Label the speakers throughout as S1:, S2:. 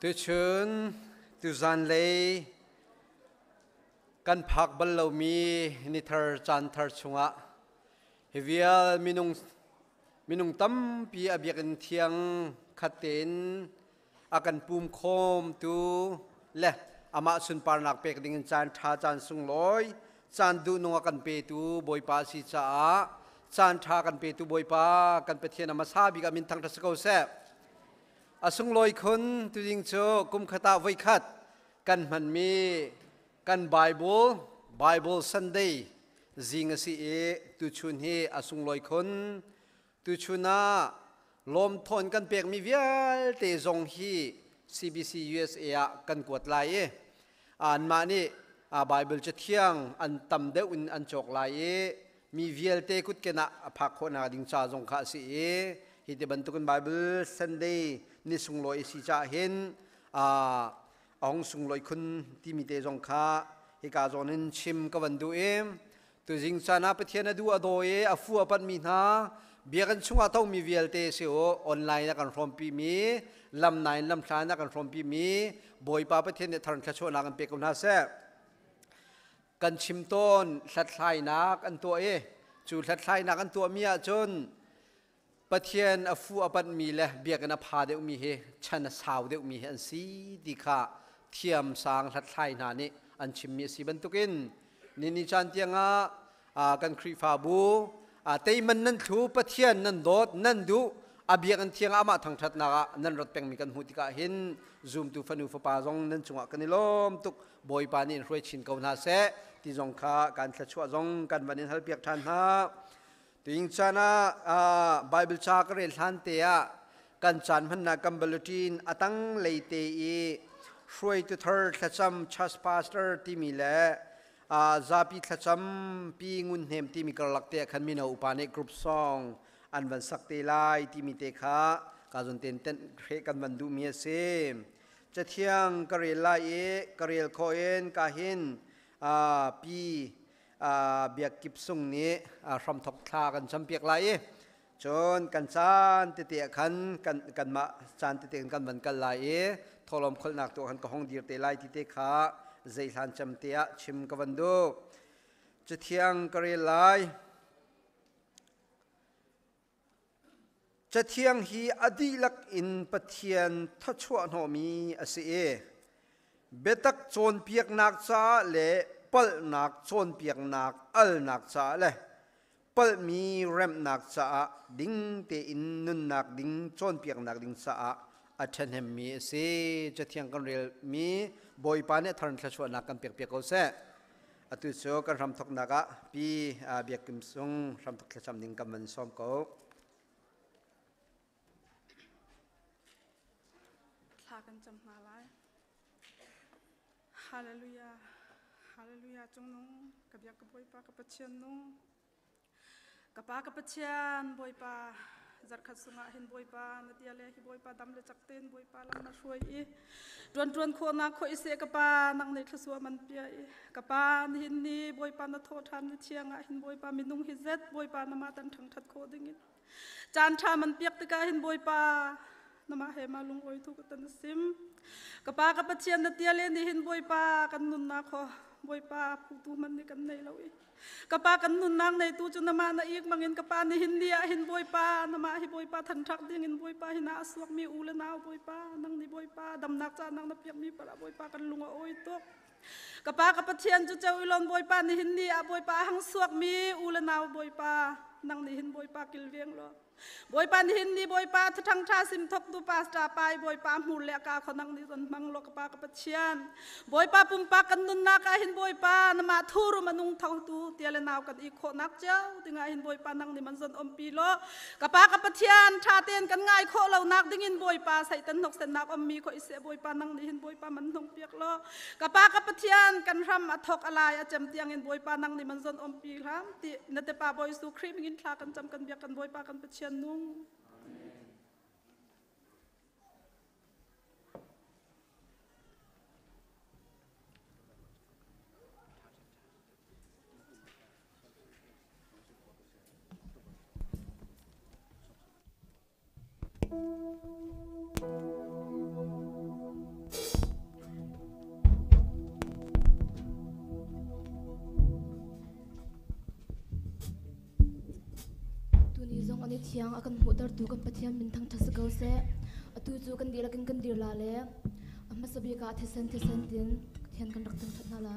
S1: tu chun tu zan lei kan phak bal lo mi ni thar chan thar chunga hevial minung tam pi abiakin thiang khatin akan pum khom tu le ama sun parnak pek dingin chan tha chan sung loi chan du nung akan pe tu boi pa si cha chan tha kan pe tu boi pa kan pe thian ama sa bi ka min thang ta sakau se asung loi khun tu jing cho kum khata voi khat kan man mi kan Bible Sunday jing si e tu chun hi asung loi khun tu chuna lom thon kan pek mi vial te zong hi CBC USA kan kuat lai e an ma ni Bible che thiang an tam de un an chok lai e mi vial te kut kena phak khona ding cha zong kha si e hi te ban tukun Bible Sunday ni sung loi si cha hin ong sung loi khun ti mi te zong kha hi ka zonin chim ka van du em tu jing chana pathian adu adoe afu apan mi na biakan chunga tau mi vialte se o online na kan from pi mi lam nine lam thla na kan from pi mi boi pa pathian ne tharan khacho na kan pe kun ha se kan chim ton thlai nak an to e chu thlai nak an to mi a chon pathian afu apan mi le biakan a pha de mi he chan saw de mi he an si di kha thiam sang thlai na ni an chim mi si ban tukin ni chan tianga kan khri fa bu tei man nan thu pathian nan dot nan du abiak an thiang ama thang that na nan rot peng mi kan hu tika hin zoom tu fanu fa pa jong nan chunga kanilom tuk boi pa ni roi chin ko na se ti jong kha kan thla chua jong kan banin hal piak than ha ting chana Bible cha ka rel han te a kan chan man na kam bulletin atang leite e roi tu thar thacham chas pastor ti mi le zapi thacham pi ngun hem ti mi kar lakte khan mi no upane group song an van sakte lai ti mi te kha ka zon ten khe kan van du mi se chathiang karel lai e karel khoen ka hin pi biak kip sung ni ram thok tha kan champiak lai e chon kan chan te te khan kan ma chan te te kan van kal lai e tholom khol nak to han ka hong dir te lai ti te kha zai than cham te a chim ka van du chathiang karel lai chathiang hi adilak in pathian thachua no mi ase e betak chon piak nak cha le pal nak chon piak nak al nak cha le pal mi rem nak cha ding te in nun nak ding chon piak nak ding cha athan hem mi ase chathiang kan rel mi boi pa ne tharan thachua nak kan piak piak ko se atu cho kan ram thok naga pi biak kim sung ram thok thacham ding kam man som ko
S2: กันจำมาไล่ฮาเลลูยาฮาเลลูยาจงนงกับยากกับบอยปากับเชียนนงกับปากับเชียนบอยปาจัดขัดสุงะเห็นบอยปานาเดียเลหิบอยปาดำเลจักเต้นบอยปาลังนาช่วยอีดวนโคนักโคอิเสกับปานังในขสัวมันเปียกับปาหินนี้บอยปานาโททานเชียงะเห็นบอยปามินุงฮิเซตบอยปานามาตันทังทัดโคดิ่งจานชามันเปียกตะกาเห็นบอยปานมาเหมาลุงโอยทุกตันซิมกับปากับเชียนนาเตียเลนี่เห็นบอยปากันนุนนาขอบอยปาผู้ตูมันนี่กันในเราอีกับปากันนุนนางในตู้จุนมานาอีกมังเงินกับปานี่เห็นเดียเห็นบอยปานามาให้บอยปาทันทักเดียงเห็นบอยปาเห็นอาสวกมีอูเลนาวบอยปานังนี่บอยปาดำนักจานังนับเปียกมีปลาบอยปากันลุงโอยตุกกับปากับเชียนจุเจ้าอีลอนบอยปานี่เห็นเดียบอยปาหังสวกมีอูเลนาวบอยปานังนี่เห็นบอยปากิลเวียงล้อบอยปานหินนี่บอยปาทั้งชาสิมทกดูปาสตาไปบอยปาหมุนเลกาขนังนี่จนมังโลกปากับเชียนบอยปาปุ่มปากันนุนนักหินบอยปานมาทูรุมานุงทองตูเตียเลนาวกันอีโคนักเจ้าถึงหินบอยปานังนี่มันจนอมปีโลกับปากับเชียนชาเตียนกันง่ายโคเหล่านักดิ้งหินบอยปาใส่ตันนกเสนักอมมีโคอิเสบอยปานังนี่หินบอยปามันทงเปียกโลกับปากับเชียนกันรำอัทกอะไรอาจำเตียงหินบอยปานังนี่มันจนอมปีครับตินเตปาบอยสุครีมหินคลากันจำกันเบียกันบอยปากันเชียนนุ่ง
S3: thiang akan mutar tu kan pathian min thang thasa go se atu chu kan dira kan dir la le amma sabi ka thesen tin thian kan rak tang thatna la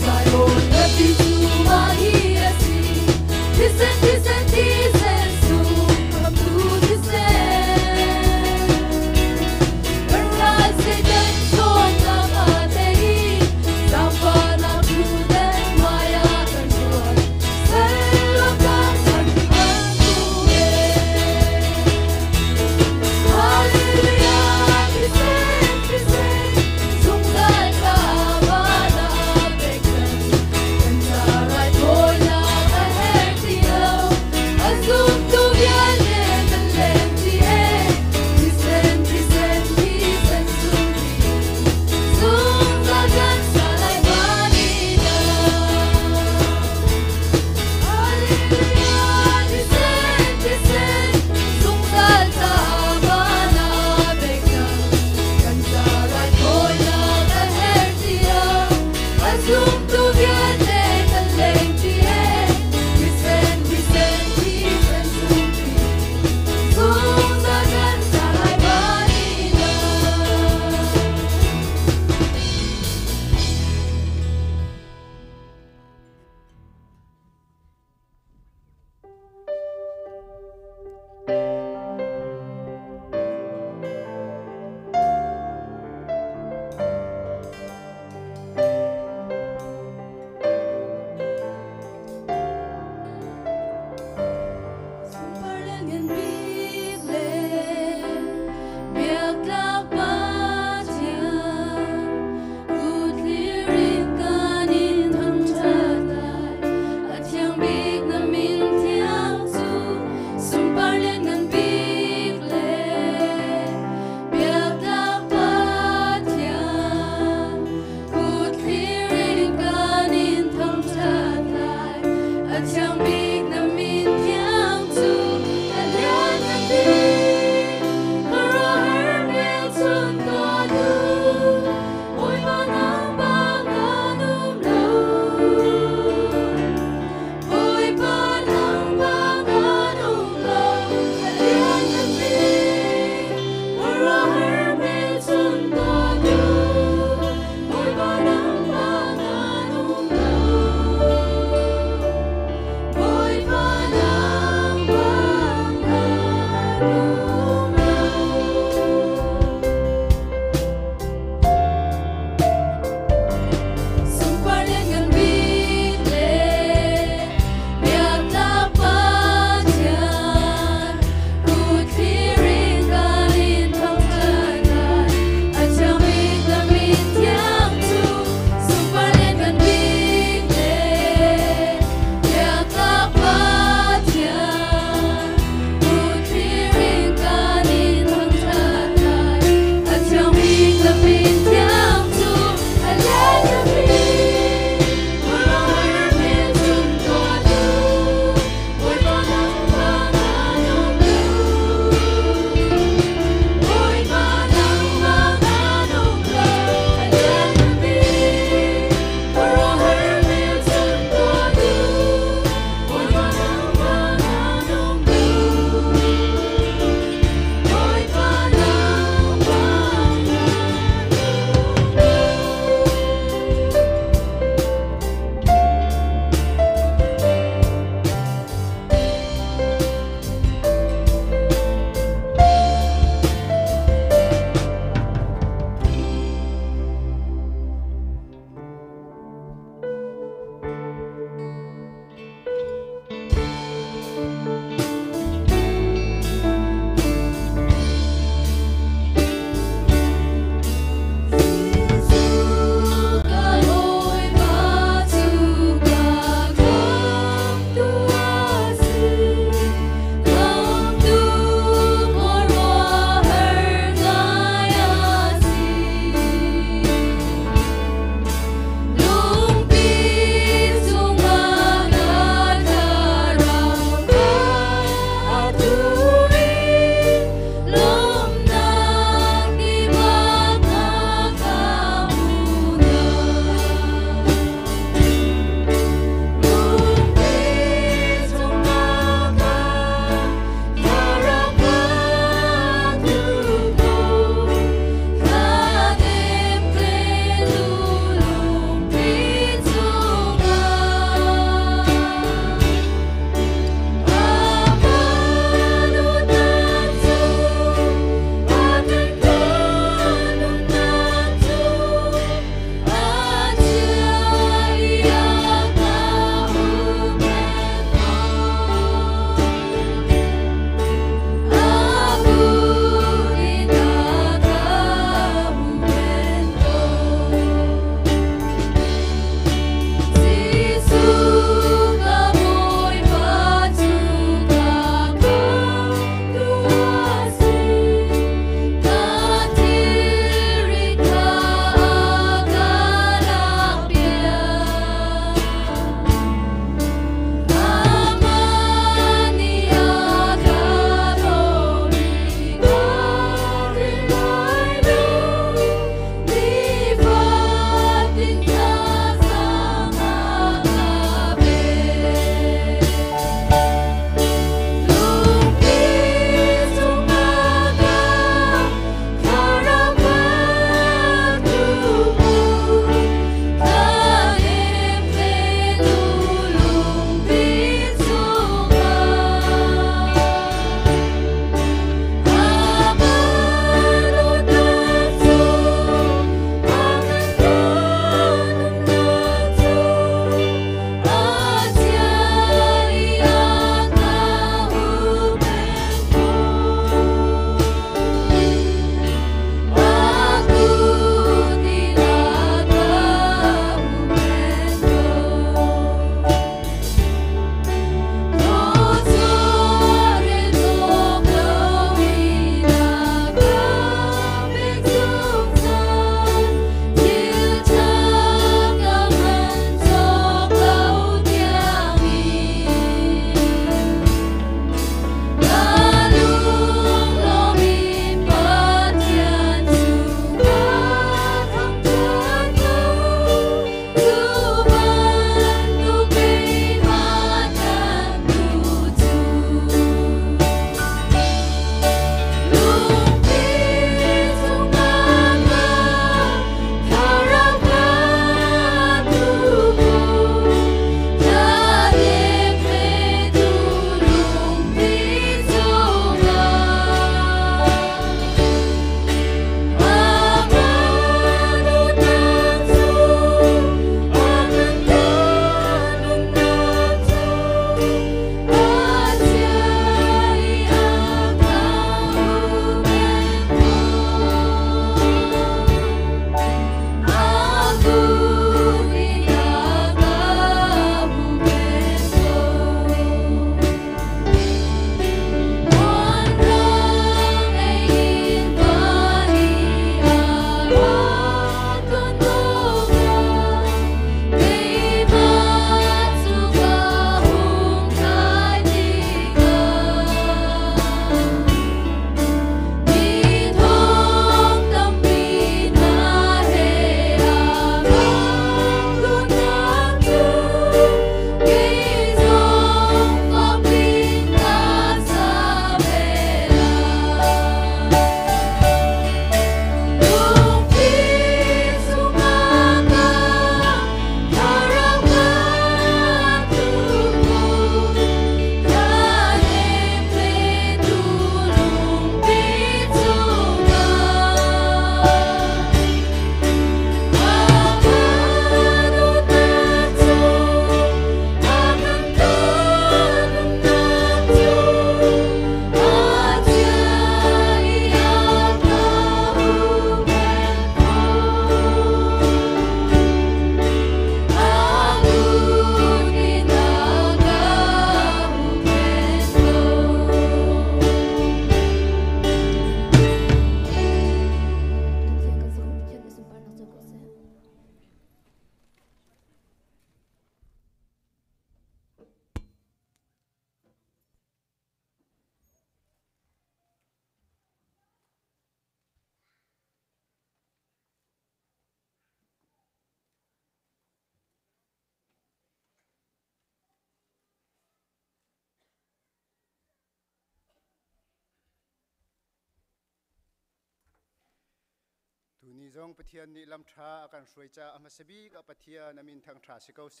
S4: นี่จงปะเทียนนี่ลำทรากันสวยจ้าอามาสบีกับปะเทียนมินทางทราสิเกาเส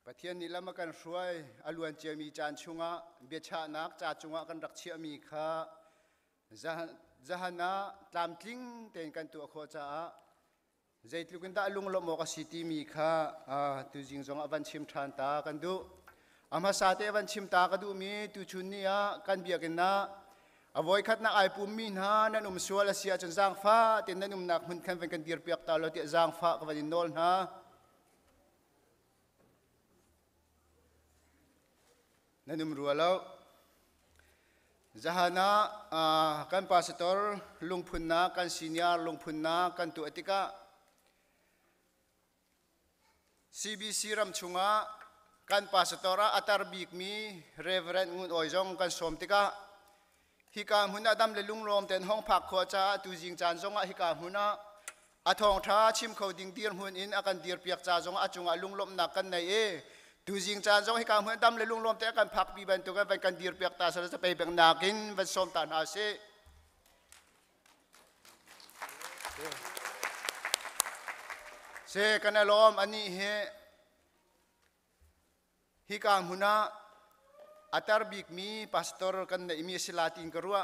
S4: ปะเทียนนี่ลำกันสวยอลวนเจียมีจานชุงะเบียชานักจ่าชุงะกันรักเชียมีข้าจะหันนะตามทิ้งเต็นกันตัวโคจ้าใจทุกันตาลุงลมอกสิติมีข้าตุจิงจงอวันชิมทานตากันดูอามาสาเตอวันชิมตากันดูมีตุชุนนี่กันเบียกันนะอวัยขัดนักไอปุ่มมินฮานั่นสวลเสียจนจางฟ้าเต็นนั่นนักมันคันเป็นกันเดียร์เปียกตาเราเตะจางฟ้ากับวันนอลฮะนั่นรัวแล้วจะหานะกันพาสตอร์ลุงพุนนากันซีเนียร์ลุงพุนนากันตัวติกา CBC รำชุงะกันพาสตอร์อัตร์บิกมีเรเวรนงุนออยจงกันสมติกาฮิกามุนาดำเลลุงลมเต็นห้องพักขวจ้าตูจิงจานจงฮิกามุนาอาทองท้าชิมเขาดิ่งเดียร์มุนอินอากันเดียร์เปียกจ้าจงจงลุงลมนักกันในตูจิงจานจงฮิกามุนาดำเลลุงลมเต็นกันพักปีบันตุกันเป็นกันเดียร์เปียกตาสารจะไปแบ่งนากินเป็นสมตานาเซเซกันลมอันนี้ฮิกามุนาอัตร์บิกมีพาสตอร์กันในมีสิลาตินกรัว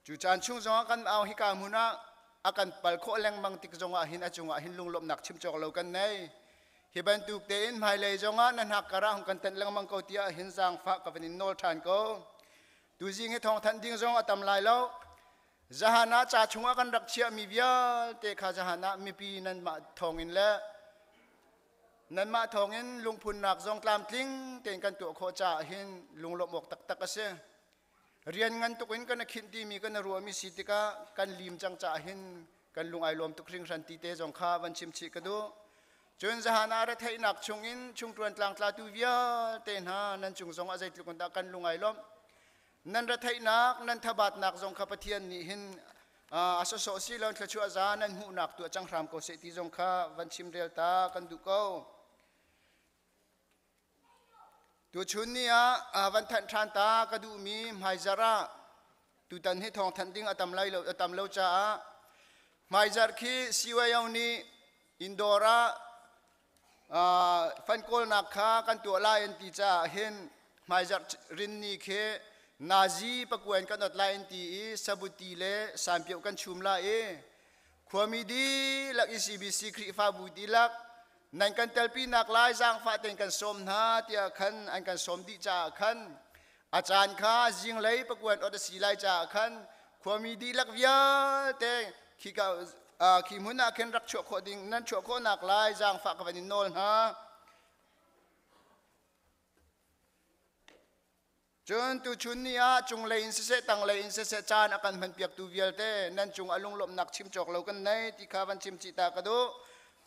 S4: จูจานชุงจงกันเอาฮิกามุนาอากันปัลโคแรงมังติกจงหินจงหินลุงลมหนักชิมจอกเรากันในฮิบันตุกเตนไม่เลยจงนั่นหักกระหังกันเต็นแรงมังเกาตีหินจางฟ้ากับนินโนทานก็ดูจิงให้ทองทันดิ้งจงตำลายแล้วจหานะจ่าชุงกันรักเชียมีเบียเตะขาจหานะมีปีนั้นมาทองอินแล้วนั่นมาทองอินลุงพุนนักจงตามทิ้งเต็นกันตัวโคจ่าหินลุงลมอกตักตักเสเรียนงานตุกินกันคิดดีมีกันรัวมีสิติกากันลิมจังจ่าหินกันลุงไอลมตุกริงสันติเตจงข้าวันชิมชิกดูจนจหานาระไทยนักชุงอินชุงตวนกลางตลาดตุเวียเต็นหานั่นจุงจงอาศัยตุกันตากันลุงไอลมนั่นระไทยนักนั่นทบาทนักจงข้าพเทียนนี่หินอาสโซซีลอนขชัวจานั่นหูนักตัวจังรามโกเสติจงข้าวันชิมเรียลตากันดูเขาตัวชุนนี้วันทันทานตากระดูมีไมจาระตุตันให้ทองทันดิ้งตำเล่าจ้าไมจาร์คีสิวายาวนี้อินโดระฟันโกลนักข้ากันตัวลายอันตีจ้าเห็นไมจาร์รินนี่เคนาซีปะกวนกันอดลายอันตีสบุตีเลสามเปียวกันชุมลาความมีดีลักอิซีบีซีครีฟาบุตีลักนั่นกันเตลปีนักลายจางฟ้าเต็นกันสมนาเตียขันอันกันสมดีจ่าขันอาจารย์ข้าจิงเลยประกวดอดสีลายจ่าขันความมีดีลักวิาเตขี้กาขี้มุนักเข็นรักชั่วโคดิ่งนั่นชั่วโคนักลายจางฟ้ากับวันโนลฮะจนตุชุนนี้จงเลยอินเสตังเลยอินเสจานอากันมันเปียกตูเวียลเตนั่นจงอลุงลมนักชิมจอกเรากันในที่ข้าวันชิมจิตากระดู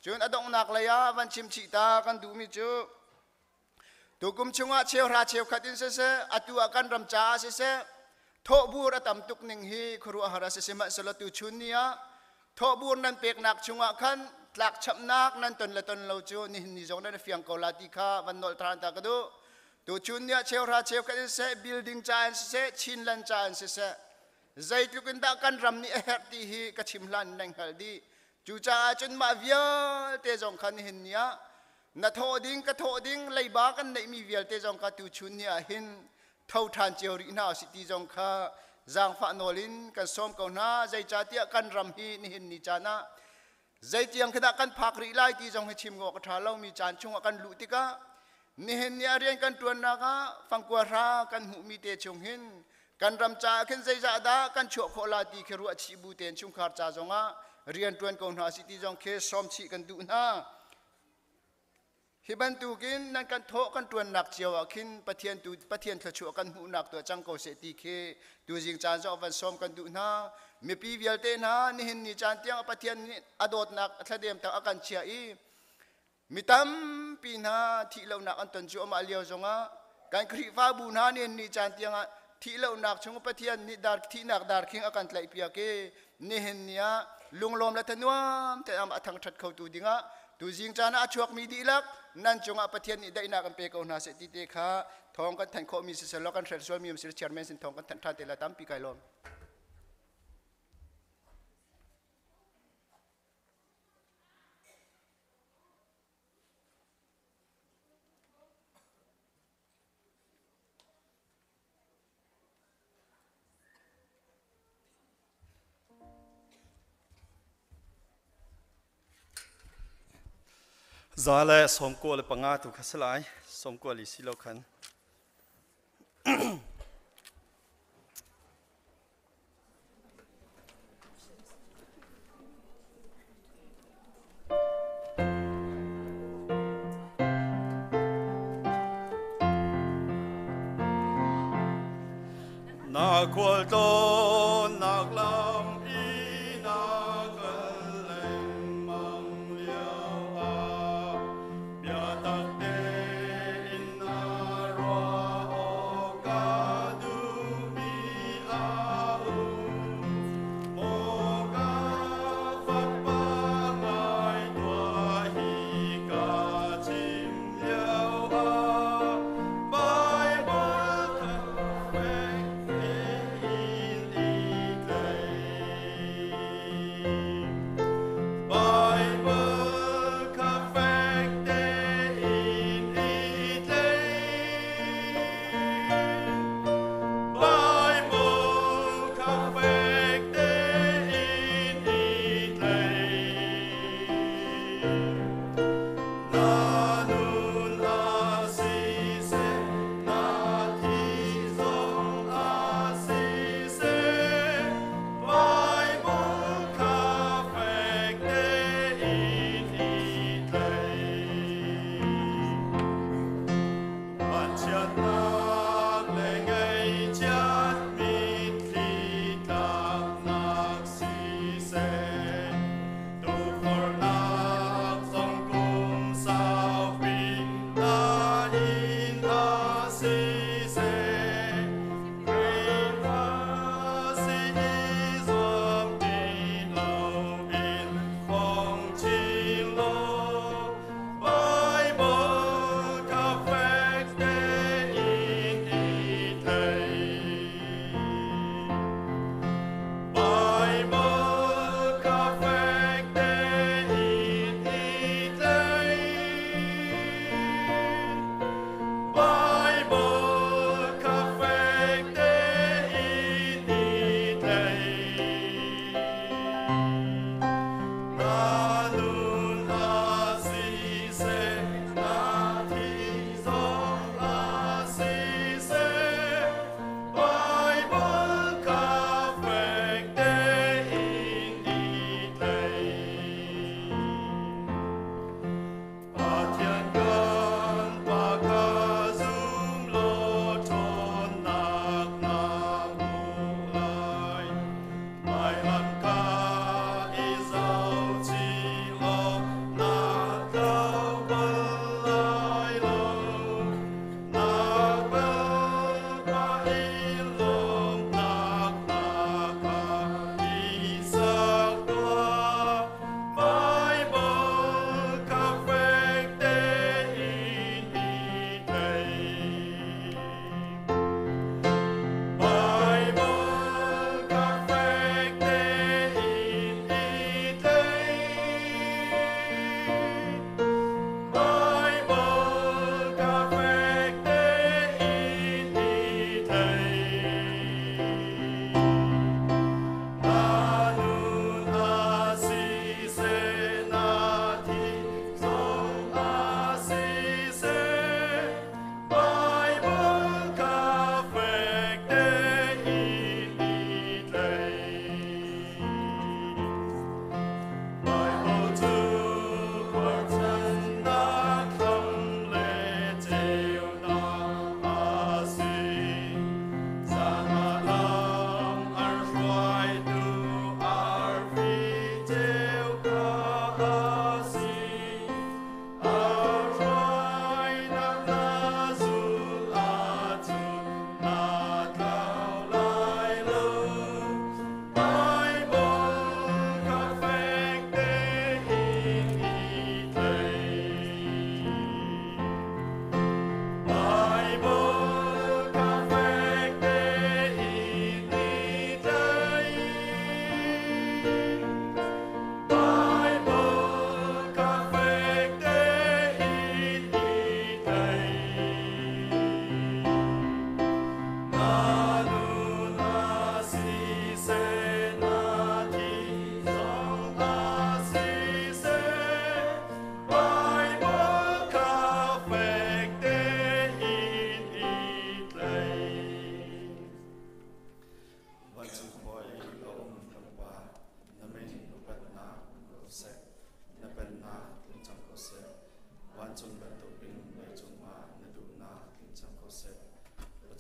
S4: จนอดองนักเลยวันชิมจิตากันดูมิจูตุกุมชงะเชียวราเชียวขัดอินเสอตัวกันรำจ้าเสทบูรตำตุกนิงฮีครัวหาราเสมาสละตุชุนนี้ทบูรนั้นเปียกนักชงะขันหลักชับนักนั้นตนละตนเราจูนี่จงนั้นเฟียงเกาลาติข้าวันนอลทรานตากระดูตัวชุนนี้เชียวราเชียวขัดอินเสบิลดิ้งจานเสชินลันจานเสใจตุกินตากันรำนี่เฮตีฮีกชิมลันนังฮัลดีจูจ่าจนมาเวียเตจงคันเห็นเนี้ยนัทโทดิ้งกระโทดิ้งไล่บ้ากันในมีเวียเตจงกาตูชุนเนี้ยเห็นเท่าทานเจียวรินาสิติจงข้าจางฟ้าโนลินกันสมเกาหน้าใจจ่าเตียกันรำฮีนี่เห็นนิจานะใจเจียงขณะกันพักริไลที่จงให้ชิมงอกระทาเล่ามีจานชงกันลุติกะนี่เห็นเนี้ยเรียนกันตัวนักฟังกัวรากันหูมีเตจงเห็นกันรำจ่าขึ้นใจจ่าดากันชั่วโคลาตีเครัวชีบูเตนชุมขาดจ่าจงเรียนตัวกองหาสิติจงเคสอมชีกันดูนะฮิบันตูกินนั่นกันโถกันตัวหนักเจียวขินปะเทียนตูปะเทียนขชัวกันหูหนักตัวจังโกเสติเคดูจิงจานจอวันสอมกันดูนะมีปีเวียลเตนะนี่เห็นนี่จานเตียงปะเทียนนี่อดอดหนักทะเดียมแต่อาการเชียมีตั้มปีนาที่เราหนักอันตันจัวมาเลียวจงการครีฟ้าบูนานี่นี่จานเตียงที่เราหนักชงปะเทียนนี่ดาร์ที่หนักดาร์คิงอาการไหลเปียกนี่เห็นเนี่ยลุงลมและทนวมแต่อามาทางชัดเขาตูดิ้งตูจิงจานะชวกมีดีลักนั่นจงปะเทียนนี่ได้นักกันเปกเอาหน้าเสติเตค่ะทองกันทันโคมีสิสลกันเทรดส่วนมีมสิเชียร์แมนสินทองกันทันทานเตละตั้มปีไก่ลม
S5: Zale somko le pangatu kasalai somko li silokan na kwalto naglam ina kaleng mang liao a bia tak de ina roa o ka du mi a u mo ka fa pa ngai tua hi ka chim liao a Bible ka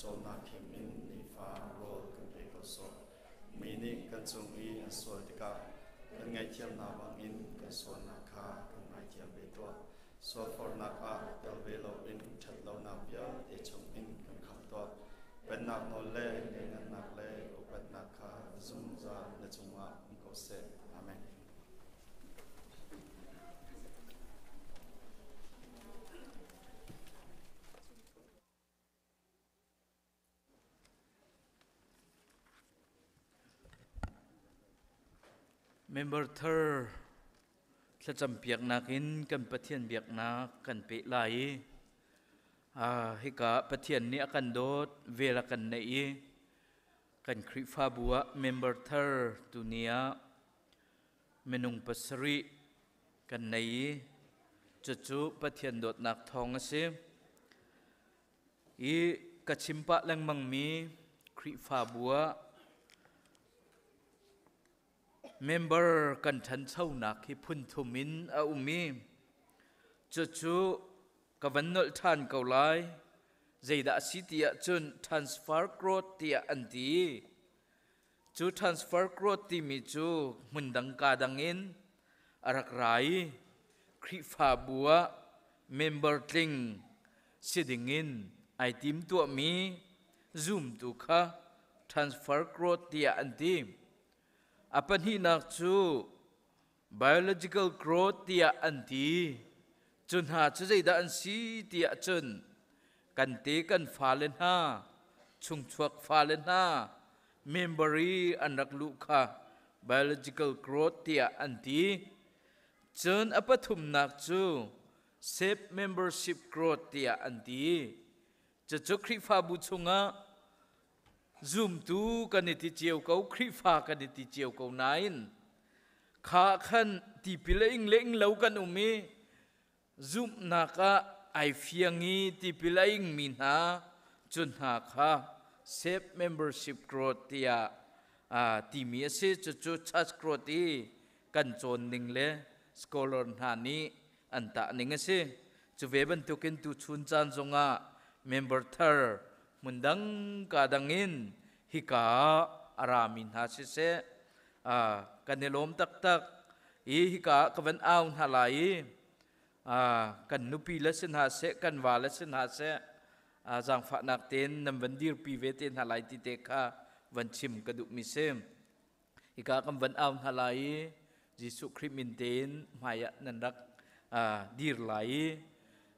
S5: จมนาคิมอินนิฟ้าโรดกันเอกสดมีนิกันจงอีอันสวดติกากันไงเทียมนาวังอินกันสวนนาคากันไงเทียมเบตัวสวดฟอร์นักอาเดลเวโลอินชัดเลานาเบียเอชงอินกันคำตัวเป็นนักโนเล่เงินนักเล่อุปนักคาซุมซาในจงอาอินโกเซอาเมน
S6: Member Thur จะจำเปียกนักินกันปะเทียนเบียกนักกันเปไหลฮิกะปะเทียนนี้กันโดดเวลากันในกันคริฟาบัว Member Thur ตัวเนี้ยเมนุงปัสริกันในจุปะเทียนโดดนักทองเสียกัชิมปะแรงมังมีคริฟาบัวMember กันทันเช่านักที่พุ่นทุมินอุมีจุกับวันนลทานเกาไลใจดาสิติยจน transfer growth ติยอันดีจู transfer growth ที่มีจูมุนดังกาดังอินอารักไรคริฟาบัว Member ติงสิดิงอินไอติมตัวมี zoom ตุค่ะ transfer growth ติยอันดีapan hinak chu biological growth tia anti chun ha chu zeida an si tia chun kan te kan falen ha chung chuak falen ha memory anak lu kha biological growth tia anti chun apathum nak chu safe membership growth tia anti chu khrifa bu chunga zoom tuกันนิติเจียวเขาคริฟ้ากันนิติเจียวเขานายนข้าขันที่พิเลงเล็งเล่ากันมีzoomนักไอเฟียงีที่พิเลงมีนาจนหาข้า safe membership growth ที่ที่มีเสียจุดชัด growth ที่กันโจนหนึ่งเลย scholar หานี้อันตะหนึ่งเสียจุเวบันตุกินตุชุนจันทรงmember Thurมุนดังกาดังอินฮิกาอารามินฮาสิเซกันเนลมตักฮิกากวันอ้าวฮาไลกันนุปีเลสินฮาเซกันวาเลสินฮาเซจังฝานักเต้นนำวันดีร์ปีเวเตนฮาไลติเตคาวันชิมกระดุมิเซมฮิกากันวันอ้าวฮาไลยิสุคริมินเตนมายะนันรักดีร์ไล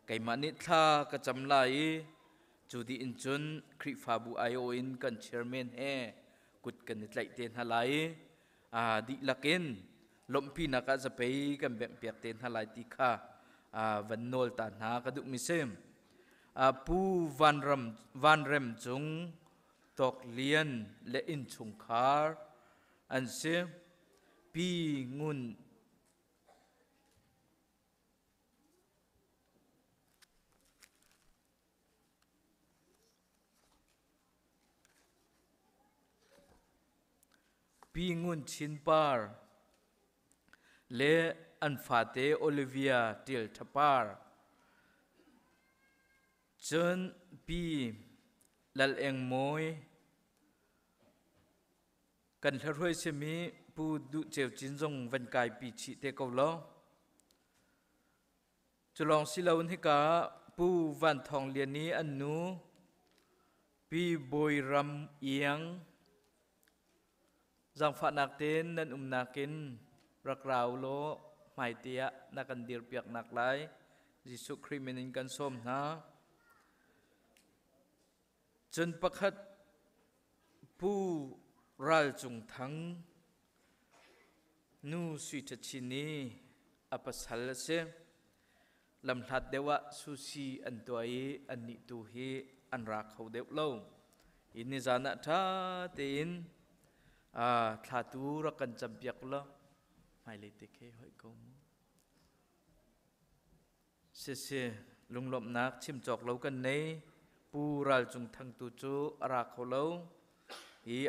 S6: ไก่มานิทากระจำไลจูดีอินจุนคริฟาบูไอโออินกันเชอร์แมนกุดกันนิดไหลเตนฮาไลดิลักินลมพีนักจะไปกันแบบเปียกเตนฮาไลติค่ะวันโนลตานหากระดุมิเซมปูวันรมจงตอกเลียนและอินชุงคาร์อันเซปีงุนปีงุนชินปาร์เลอันฟาเตโอลิเวียเติลทปาร์จนปีลัลเองมอยกันทรวยเสมีปูดุเจวจินจงวันกายปีชิเตกาวล้อจะลองสิลาวนให้กาปูวันทองเลียนนี้อันนูปีบอยรำเอียงจังฝานักเต้นนั่นนักกินรักเราโลหมายเตียนักกันเดียร์เปียกนักไหลยิสุคริมินินกันส้มนะจนประคัดผู้รัลจุงทั้งนูสุจชินีอภัสฮัลเซลำทัดเดวะสุสีอันตัวอันนิตุฮีอันรักเขาเดวเล่าอินนิจานะท่าเตีนทาตูรักกันจำเปียกละไม่เลยติเคหอยกงเสียลุงหลบนักชิมจอกเล่ากันในปูรัลจุงทั้งตุจูรักเขาเล่า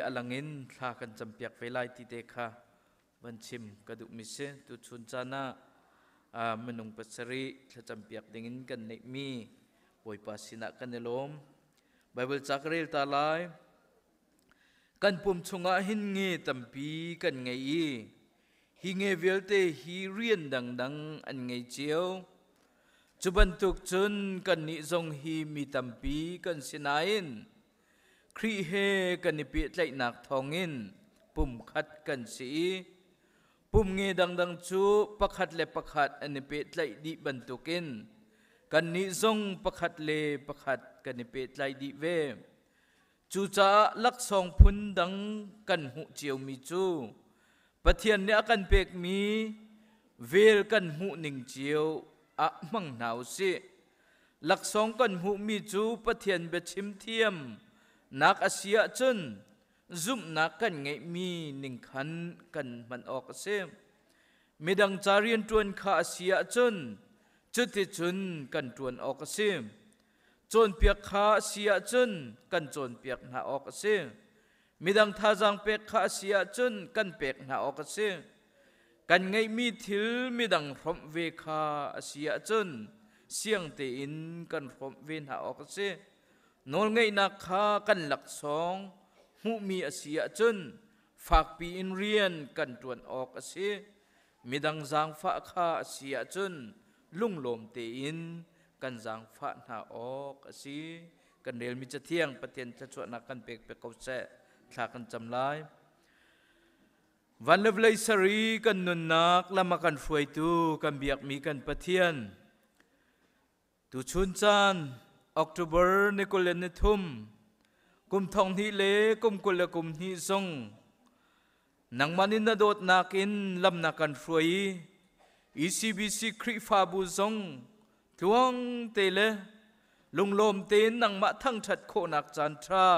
S6: อลังอินทากันจำเปียกเวลาติเตค่ะบันชิมกระดุมิเซตุชุนจานะมนุงปัสริถ้าจำเปียกดิ่งกันในมีป่วยปัสสินะกันในลม Bible chakrel ta lai kan pum chunga hin nge tampi kan ngei hi nge velte hi rian dang dang an ngei chiao chuban tuk chun kan ni zong hi mi tampi kan sinain khri he kan ni pi tlai nak thongin pum khat kan si pum nge dang dang chu pakhat le pakhat an ni pi tlai di bantukin kan ni zong pakhat le pakhat kan ni pi tlai di ve chu cha lak song phun dang kan hu chiao mi chu pathian ne kan pek mi vel kan hu ning chiao a mang nau si lak song kan hu mi chu pathian be chim thiam nak asia chun zum nak kan ngai mi ning khan kan man ok se midang charian tuan kha asia chun chuti chun kan tuan ok se chon piak kha sia chun kan chon piak na ok se midang thajang pek kha sia chun kan pek na ok se kan ngai mi thil midang rom ve kha sia chun siang te in kan rom ve na ok se nol ngai na kha kan lak song hu mi asia chun fak pi in rian kan tuan ok ase midang jang fa kha sia chun lunglom te in kan jang fa na ok asi kan rel mi cha thiang pathian cha chwa na kan pek pek ko se thla kan cham lai van levlei sari kan nun nak lama kan fuai tu kan biak mi kan pathian tu chun chan October ni kulen ni thum kum thong hi le kum kul kum hi song nang manin na dot nakin lam na kan fuai ECBC kri fa bu song tuang tele lunglom ten nang ma thang that kho nak chan tra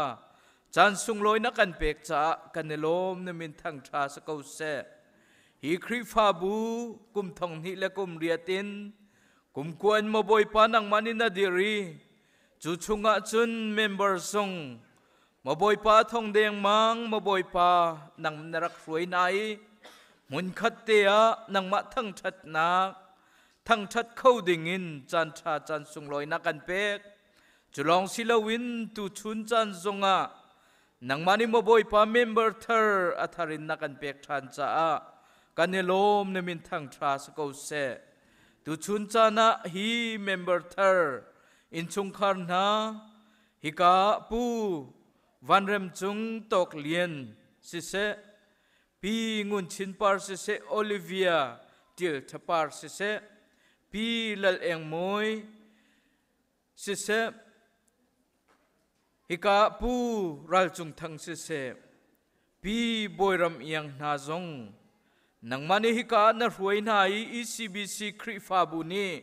S6: chan sung loi na kan pek cha kan lom na min thang tha sa ko se hi kri fa bu kum thong hi le kum riatin kum kuan mo boy pa nang manin na diri chu chunga chun member song mo boy pa thong deng mang mo boy pa nang narak ruai nai mun khat te a nang ma thang that na thang that khâu ding in chan tha chan sung loi na kan pek chulong silawin tu chun chan zonga nang mani mo boy pa member thar atharin na kan pek than cha a kanelom ne min thang tha sa ko se tu chun chana hi member thar in chung khar na hika pu vanrem chung tok lien si se pi ngun chin par si se Olivia til thapar si se pi lal eng moi si se hika pu ral chung thang si se pi boiram yang na zong nang mani hika na ruai nai ECBC kri fa bu ni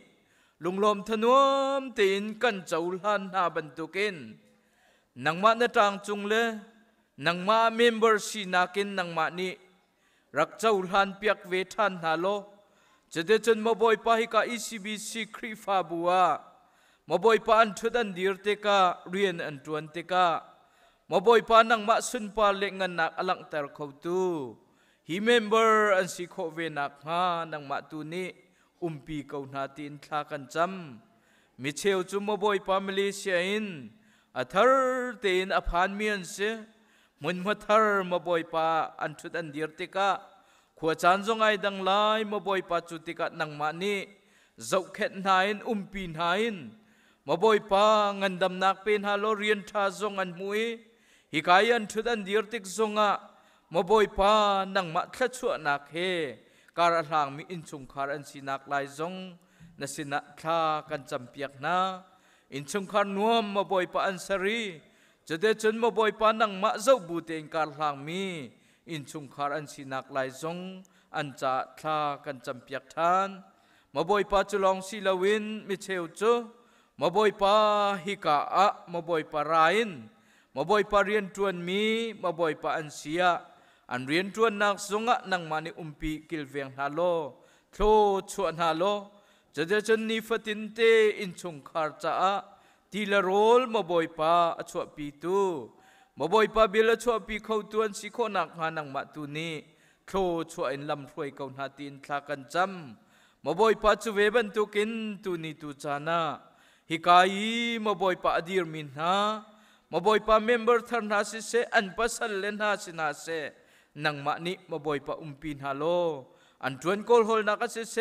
S6: lunglom thanuam tin kan chaulhan na bantukin nang ma na tang chung le nang ma member si nakin nang ma ni rak chaulhan piak ve than na lo chede chun mo boy pa hi ka ECBC kri fa buwa mo boy pa an thudan dir te ka rian an tuan te ka mo boy pa nang ma sun pa le ngan nak alang tar khau tu hi member an si kho ve nak ha nang ma tu ni umpi kau na tin thla kan cham mi cheu chu mo boy pa Malaysia in athar ten aphan mian se mun mathar mo boy pa an thut an dir te ka khwa chan zong ai dang lai mo boy pa chu te ka nang ma ni zau khet nain umpi nain mo boy pa ngan dam nak pen ha lo rian tha zong an mui hi kai an thut an dir tik zonga mo boy pa nang ma thla chu nak he kar hlang mi in chung khar an sinak lai zong na sina tha kan champiak na in chung khar nuam mo boy pa an sari jade chun mo boy pa nang ma zau bu ten kar hlang mi in chung khar an sinak lai zong an cha tha kan champiak than mo boy pa chulong silawin mi cheu chu mo boy pa hika a mo boy pa rain mo boy pa rian tuan mi mo boy pa an sia an rian tuan nak zonga nang mani umpi kilveng halo thlo chuan halo jade chun ni fatin te in chung khar cha a tila rol mo boy pa achwa pi tu mo boy pa bil achwa pi khau tuan si kho nak ha nang ma tu ni thlo chwa in lam throi kaun ha tin thla kan cham mo boy pa chu ve ban tu kin tu ni tu chana hikai mo boy pa adir min ha มาบ่อยปาเมมเบอร์ทนาสิเสอันปัสสันเลนหาสินาเสนังมานี่มาบ่อยปาปีนฮาโลอันจวนโกลโฮลนักสิเส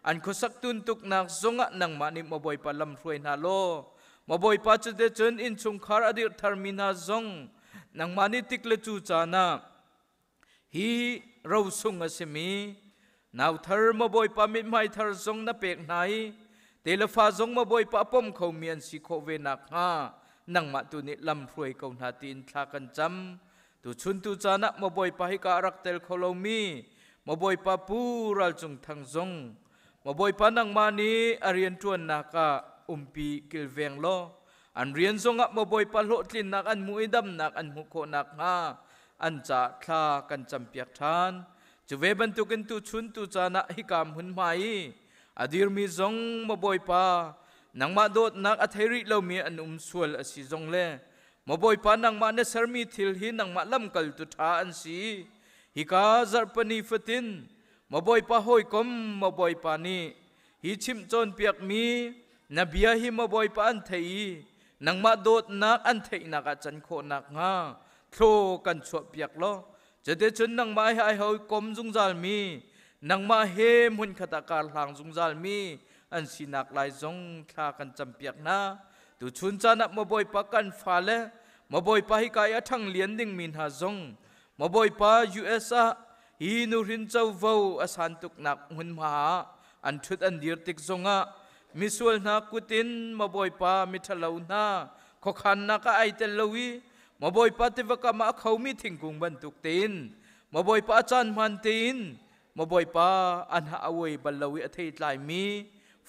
S6: อันขสักตุนตุกนักซงะนังมานี่มาบ่อยปาลำรวยฮาโลมาบ่อยปาจุดเดจนอินชุงคาร์อดีตทาร์มินาซงนังมานี่ติกเลจูจานาฮีเราสุงอสิมีนาวทาร์มาบ่อยปามิดไม่ทาร์ซงนับเป็กไหนเตลฟ้าซงมาบ่อยปาปมเขาเมียนสิโคเวนักฮานังมาตุนิลำรวยเขาหน้าตีนทากันจำตุชุนตุจานะมาบ่อยปาให้การักเตลเขาลมีมาบ่อยปาปูรัลจงทางซงมาบ่อยปานังมานี้อริยนจวนนักปีกิลเวงโลอันเรียนซงะมาบ่อยปาโลตินนักอันมุยดำนักอันมุโคนักฮาอันจะคลากันจำเปียกทานจะเวบันตุกันตุชุนตุจานะฮิกามหุนไมอดีรมีซงมาบ่อยปานังมาโดดนักอัธริเรามีอันสวลอสิซงเล่มาบ่อยปานังมาเนสร์มีทิลหินังมาลำกัลตุทาอันสีฮิกาซาร์ปนีฟตินมาบ่อยปาหอยกมมาบ่อยปานีฮิชิมจนเปียกมีนบียหิมาบ่อยปาอันเทยนังมาโดดนักอันเทยนักจันโคนักงาโคกันสวบเปียกโลจะเดชนนังมาให้หอยกมจุงจาลมีนังมาเฮมุนขตาการหางจุงจาลมีอันสินักลายจงคลากันจำเปียกนะตุชุนจานะมาบ่อยปากันฟ้าเลมาบ่อยปาฮิกายทั้งเลียนดิ่งมินหาจงมาบ่อยปา US ฮีนูรินเจ้าวูอาสันตุกนักหุนมหาอันชุดอันเดียร์ติกจงะมิสวลนักกุตินมาบ่อยปามิทะเลานาขขันนักไอเตลวีมาบ่อยปาติวกามาเขามีทิ้งกุงบันตุกตีนมาบ่อยปาจันมันตีนมาบ่อยปาอันหาอวยบัลลวิอเทยลายมี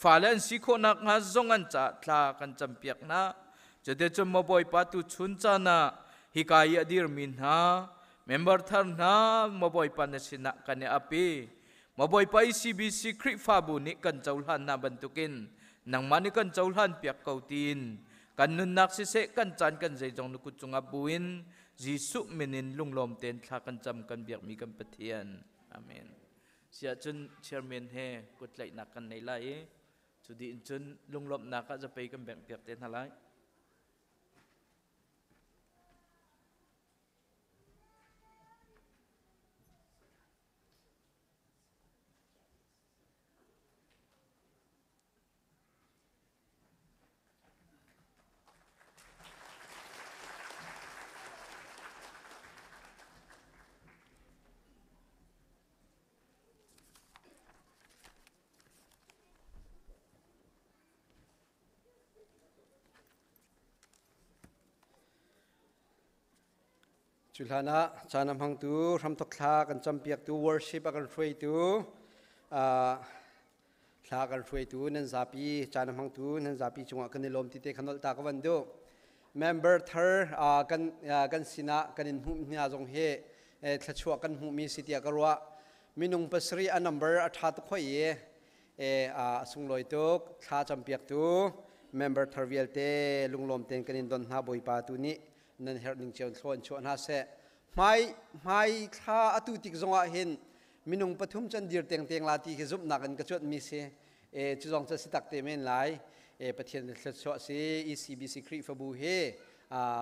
S6: ฝ่าและอันสิโคนักงาจงอันจะคลากันจำเปียกนะจะเดจมาบ่อยปาตุชุนจานะฮิกายอดีรมินฮาเมมเบอร์ทาร์นามาบ่อยปานสินะกันเนอปีมาบ่อยไปCBCคริฟาบุนิกันเจ้าหลานนาบันตุกินนังมานิกันเจ้าหลานเปียกเกาตีนกันนุนนักสิเสกันจานกันใจจงนุกุจงอบุอินจิสุมินินลุงลมเต็นทากันจำกันเบียกมีกันปะเทียนอาเมนเสียจนเชอร์เมนเฮกุดไหลนักกันในไลจุดีจนลุงลมนักก็จะไปกันแบบเปียกเต็นอะไร
S1: จุลานะจานำหังตูทำตกคลากันจำเปียกตู worship กันช่วยตูคลากันช่วยตูนั่นซาปีจานำหังตูนั่นซาปีจงกันในลมติเตขนลตากวันดู member เธอกันสินะกันอินหุมิอาจงเฮทัชวกันหุมิสิทธิกรัวมินุงปัสรีอัน number อัฐาตุข่อยสุงลอยตุกคลาจำเปียกตู member เธอเวลเตลุงลมเต็นกันอินดอนหาบอยปาตูนี้นั่นเฮร์นิงเชียวชวนชวนหาเสไม่ข้าอตุติกจงอาเห็นมินุงปฐุมจันดีร์เตียงเตียงลาตีขจุบนักกันกระชดมีเสจุจงจะสิตักเตเมนไลปะเทียนเทชวเสECBC ครีฟบูเฮ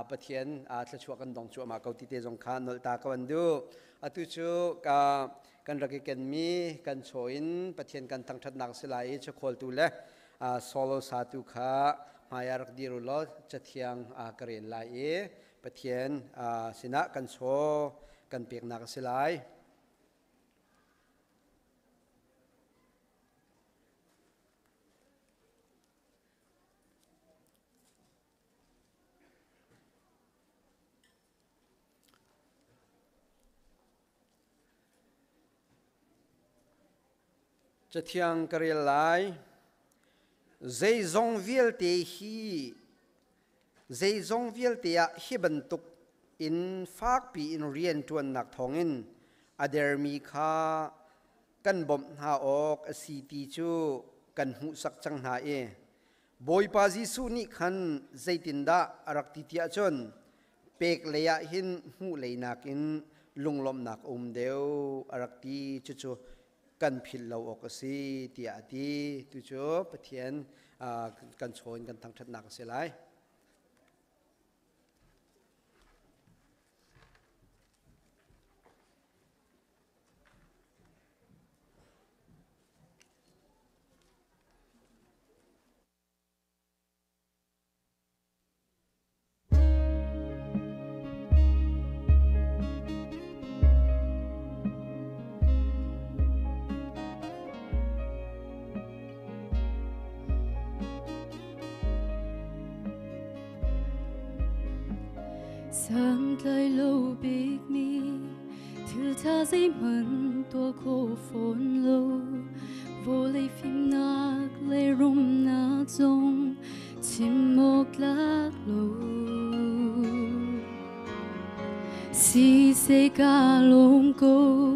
S1: ปะเทียนเทชวกันดองชัวมาเกาติเตจงคานนลตากันดูอตุจูกันรักกันมีกันโชอินปะเทียนกันตั้งชัดนักสลายจะโคลตูเล่โซโลสาตุขามายารักดีรุลจะเทียงกระเรียนลายปะเทียนสินะกันโชกันเปียกนักสลายจะเทียงกระเรียนลายใจจงวิลเตฮีใจจงวิลเตียฮิบันตุกอินฟากปีอินเรียนจวนนักทองอินอเดอร์มีคากันบ่มหาออกสีตีจูกันหูสักจังหาบอยปาจิสุนิขันใจตินดาอรักติเตียจนเปกเลียหินหูเลยนักอินลุงลมนักเดียวอรักติจูกันพิลเราออกสีเตียตีตุจูปะเทียนกันชนกันทั้งชัดนักเสียไร
S7: sáng tới lâu biết mi thứ tha dây mần tua khô phồn lâu vô lấy phim nạc lấy rung nạc dông chim mốc lạc lâu si se ca lông cô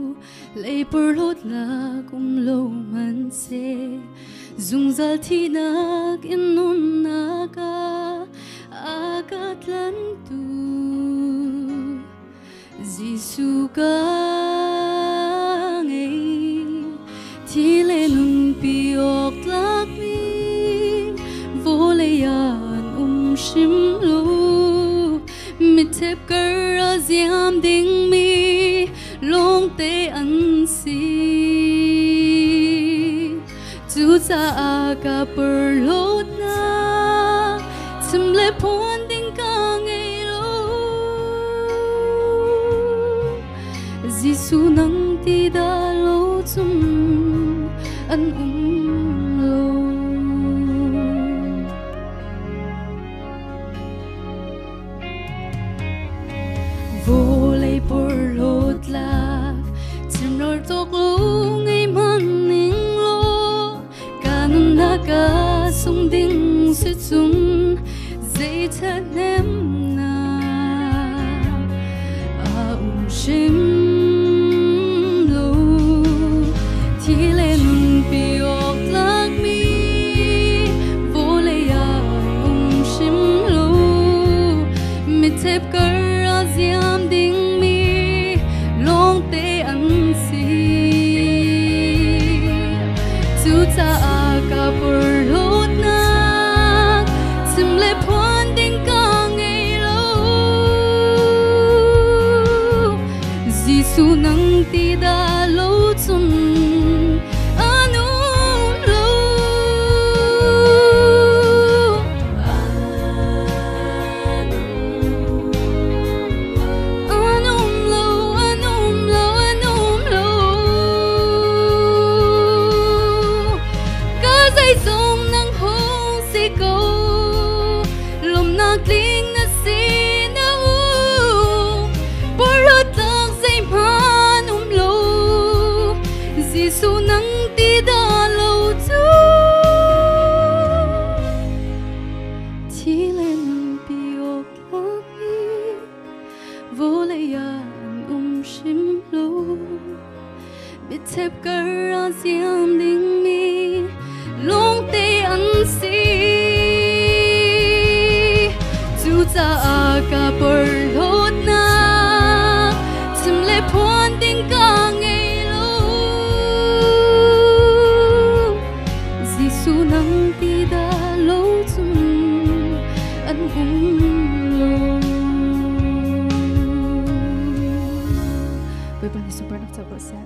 S7: lấy bờ lót là cũng lâu man se dùng zal thi nạc in nun naka akat lan tu Giêsu ca ngay thi lên nung piok lạc mi vô lệ an sim lu mit thép cờ diam ding mi long te an si chu cha ka per lot na chim le phun ding ka ngay lo Giêsu nang ti da lo chung an lo vô lấy bor lột la chim nor tok lu ngay man ning lo kanun na ka sung ding se chung dây cha nem na sim thép cờ diam ding mi long te an si chu cha ka per lot na sim le phun ding ka ngay lo Giêsu nang ti da lo chung Giêsu nang ti da lo chu thi lên piok lami vô lệ an sim lo biết thép cờ diam ding mi long te an si chu cha ka per lot na chim le phun ding ka ngay Giêsu nang ti da lo chung an lo với ban super nắc chào sen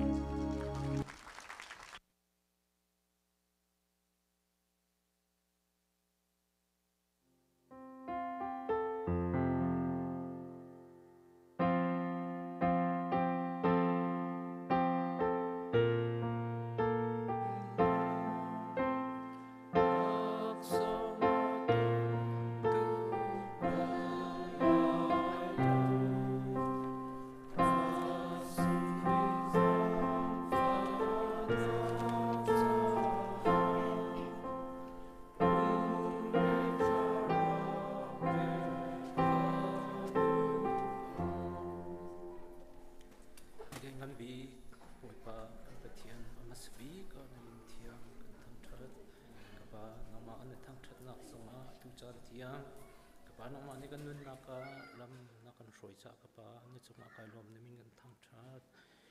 S6: Kapano ma ni kan nun naka lam nakan roi cha kapa ni chunga kai lom ni min kan thang that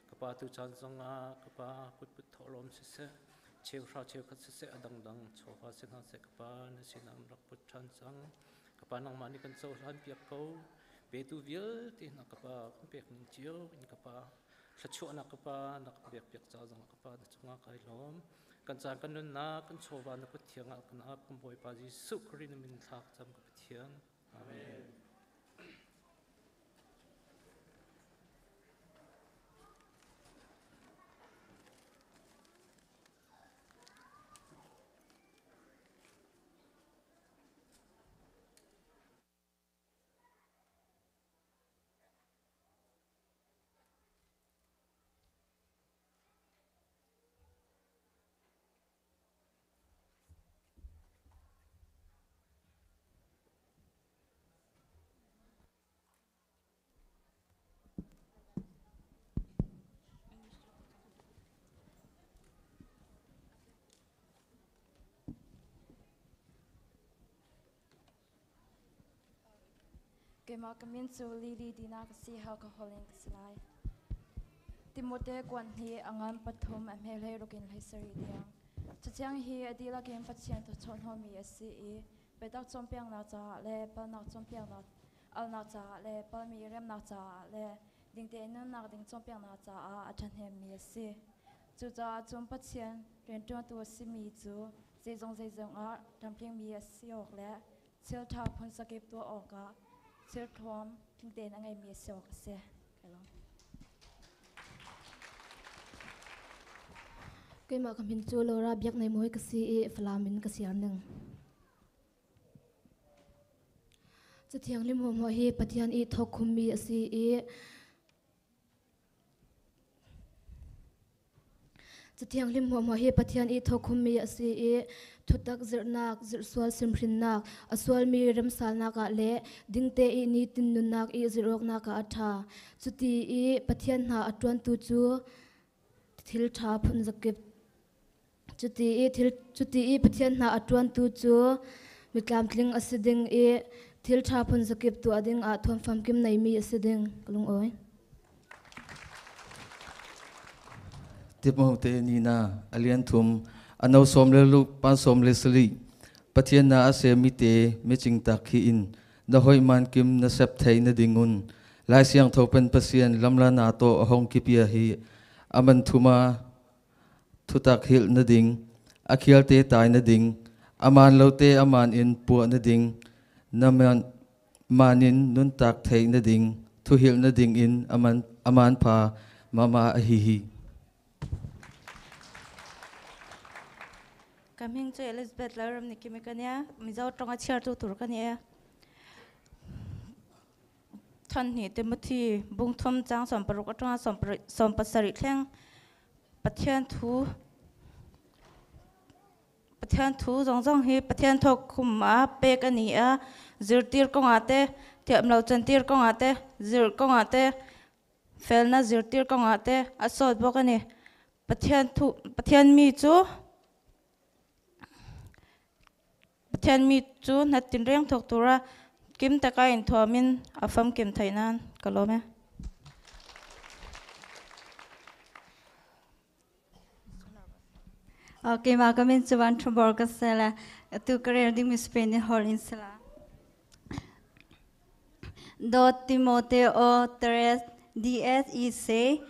S6: kapa tu chan zonga kapa put put tholom se se cheu khat se se adang dang chowa se na se kapa na sinam rak put chan chang kapa nang ma ni kan so han piak ko be tu vial ti na kapa kan pek ning chiu in kapa thachu na kapa nak pek cha jang kapa na chunga kai lom kan chan kan nun na kan chowa na put thianga kan ap kum boi pa ji su khri na min thak cham ka thiang Amen.
S3: ke ma kamin chu lili dina ka si ha ka holing ka slai timote kwan hi angan pathum am he le rokin lai sari dia chachang hi adila kem pathian to chon ho mi asi e petak chompiang na cha le pa na chompiang na al na cha le pa mi rem na cha le ding te nan na ding chompiang na cha a athan hem mi asi chu cha chom pathian ren tu tu si mi chu zong a tampling mi asi ok le chil tha phun sakip tu oka chil thom ding te na ngai mi asi ok se kalong cái mà cầm hình chu lo ra biak này mỗi cái gì flamin cái gì anh chỉ thiang lim hom hi pathian i thok khum mi si chỉ thiang lim hom hi pathian i thok khum mi si thutak zirnak zirswal simrinnak aswal mi ramsal naka le dingte i ni tin nunak i zirok naka atha chuti i pathian na atwan tu chu thil tha phun zakip chuti i pathian na atwan tu chu mitlam tling asiding i thil tha phun zakip tu ading a thom fam kim nei mi asiding kalung oi
S8: tipmo te ni na alian thum anau som le lu pan som le sali pathian na ase mi te mi ching tak hi in na hoi man kim na sep thei na dingun lai siang thopen pasien lamla na to ahong ki pia hi aman thuma thutak hil na ding akhial te tai na ding aman lote aman in pu na ding naman manin nun tak thei na ding thu hil na ding in aman pha mama hi hi
S9: kaming chu Elizabeth laram ni kimikania mizo tonga chiar tu tur kania thon ni Timothy bung thom chang som paruk atanga som pasari thleng pathian thu zong hi pathian thok khuma pe kania zirtir kong ate tiam lo chantir kong ate zir kong ate felna zirtir kong ate asot bokani pathian mi chu na tin reng thok tura kim taka in thomin afam kim thainan kalome
S10: Okay, magamin chuan thubor ka sela tu career ding Spain hall in sela do Timoteo 3 dice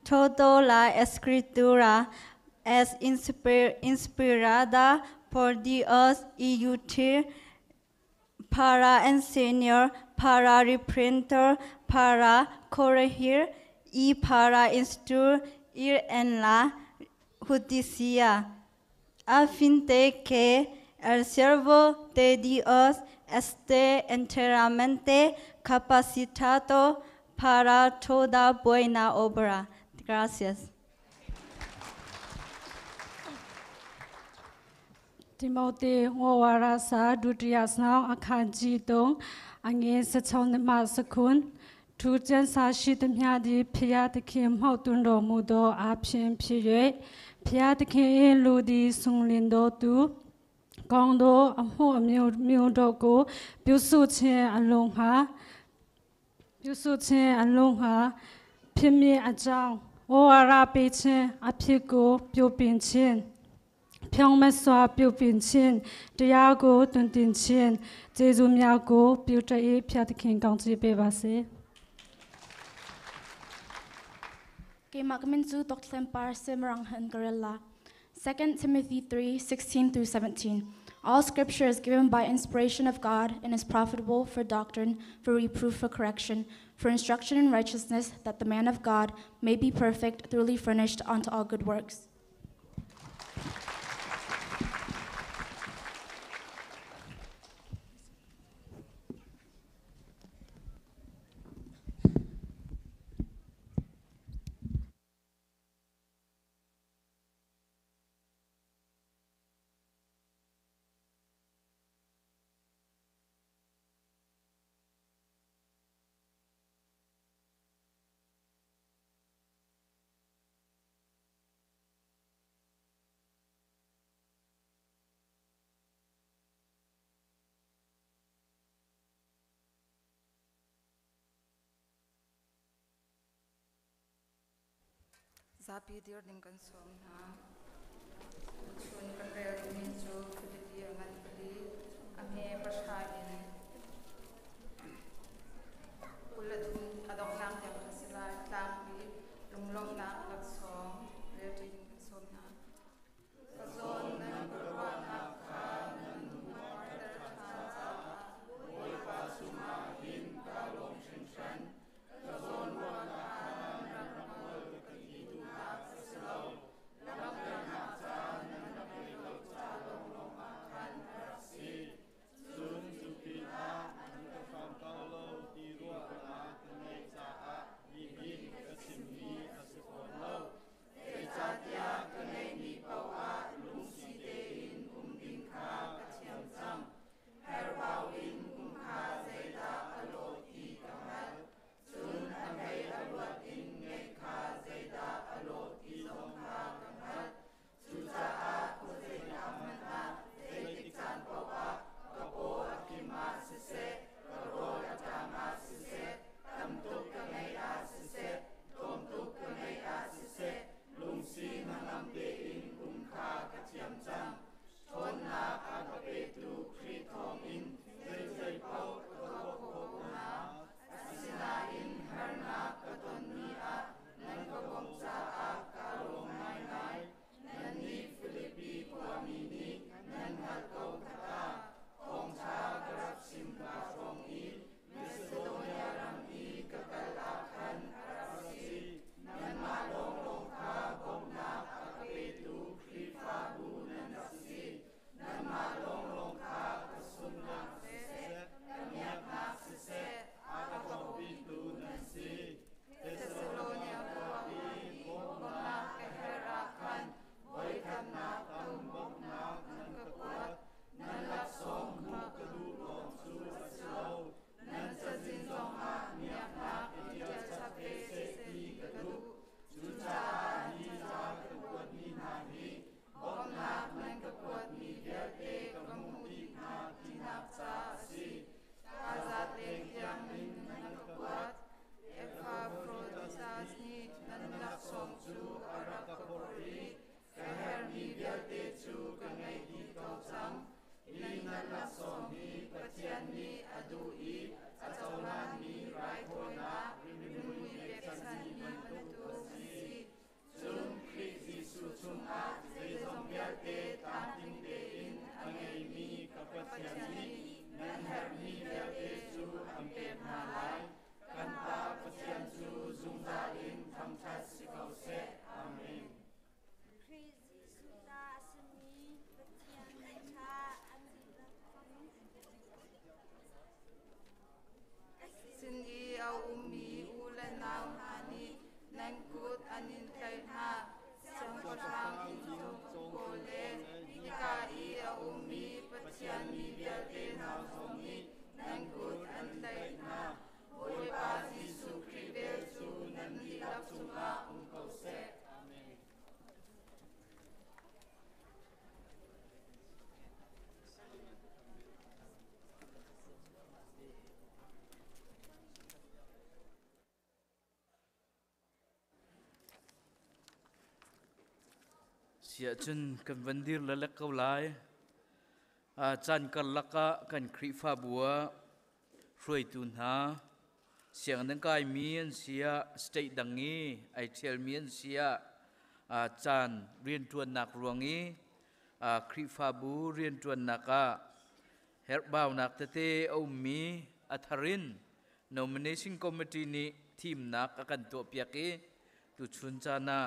S10: todo la escritura es inspirada por Dios y útil para enseñar, para reprender, para corregir y para instruir en la justicia, a fin de que el siervo de Dios esté enteramente capacitado para toda buena obra. Gracias.
S11: Timothy ngowarasa dutriasna akhanji dong ange sachon ma sakun thujan sa shitamya di phya takhim hautun ro mudo aphin phye phya takhin lu di sunglin do tu kong do amho amyo do ko pyusu chen along ha phimi ajang owara pe chen aphit ko pyo pin chen Pyong meswa piu pin chin, diago tun tin chin, jesu miago piu trai piat king gong ji be base.
S3: Ke makmin zu doktlem par simrang han gorilla. 2 Timothy 3:16-17. All scripture is given by inspiration of God and is profitable for doctrine, for reproof, for correction, for instruction in righteousness, that the man of God may be perfect, thoroughly furnished unto all good works.
S9: zapi dir ding kan som na chun kan rel min chu philipi angan pali ame pasha in kulatun adong lang jam khasila tlang pi lunglong na lak som rel ding kan som na kazon na kurwa na kha nan mar than sa oi pa suma hin ka long shin shan kazon wa na
S6: sia chun kan vandir la lek kau lai chan kan laka kan khri fa bua roi tun ha siang nang kai mien sia state dangi ai thel mien sia chan rian tuan nak ruangi khri fa bu rian tuan naka her baw nak te o mi atharin nomination committee ni team nak akan to piaki tu chun chana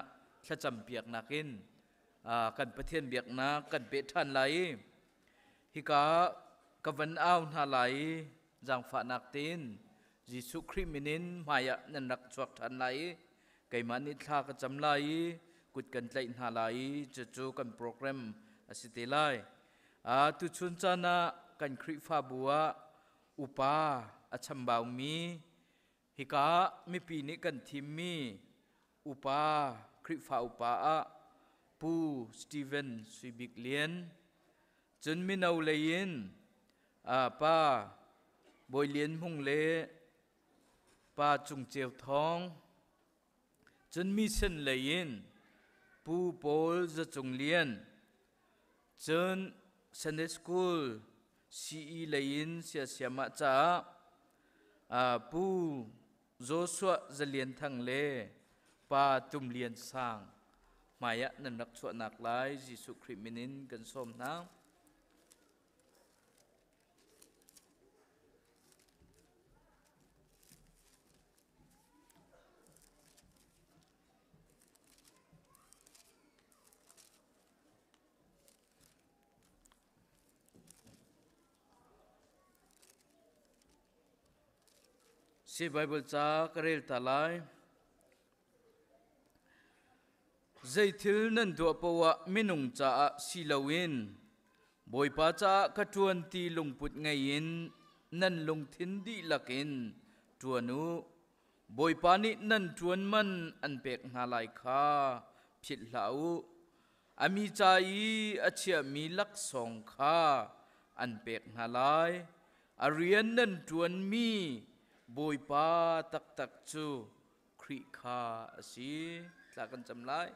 S6: thacham piak nakin kan pathian biak na kan pe than lai hika kavan aw na lai jang fa nak tin jisu kriminin maya nan rak chuak than lai kaimani thla ka cham lai kut kan tlai na lai chu kan program asite lai tu chun chana kan khri fa bua upa acham baw mi hika mi pi ni kan thim mi upa khri fa upa a pu Steven Suibik Lien chun mi nau lein pa boi lien hung le pa chung cheu thong chun mi sen lein ปูโปลจะจงเลียนจน Sunday School CE เลยนเสียมาจ้าปูโจชัวจะเลียนทั้งเลปาตุมเลียนสร้างมายะนันรักชวนักหลายยิสุคริมินินกันสมน้ำsi Bible cha karel talai zaithil nan do pawa minung cha silawin boipa cha katuan ti lungput ngayin nan lungthin di lakin tuanu boipa ni nan tuan man an pek na lai kha phit lau ami chai achia mi lak song kha an pek na lai arian nan tuan mi bồi pa tak tak chu khri kha asi tla kan chamlai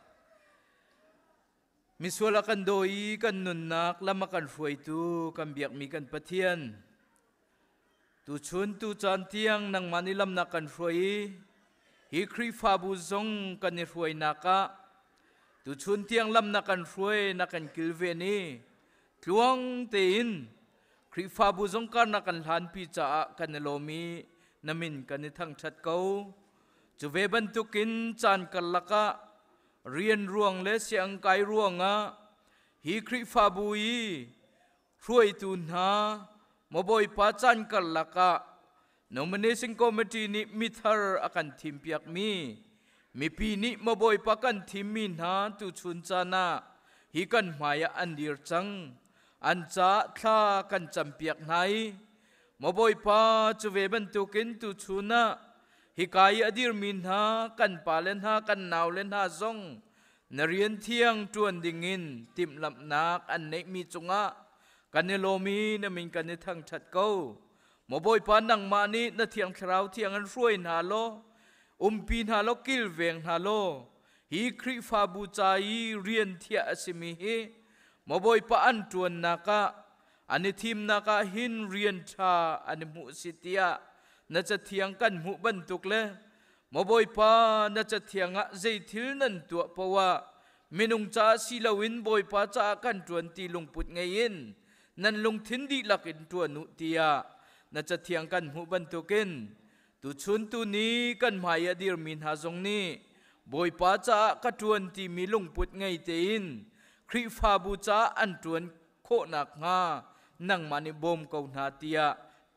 S6: miswala kan doi kan nun nak lama kan fuai tu kan biak mi kan pathian tu chun tu chan tiang nang manilam na kan fuai hi khri fa bu zong kan ni fuai naka tu chun tiang lam na kan fuai na kan kilve ni tluang tein khri fa bu zong kan na kan hlan pi cha kan lomi namin kan thang chat ko chu ve ban tukin chan kalaka rian ruang le siang kai ruanga hi khri fa bui ruai tu na moboi pa chan kalaka nomination committee ni mithar akan thim piak mi pi ni moboi pa kan thim mi na tu chun chana hi kan maya andir chang an cha thla kan champiak nai moboi pa chu ve ban tukin tu chuna hikai adir min ha kan palen ha kan naw len ha zong narian thiang tuan dingin tim lam nak an nei mi chunga kan ne lomi na min kan ne thang that ko moboi pa nang ma ni na thiang thrau thiang an ruai na lo pi na lo kil veng na lo hi khri fa bu chai rian thia asimi hi moboi pa an tuan naka ani thim naka hin rian tha ani mu sitia na cha thiang kan mu ban tuk le moboi pa na cha thianga zeithil nan tu pawa minung cha silawin boi pa cha kan tuan ti lungput ngayin nan lungthin di lakin tuan nu tia na cha thiang kan mu ban tukin tu chun tu ni kan maya dir min ha zong ni boi pa cha ka tuan ti mi lungput ngai tein khri fa bu cha an tuan kho nak nga nang mani bom ko na tia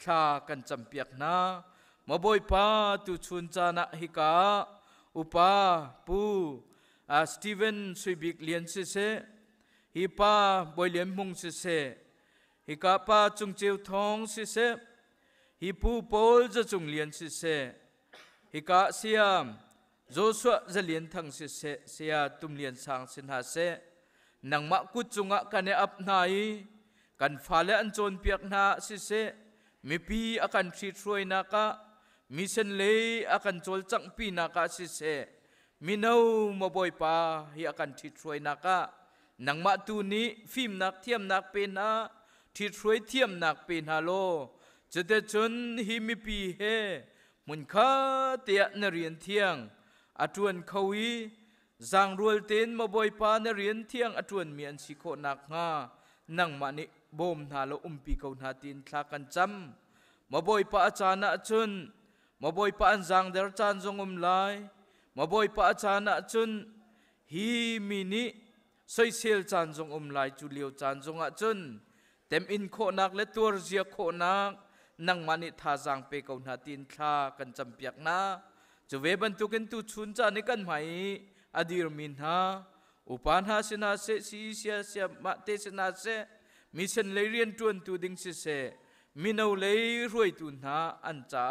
S6: tha kan champiak na maboi pa tu chun chana hika upa pu Steven Suibik lian se hi pa boilian mung se hika pa chung cheu thong se hi pu pol za chung lian se hika siam Joshua za lian thang se sia tum lian sang sin ha se nang ma ku chunga kane ap nai kan fale an chon piak na se mi pi akan thri throi na ka mission le akan chol chang pi na ka se mi no mo boy pa hi akan thri throi na ka nang ma tu ni phim nak thiam nak pe na thri throi thiam nak pe na lo chete chun hi mi pi he mun kha te na rian thiang atuan khawi zang rual ten mo boy pa na rian thiang atuan mi an si kho nak nga nang ma ni bom na lo pi ko na tin thla kan cham maboi pa achana chun maboi pa an zang der chan zong lai maboi pa achana chun hi mini soi sel chan zong lai chu liu chan zong a chun tem in kho nak le tur zia kho nak nang mani tha zang pe ko na tin thla kan cham piak na chu ve ban tu ken tu chun cha ni kan mai adir min ha upan ha sina se si sia ma te sina se mission le rian tuan tu ding se mino le ruai tu na an cha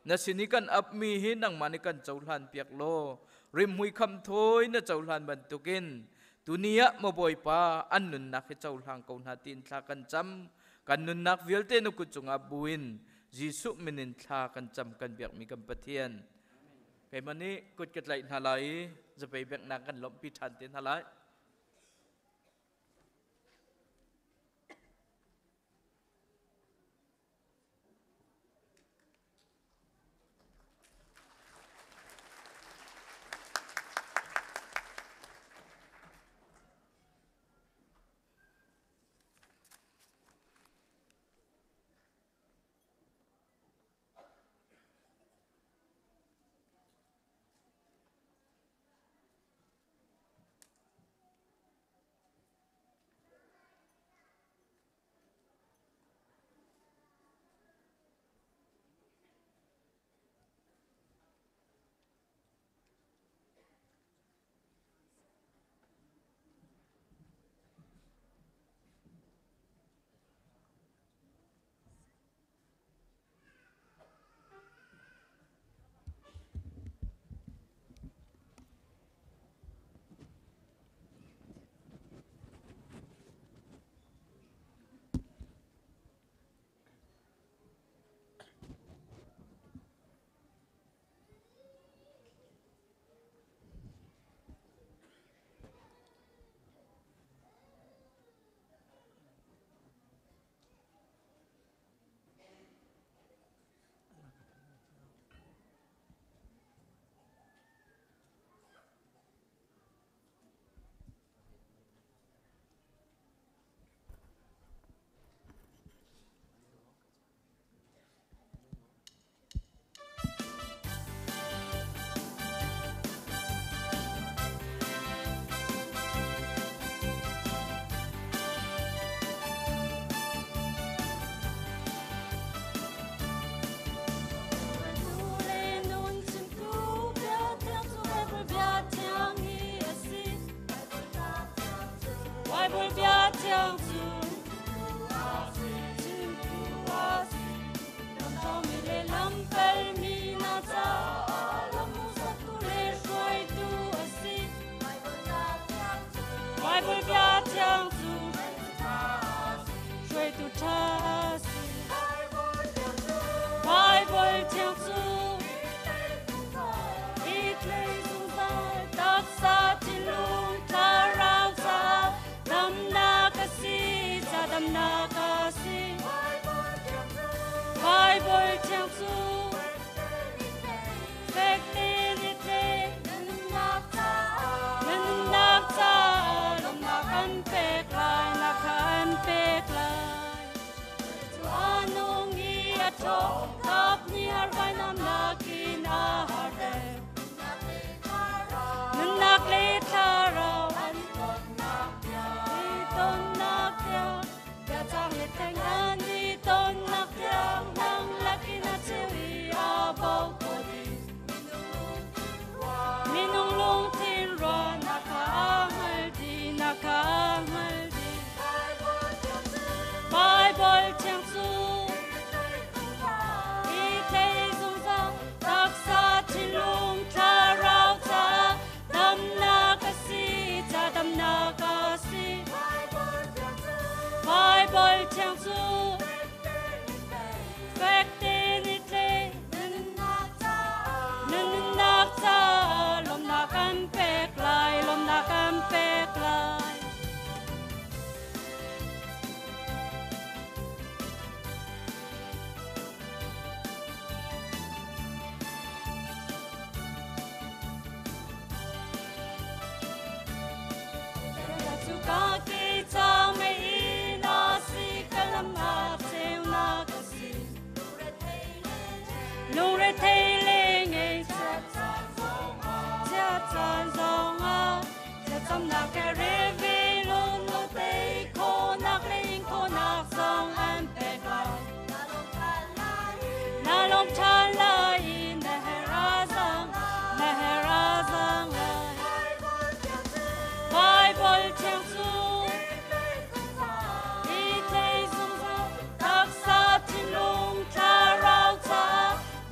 S6: na sinikan ap mi hi nang manikan chaulan piak lo rim hui kham thoi na chaulan ban tukin tunia mo boy pa an nun nak he chaulang ko na tin thla kan cham kan nun nak vialte no ku chunga buin jisu minin thla kan cham kan biak mi kan pathian cái mà ní cột kết lại hà lại giờ phải việc nàng cần lộn pi tràn tiến hà lại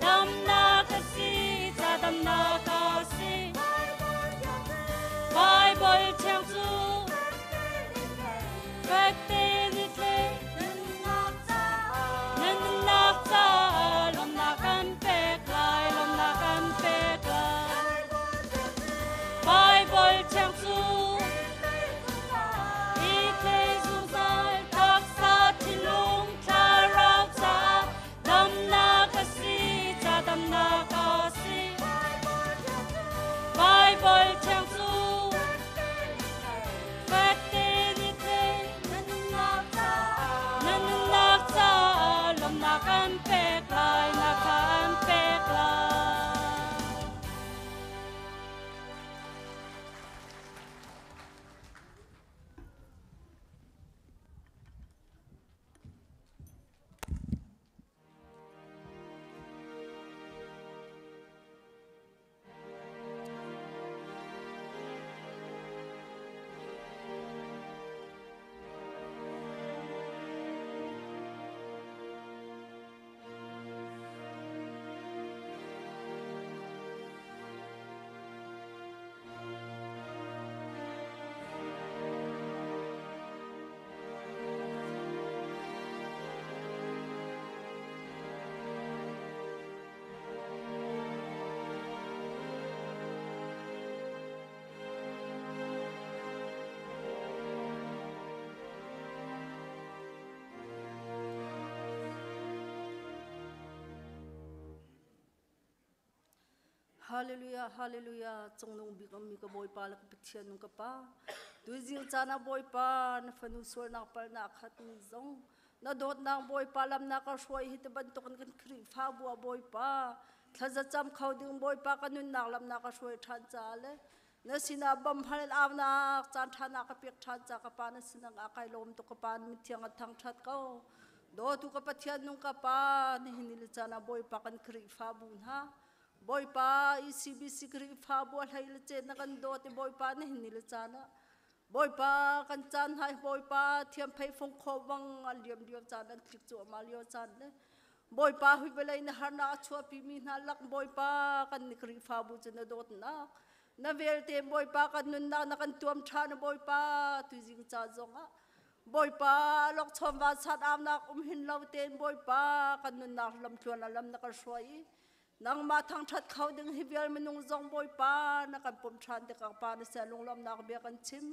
S12: Nam Hallelujah, hallelujah. Trong nung bikam mi ka boy pa la kapitian nung kapa. Tuizing chana boy pa na fanusor na pal na khat ni zong. Na dot nang boy pa lam na ka shwai hit bantokan kan kri fa bua boy pa. Thaza cham khau ding boy pa kanun nak lam na ka shwai than chale. Na sinabam halal av na chan thana ka pek than cha ka pa na sinang akai lom to ka pa mi thiang athang that ko. Do tu ka patian nung kapa ni hinil chana boy pa kan kri fa bun ha. Boy pa ECBC kri fa bo hai le che na kan do te boy pa ne hin le chana boy pa kan chan hai boy pa thiam phai phong kho wang aliam diam chan an thik chu ma lio chan le boy pa hui belai na har na chua pi mi na lak boy pa kan ni kri fa bu chen dot na vel te boy pa kan nun na kan tuam tha na boy pa tu jing cha zonga boy pa lok chom wa sat am na hin lo ten boy pa kan nun na lam chuan lam na ka shwai nang ma thang that khau ding hibial menung zong boy pa na kan pom than te ka pa na sa lung lam na ka be kan chim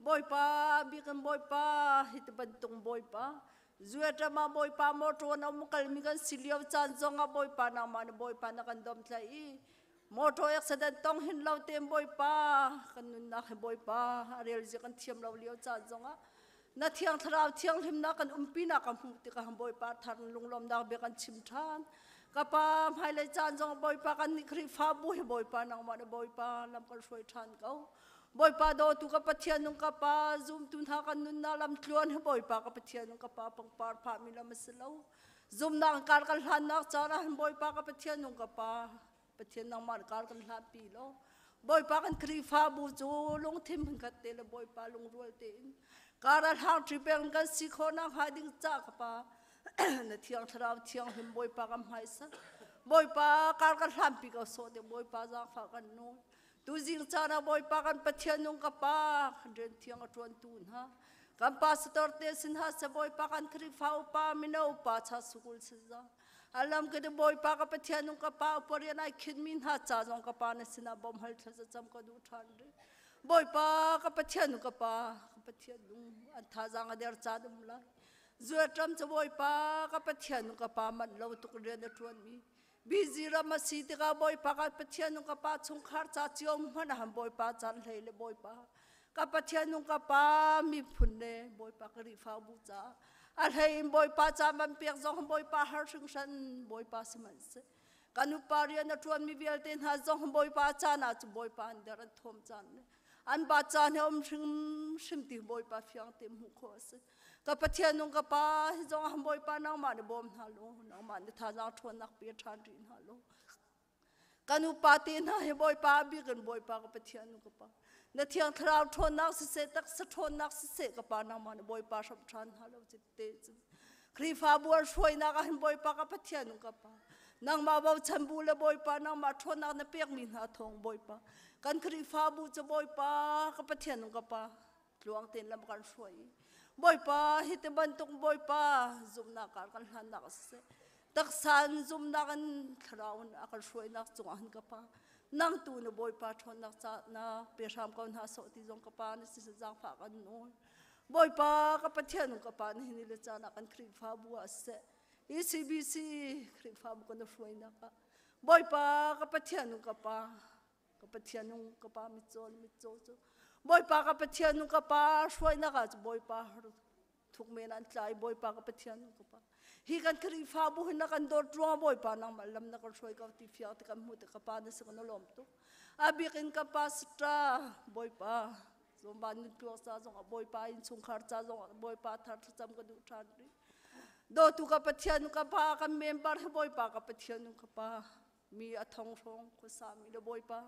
S12: boy pa bi kan boy pa hit ban tung boy pa zueta ma boy pa mo to na mu kal mi kan siliaw chan zong a boy pa na ma boy pa na kan dom thlai mo to accident tong hin lo tem boy pa kan nun na boy pa rel ji kan thiam lo liaw chan zong a na thiang thrau thiang him na kan umpi na kan hu ti ka boy pa thar lung lam na be kan chim than kapa hai le chan jong boy pa kan nikri fa bu boy pa nang ma boy pa lam kal shoi than ko boy pa do tu ka pathian nung kapa zum tun ha kan nun na lam tluan boy pa ka pathian nung kapa pang par pha mi lam selo zum nang kal kal han nak chara boy pa ka pathian nung kapa pathian nang mar kal kan ha pi lo boy pa kan kri fa bu chu long thim kan te le boy pa long rol te karal ha tripeng kan si khona ha ding cha kapa na thiang thrau thiang him boy pa kam hai sa boy pa kar kan hlam pi ka so de boy pa za fa kan no tu jing chana boy pa kan pathian nung ka pa ren thiang atron tun ha kan pastor te sin ha sa boy pa kan kri fa pa mino pa cha sukul se za alam ke de boy pa ka pathian nung ka pa porian ai khin min ha cha jong ka pa na sina bom hal tha sa cham ka du than de boy pa ka pathian nung ka pa pathian nung an tha jang a der cha dum la zua tram cha boy pa ka pathian ka pa man lo tu re na tuan mi busy ra ma si te ka boy pa ka pathian ka pa chung khar cha chiom man ham boy pa chan hlei le boy pa ka pathian ka pa mi phun ne boy pa ka ri fa bu cha al hei boy pa cha man pek zong boy pa har sing san boy pa siman se kanu paria na tuan mi vel ten ha zong boy pa cha na chu boy pa an der an thom chan ne an ba cha ne om shim ti boy pa fyang te mu kho se ka pathian nung ka pa zong ham boy pa nang ma ne bom ha lo nang ma ne tha za thon nak pe than rin ha lo kanu pa te na he boy pa bi kan boy pa ka pathian nung ka pa na thiang thrau thon nak se tak sa thon nak se ka pa nang ma ne boy pa sab than ha lo chi te kri fa buar shoi na ka han boy pa ka pathian nung ka pa nang ma ba cham bu le boy pa nang ma thon nak na pek min ha thong boy pa kan kri fa bu cha boy pa ka pathian nung ka pa luang ten lam kan shoi boy pa hite bantung boy pa zum na kar kan han nak se tak san zum na kan thraun akal shoi nak chung an ka pa nang tu no boy pa thon nak cha na pe sham kon ha so ti jong ka pa ni si jang pha kan no boy pa ka pathian ka pa ni ni le cha na kan khri pha bu ase ECBC khri pha bu kan shoi na ka boy pa ka pathian ka pa mi cho boy pa ka pathian nung ka pa shoi na ka boy pa thuk men an tlai boy pa ka pathian nung ka pa hi kan kri fa bu na kan dor tro boy pa nang malam na ka shoi ka ti fia ta kam mu ta ka pa na sa lom to abi kin ka pa stra boy pa zom ban ni tu sa zong boy pa in chung khar cha zong boy pa thar cham ka du than ri do tu ka pathian nung ka pa ka member boy pa ka pathian nung ka pa mi athong thong ko sa mi do boy pa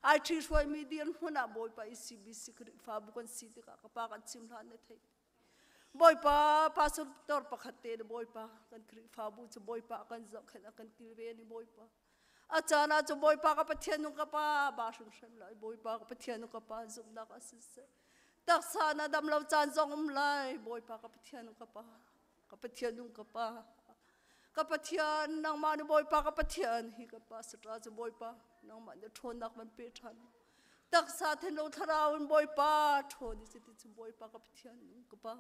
S12: ai thi shoi mi dian huna boy pa ECBC kri fa bu kan si te ka pa kan chim than ne thai boy pa pastor pakhate boy pa kan kri fa bu chu boy pa kan zak khana kan tilve ni boy pa achana chu boy pa ka pathian nung ka pa ba shung shan lai boy pa ka pathian nung ka pa zum na ka se tak sa na dam lo chan zong lai boy pa ka pathian nung ka pathian nung ka pa ka pathian nang ma ni boy pa ka pathian hi ka pa stra chu boy pa nang ma ne thon nak man pe than tak sa the lo tharaun boy pa thon si ti chu boy pa ka pathian nung ka pa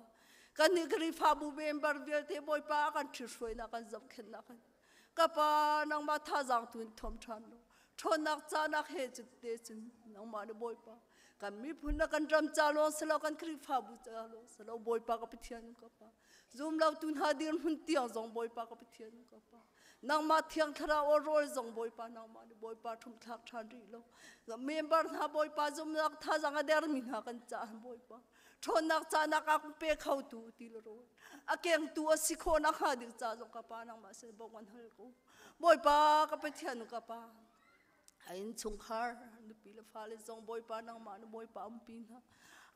S12: kan ni gri fa bu member vel te boy pa kan thi shoi na kan zap khen na kan ka pa nang ma tha jang tun thom than lo ทนนักจานักเหตุเตจินน้องมาในบ่อยปากันมีพุ่นนักกันรำจาลงสลากันคริฟ้าบุจาลงสลาบ่อยปากับเทียนกับปาซุมเราตุนหาเดียนหุ่นเตียงจงบ่อยปากับเทียนกับปานางมาเทียงทราโอโรยจงบ่อยปานางมาในบ่อยปาทุ่มทักทันดีโลกับเมมเบอร์หาบ่อยปาซุมนักท่าจังเดียร์มินหากันจานบ่อยปาทนนักจานักอักเปะเข้าตูตีลโรอาเกียงตัวสิโคนักหาดิจาจงกับปานางมาเสบอกวันเฮลกูบ่อยปากับเทียนกับปาไอ้ชงคาร์นุปีละฟ้าเลยจงบ่อยปานางมาในบ่อยปาปีนฮะ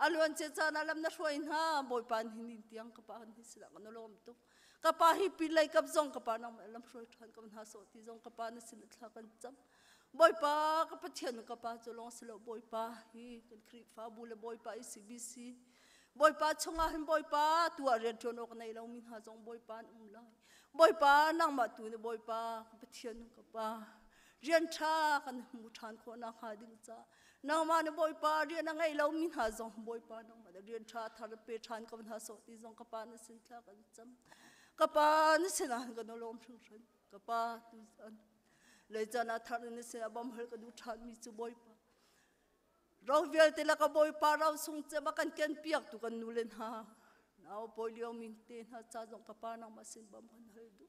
S12: อารวันเจจานาลำนักช่วยฮะบ่อยปานหินเตียงกับปานที่สลักกันลมตุกกับปาฮิปีเลยกับจงกับปานางมาลำช่วยทันกับหาโสติจงกับปานสิลทากันจำบ่อยปากับเทียนกับปาจะลองสลับบ่อยปาฮีกันคริฟ้าบุลบ่อยปาอิสิบิซีบ่อยปาชงอาหินบ่อยปาตัวเรียนจนออกในเรามินหาจงบ่อยปานลายบ่อยปานางมาตัวในบ่อยปากับเทียนกับปาเรียนชากันมุทานคนนักหาดิงจ้านางมาในบ่อยปาเรียนนังไงเรามินหาจงบ่อยปานางมาเรียนชาทารเปชานกับหาโสติจงกับปานสินทากันจำกับปานสินะกันลมช่างกับปาตุจันเลยจานาทารนิสินะบำเพ็ญกันดูทานมีจุบ่อยปาเราเวลติละกับบ่อยปาเราส่งเจ็บกันเกินเปียกตุกันนูเลนหาเอาบ่อยเลี้ยวมินเตนหาจ้าจงกับปานางมาสินบำเพ็ญให้ดู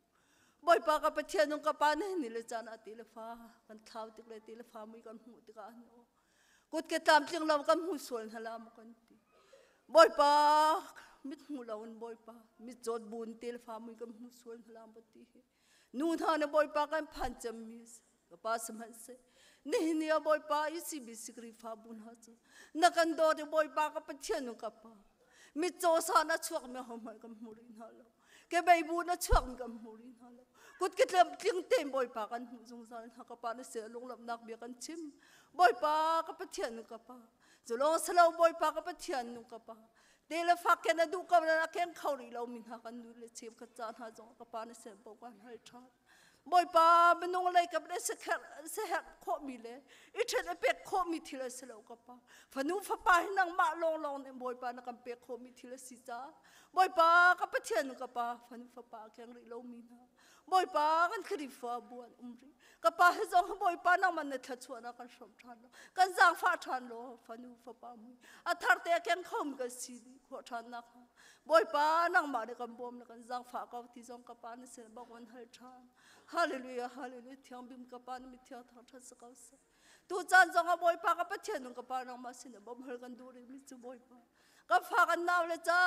S12: บ่อยปากกับเทียนนงกับปานนี่เลยจานาตีละฟ้ากันเท้าติกเลยตีละฟ้ามีกันหูติกันโอกุดเกตามเชียงเรากันหูส่วนฮลามกันตีบ่อยปากมิดหูเราอันบ่อยปามิดจดบุญตีละฟ้ามีกันหูส่วนฮลามปฏินู่นท่านบ่อยปากันพันจำมิสกับปาสมันเสนี่บ่อยปาอิสิบิสิกรีฟ้าบุญฮัจนักันโดดบ่อยปากับเทียนนงกับปามิดโจสานะช่วงไม่หอมกันหูรินฮาโลแกใบบุญนะช่วงกันหูรินฮาโลกุดกิดลำเทียงเต็มบ่อยปากันหูสงสารหักปานเสียลงลำนักเบียกันชิมบ่อยปากับเทียนนงกับปาจะลองสลาวบ่อยปากับเทียนนงกับปาเดลฟักแกน่ะดูกับนักแข่งเขาหรือเรามินหากันดูเลยเชียบขจานหาจงกับปานเสียบอกกันให้ชาบ่อยปาเป็นนงอะไรกับได้สักข้อมีเลยอีเทนเป็ดข้อมีทีละสลาวกับปาฝันนู้ฟ้าปาให้นางมาลองเนี่ยบ่อยปานักกันเป็ดข้อมีทีละสิจ้าบ่อยปากับเทียนนงกับปาฝันนู้ฟ้าปาแข่งหรือเรามินหาบ่อยปากันคดีฟ้าบัวรีกับปาให้จงบ่อยปานังมันเนี่ยทัดชวนนักกันสมทานโลกันจางฟ้าทานโลฝันนู้ฟ้าปามุยอัฐารเตะแข่งข้อมกันสีขอทานนักบ่อยปานังมาเด็กกันบ่มนักกันจางฟ้ากับที่จงกับปาเนี่ยเสียบอกวันให้ทานฮาเลลูยาฮาเลลูยาเทียมบิมกับปาเนี่ยมิเทียทานทัศกัสตูจานจงกับบ่อยปากับเทียนนงกับปานังมาสิเนี่ยบ่มเฮกันดูเลยมิจูบ่อยปากับฟ้ากันนาวเลยจ้า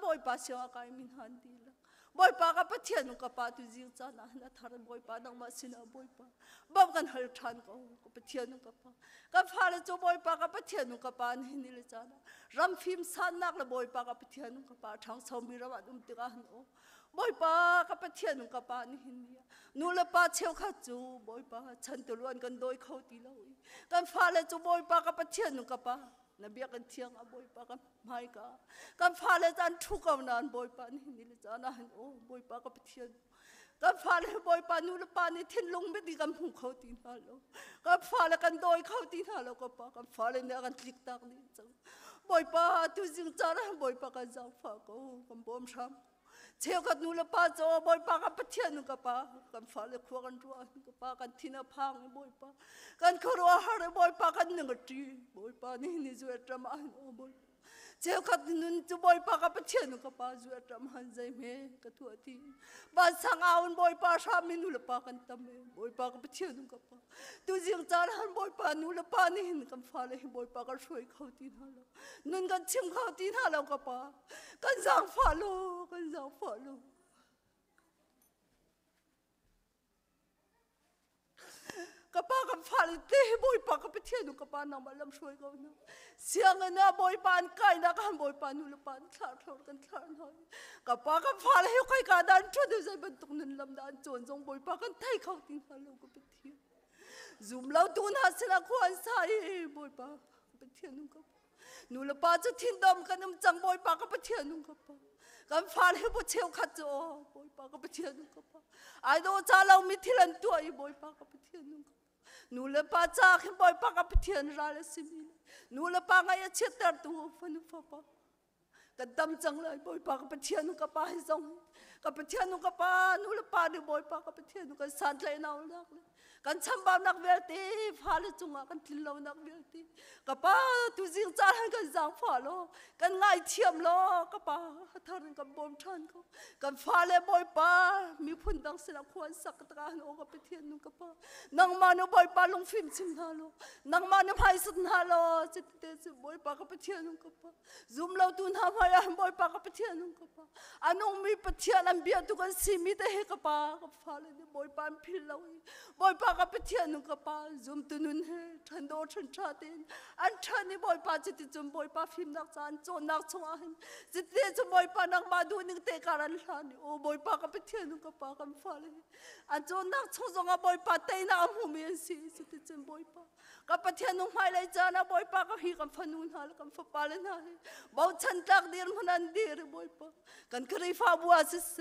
S12: บ่อยปาเสียงกายมินฮันดีละบ่อยปากับเทียนนงกับปาตุจิงจ้านะทารบ่อยปานังมาสิเนี่ยบ่อยปาบ่มกันเฮทานกับเทียนนงกับปากับฟ้าเลยจูบ่อยปากับเทียนนงกับปานี่เลยจ้ารำฟิมสันนักเลยบ่อยปากับเทียนนงกับปาทางสามีระบาดติกันโอบ่อยปากับเทียนนงกับปานี่เนี่ยนูละปาเชียวข้าจูบ่อยปาฉันตัวล้วนกันโดยเขาตีเรากันฟ้าเลยจูบ่อยปากับเทียนนงกับปานับเบียกันเทียงบ่อยปากันไม่กันฟ้าเลยจันทุกข์นานบ่อยปานี่เลยจ้านะโอ้บ่อยปากับเทียนกันฟ้าเลยบ่อยปานูละปานี่ทิ้งลงไม่ดีกันหูเขาตีน่าเรากันฟ้าเลยกันโดยเขาตีน่าเราก็ปากันฟ้าเลยเนี่ยกันคลิกตักนี่จังบ่อยปาตุจิงจ้านะบ่อยปากันจังฟ้าก็กันบ่มช้ำเชี่ยวกันนูละปาโจบ่อยปากันเทียนนูกับปากันฟ้าเลยขวากันรัวกับปากันทินาพังบ่อยปากันขรัวหาเลยบ่อยปากันหนึ่งตีบ่อยปานี่จวดจำอันโอ้บ่อยเชี่ยวกันนูจะบ่อยปากันเทียนนูกับปาจวดจำอันใจเมกันทั่วที่บ้านสังเอาบ่อยปาชามินูละปากันตำเมบ่อยปากันเทียนนูกับปาตัวจิงจานหันบ่อยปานูละปานี่กันฟ้าเลยบ่อยปากันช่วยเขาตีน่าเรานุ่นกันชิมเขาตีน่าเรากับปากันจางฟ้าโลกันจางฟ้าโลกับป้ากับฟ้าเลยเตะบ่อยปากับเทียนนูกับปานำมาลำช่วยเขาเนาะเสียงเงินนะบ่อยปานไก่นะกันบ่อยปานูละปานคลาดทอดกันคลาดหน่อยกับป้ากับฟ้าเลยใครการดันช่วยดูใจบรรทุกนั้นลำดันจวนจงบ่อยปากันไถ่เขาทิ้งเขาเรากับเทียนซุ่มเราตูนหาสนะควรใส่บ่อยปากับเทียนนูกับนูละปาจะทิ้งดมกันน้ำจังบ่อยปากับเทียนนูกับปากันฟ้าเลยบ่เชี่ยวขัดโจบ่อยปากับเทียนนูกับปาไอ้โดจ้าเรามีที่ลันตัวอีบ่อยปากับเทียนนูนูละปาจ้าขึ้นบ่อยปากับเทียนราเลสิมีนูละปาไงเช็ดแต่ตัวฟันฟ้าปากันดำจังเลยบ่อยปากับเทียนนูกับปาให้จงกับเทียนนูกับปานูละปาดูบ่อยปากับเทียนนูกันสั่นเลยน่ารักเลย กันชำบามนักเวลตีพาเลยจุงกันทิลเรานักเวลตีกับป้าตุจิงจานกันจางฟ้าโลกันง่ายเทียมโลกับป้าทานกับบอมทันเขากันฟ้าเลยบอยป้ามีพุ่นดังสลับควรสักตะการโอกับไปเทียนนุ่งกับป้านังมาโนบอยป้าลงฟิล์มชิมนาโลนังมาโนไพ่สุดนาโลจิตเตจิบอยป้ากับไปเทียนนุ่งกับป้าซุ่มเราตุนหาพายบอยป้ากับไปเทียนนุ่งกับป้าอันนงมีไปเทียนอันเบียตุกันซีมีแต่เฮกับป้ากับฟ้าเลยบอยป้าพิลเราบอยป้ากับไปเทียนนุ่งกับป้าซุ่มตุนุนเฮทันโดทันชาตินอันทันนี่บอยป้าจิตจุ่มบอยป้าฟิล์มนักจานโจนักชงอันจิตเตจุ่มบอยป้านักมาดูนึงเตการันลานี่โอ้บอยป้ากับไปเทียนนุ่งกับป้ากันฟ้าเลยอันโจนักชงจงอ่ะบอยป้าเตยน่าหูเมียนสิจิตจุ่มบอยป้ากับไปเทียนนุ่งไม้เลยจานะบอยป้ากับฮีกันฟันนุ่นหาแล้วกันฟ้าปาเลยนะบ่าวฉันตักเดียร์มันอันเดียร์บอยป้ากันครีฟ้าบัวสิเส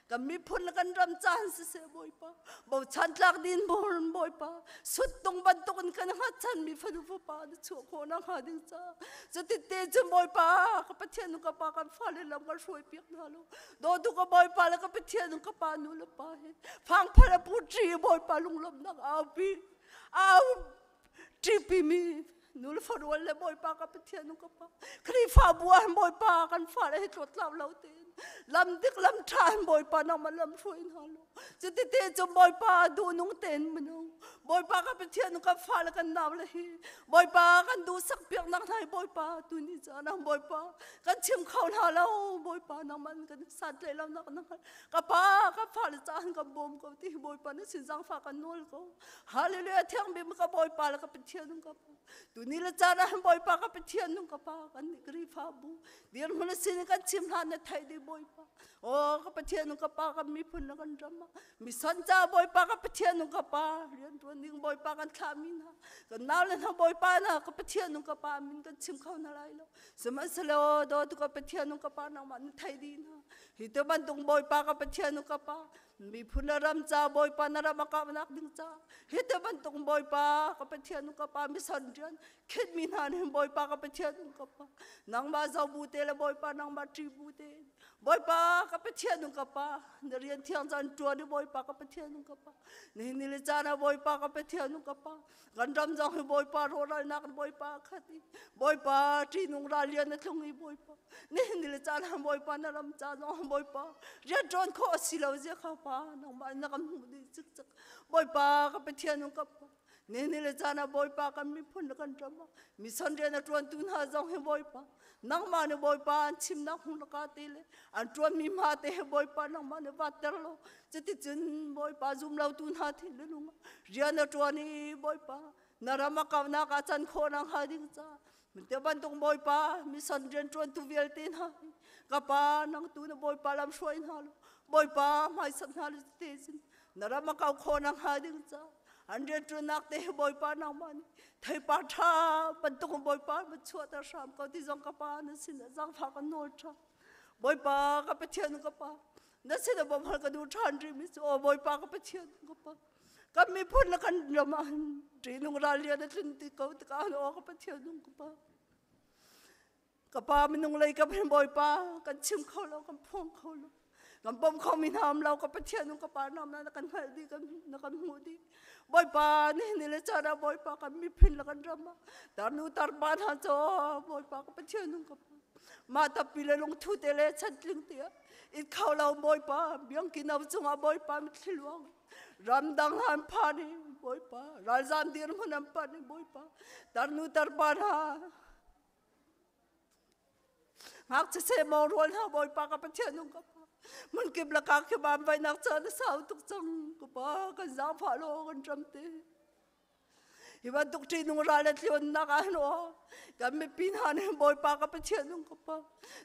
S12: กันมีพุ่นกันรำจานสิเสบอยป้าบ่าวฉันตักดินบอลบอยป้าสุดตรงบันตกันกันหัดฉันมีฟันฟ้าปาดิชัวโคนังหาดิจ้าจะติดเตจบอยป้ากับไปเทียนนุ่งกับป้ากันฟ้าเลยลำกันช่วยเปียกนาโลโดนตุกับบอยป้าแล้วก็ไปเทียนนุ่งกับป้านู่นละป้าเห็นฟังพระพูดจีบอยป้าลุงลำนักเอาปีเอาจีปีมีนูลฟอร์วอลเลยบอยป้ากับไปเทียนนุ่งกับป้าครีฟ้าบัวบอยป้ากันฟ้าเลยตรวจเราเต้นลำดิกลำทานบอยป้านั่งมาลำช่วยนาโลจะติดเตจบอยป้าดูนุ่งเต้นมันนุ่งบอยป้ากับไปเทียนนุ่งกับฟ้าแล้วกันน้ำเลยบอยป้ากันดูสักเปียกนักไทยบอยป้าตัวนี้จ้านั่งบอยป้ากันชิมข้าวนาแล้วบอยป้านั่งมันกันสัตว์เลยแล้วนักกับป้ากับฟ้าเลยจ้ากับบอมกับที่บอยป้านี่สิจังฟ้ากันนู่นก็ฮาเลลูยาเที่ยงบิมกับบอยป้าแล้วก็ไปเทียนนุ่งกับตัวนี้ละจ้านะบอยป้ากับไปเทียนนุ่งกับป้ากันนี่กรีฟ้าบูเดี๋ยวมันสินกันชิมหานในไทยดีบอยป้าโอ้กับไปเทียนนุ่งกับป้ากันมีพุ่นกันจำมามีสันจ้าบอยป้ากับไปเทียนนุ่งกับป้าเรียนตัวนี้บอยป้ากันขามินะกันน้าวเลยนะบอยป้านะกับไปเทียนนุ่งกับป้ามินกันชิมข้าวนาไรแล้วสมัยเสลอโดตุกับไปเทียนนุ่งกับป้านั่งมันไทยดีนะฮิตบันตุงบอยป้ากับไปเทียนนุ่งกับป้ามีพุ่นรำจ้าบอยป้านารำกับนักดิ้งจ้าฮิตบันตุงบอยป้ากับไปเทียนนุ่งกับป้ามีสันเดียนคิดมีนานบอยป้ากับไปเทียนนุ่งกับป้านังมาเจ้าบูเตลบอยป้านังมาทรีบูเตบอยป้ากับไปเทียนนุ่งกับป้าเรียนเที่ยงจันทร์ตัวนี่บอยป้ากับไปเทียนนุ่งกับป้านี่เลยจ้านะบอยป้ากับไปเทียนนุ่งกับป้ากันรำจังให้บอยป้าโรรานักบอยป้าขัดบอยป้าที่นุ่งราเลียนนั่งทุ่งบอยป้านี่เลยจ้านะบอยป้านารำจ้าน้องบอยป้าเรียนจนข้อสิเราเจ้าข้าป้าน้องบ้านนักมุ่งดีจึกจึกบอยป้ากับไปเทียนนุ่งกับป้านี่เลยจ้านะบอยป้ากันมีพุ่นกันจำมามีสันเดียนตรวนตุนหาจังให้บอยป้านังมาเนบอยป้าชิมนักหุ่นละกาตีเลยอันตรวนมีมาเตะบอยป้านังมาเนบัดเตอร์โลจะติดจนบอยป้าซุ่มเราตุนหาทีเลยลุงเรียนตรวนนี้บอยป้านารามากาวนักอาจารย์โคนังหาดิ้งจ้ามันเตบันตรงบอยป้ามีสันเดียนตรวนตุเวลตีนหากับป้านังตุนบอยป้าลำช่วยหาลบอยป้าไม่สักหาลเตจินนารามากาวโคนังหาดิ้งจ้าอันเดียนตรนักเตะบอยป้านังมันไทยป้าท่าบรรทุกบอยป้ามันชัวตาสามเขาที่จังกับป้านั่นสินะจังฟ้ากันโนชาบอยป้ากับไปเทียนกับป้านั่นสินะบ่มากันดูทันรีมิสโอบอยป้ากับไปเทียนกับป้ากับมีพุ่นละกันละมันจีนุงราเลียนั่นที่เขาตะการโอกับไปเทียนกับป้ากับป้ามันนุงเลยกับเป็นบอยป้ากันชิมเขาแล้วกันพ่วงเขาแล้วกันบ่มเขามีน้ำเรากับไปเทียนกับป้าน้ำนั้นกันให้ดีกันหูดีบอยป้านี่เลยจ้านะบอยป้ากันมีพินละกันรำมาตานูตาบ้านหาจอบอยป้ากับไปเทียนกับมาตาปีเลยลงทุเตเลชัดลิงเตียอีกเขาเราบอยป้าเบียงกินเอาจงอาบอยป้ามิทลวงรำดังหันพานี่บอยป้าราจามเดียร์มันนำพานี่บอยป้าตานูตาบ้านหาหากจะเสมอรวนหาบอยป้ากับไปเทียนกับมันเก็บละกาเก็บบ้านไปนักเจอสาวตุกจังก็ป้ากันสาวพาโลกันจำเตะอีวันตุกทีนุ่งราเล็ดเลี้ยนนักอันวะกันไม่ปีนหาเนี่ยบอยป้ากับไปเชียนุ่งกับป้า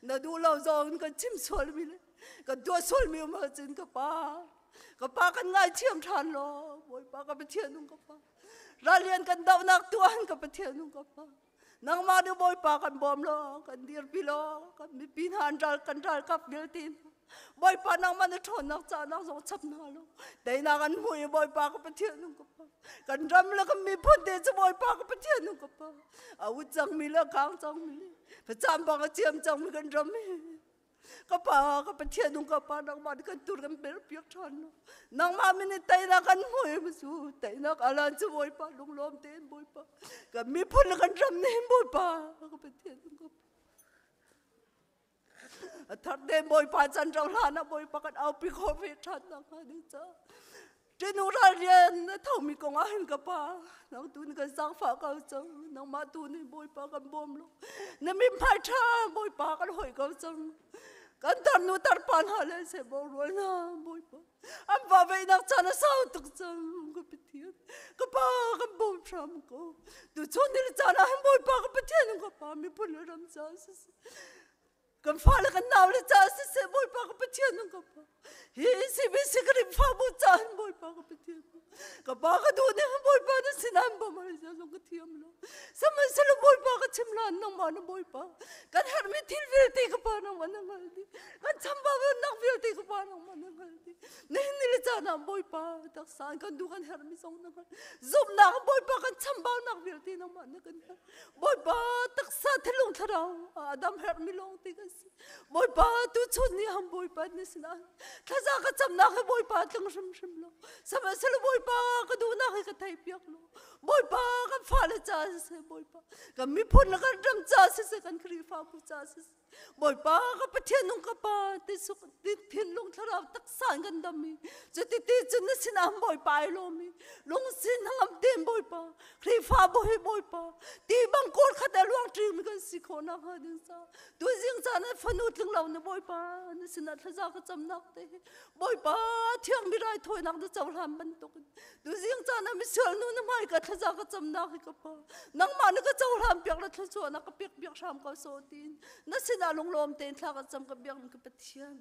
S12: นาดูเราจองกันชิมสวลมีเลยกันตัวสวลมีมาจินกับป้ากันง่ายเชื่อมทันโลบอยป้ากับไปเชียนุ่งกับป้าราเลียนกันดาวนักตัวหันกับไปเชียนุ่งกับป้านังมาดูบอยป้ากันบอมโลกันเดียร์พิโลกันไม่ปีนหากันรัลกับเบลตินบอยป้านังมันจะทนนักจ้านักสงชับนาโลแต่นักอันมวยบอยป้ากับไปเชียนุ่งกับป้ากันรำแล้วก็มีพุ่นเดชบอยป้ากับไปเชียนุ่งกับป้าอาวุธจังมีแล้วกางจังมีประจำบางเจียมจังมีกันรำมี kapa kapathian nung kapa nang man kan tur kan ber piak than nang ma min tai na kan moi musu tai na alan chu boy pa lung lom ten boy pa ka mi phun kan ram ne boy pa kapathian nung kapa thar de boy pa chan rau la na boy pa kan au pi kho ve than na ka ni cha trên nô ra riêng thầu mi công anh cả pa nang tu ni kan sang pha ka chang nang ma tu ni boy pa kan bom lo na mi phai tha boy pa kan hoi ka chang kan tar nu tar pan ha le se bo ro na boy pa am va ve nak cha na sau tuk chang ko pithian ka pa kan bom tham ko tu chon ni cha na boy pa ka pithian ka pa mi phun ram cha kan pha le kan naw le cha se boy pa ka pithian ka pa hi si bi si ka ri pha bu cha boy pa ka pithian ka pa ka du ne boy pa na sinan ba ma ja so ka thiam lo sama se lo boy pa ka chim lan nang ma na boy pa kan har mi thil vil ti ka pa nang ma na ngal di kan cham ba nak vil ti ka pa nang ma na ngal di ne ni le cha na boy pa tak san kan du kan har mi song na zoom na boy pa kan cham ba nak vil ti nang ma na kan boy pa tak sa thlung tharau adam har mi long ti ka boy pa tu chun ni ham boy pa ni sinan thaza ka cham na ka boy pa tang shim shim lo sama se lo boy pa ka du na ka thai piak lo boy pa kan pha le cha se boy pa ka mi phun na kan ram cha se kan khri pha pu cha se boy pa ka pathian nung ka pa ti su ti thin lung tharau tak san kan dam mi che ti ti chun na sinam boy pa lo mi lung sin hangam tem boy pa khri pha boy pa ti bang kor khata luang tri mi kan si kho na ha din sa tu jing cha na phanu tling lo na boy pa na sinat thaza ka cham nak te boy pa thiang mi rai thoi nak da chaw lam ban tok tu jing cha na mi sel nu na mai ka thaza ka cham nak ka pa nang ma na ka chaw lam piak la thlo na ka piak piak sham ka so tin na sina lung lom ten thla ka cham ka biak ka pathian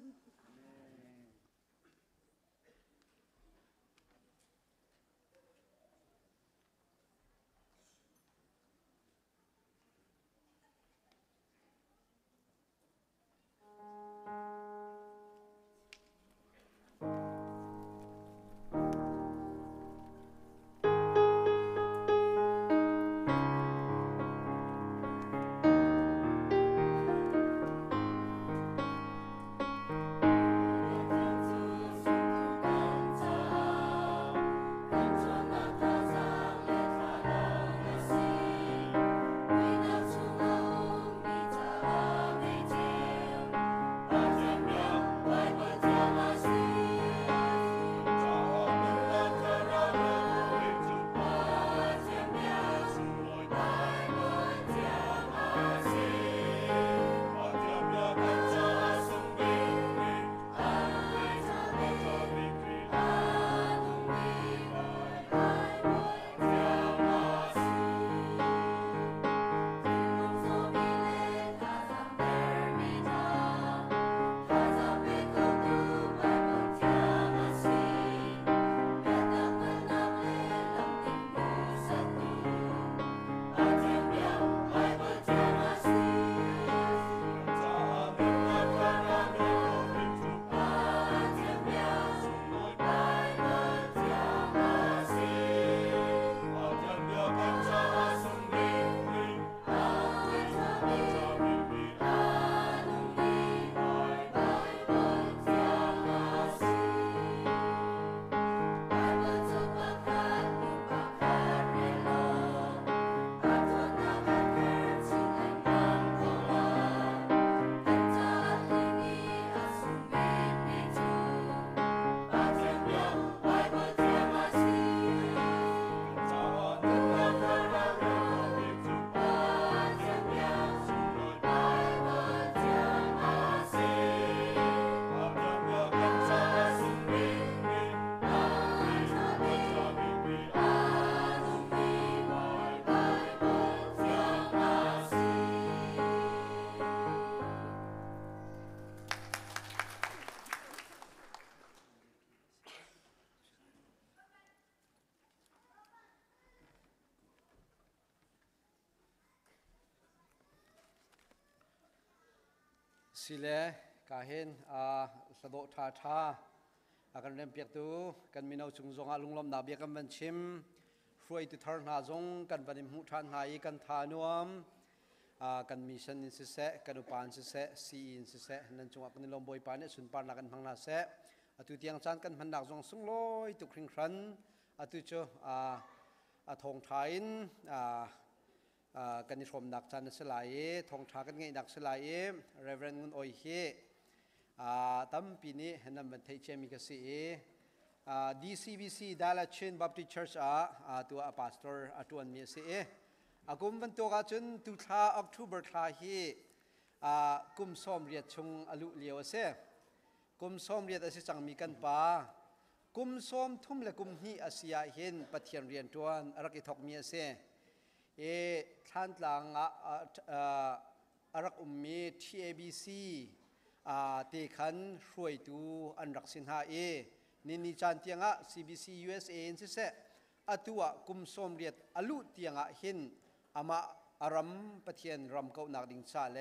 S1: sile kahin sado tha tha akan rem piak tu kan minau chung zong alung lom na bia kan ban chim huai tu thar na zong kan banim hu than hai kan tha nuam กันมิชันนิสเสกันอุปานสิเสซีอินสิเสนั่นจงอักนิลมบอยปานเนี่ยสุนปานนักกันพังนาเสตุเตียงจานกันพันดักจงสุงลอยตุคริงครันตุเจทองไทยกันนิชมดักจานสลายทองทากันไงดักสลายเรเวนงุนโอยเฮตั้มปีนี้เห็นนำเป็นเทเจมิกสี DCBC Dala Chin Baptist Churchตัวพาสเตอร์ตัวนี้สิกุมวันตัวกันจนตุลาออกตุเบอร์คลาฮีกุมส้มเรียดชงอลุเลียวเสกุมส้มเรียดอาศัยจังมีกันป่ากุมส้มทุ่มและกุมฮีอาเซียเห็นปฏิญเรียนตัวรักอิทอกมีเสท่านหลังรักมี TABC เตขันช่วยตัวอันรักสินหานี่จันเตียงCBC USA อินสิเสตัวกุมส้มเรียดอลุเตียงเห็นอามาอารัมปะเทียนรัมเขานักดิ่งชาเล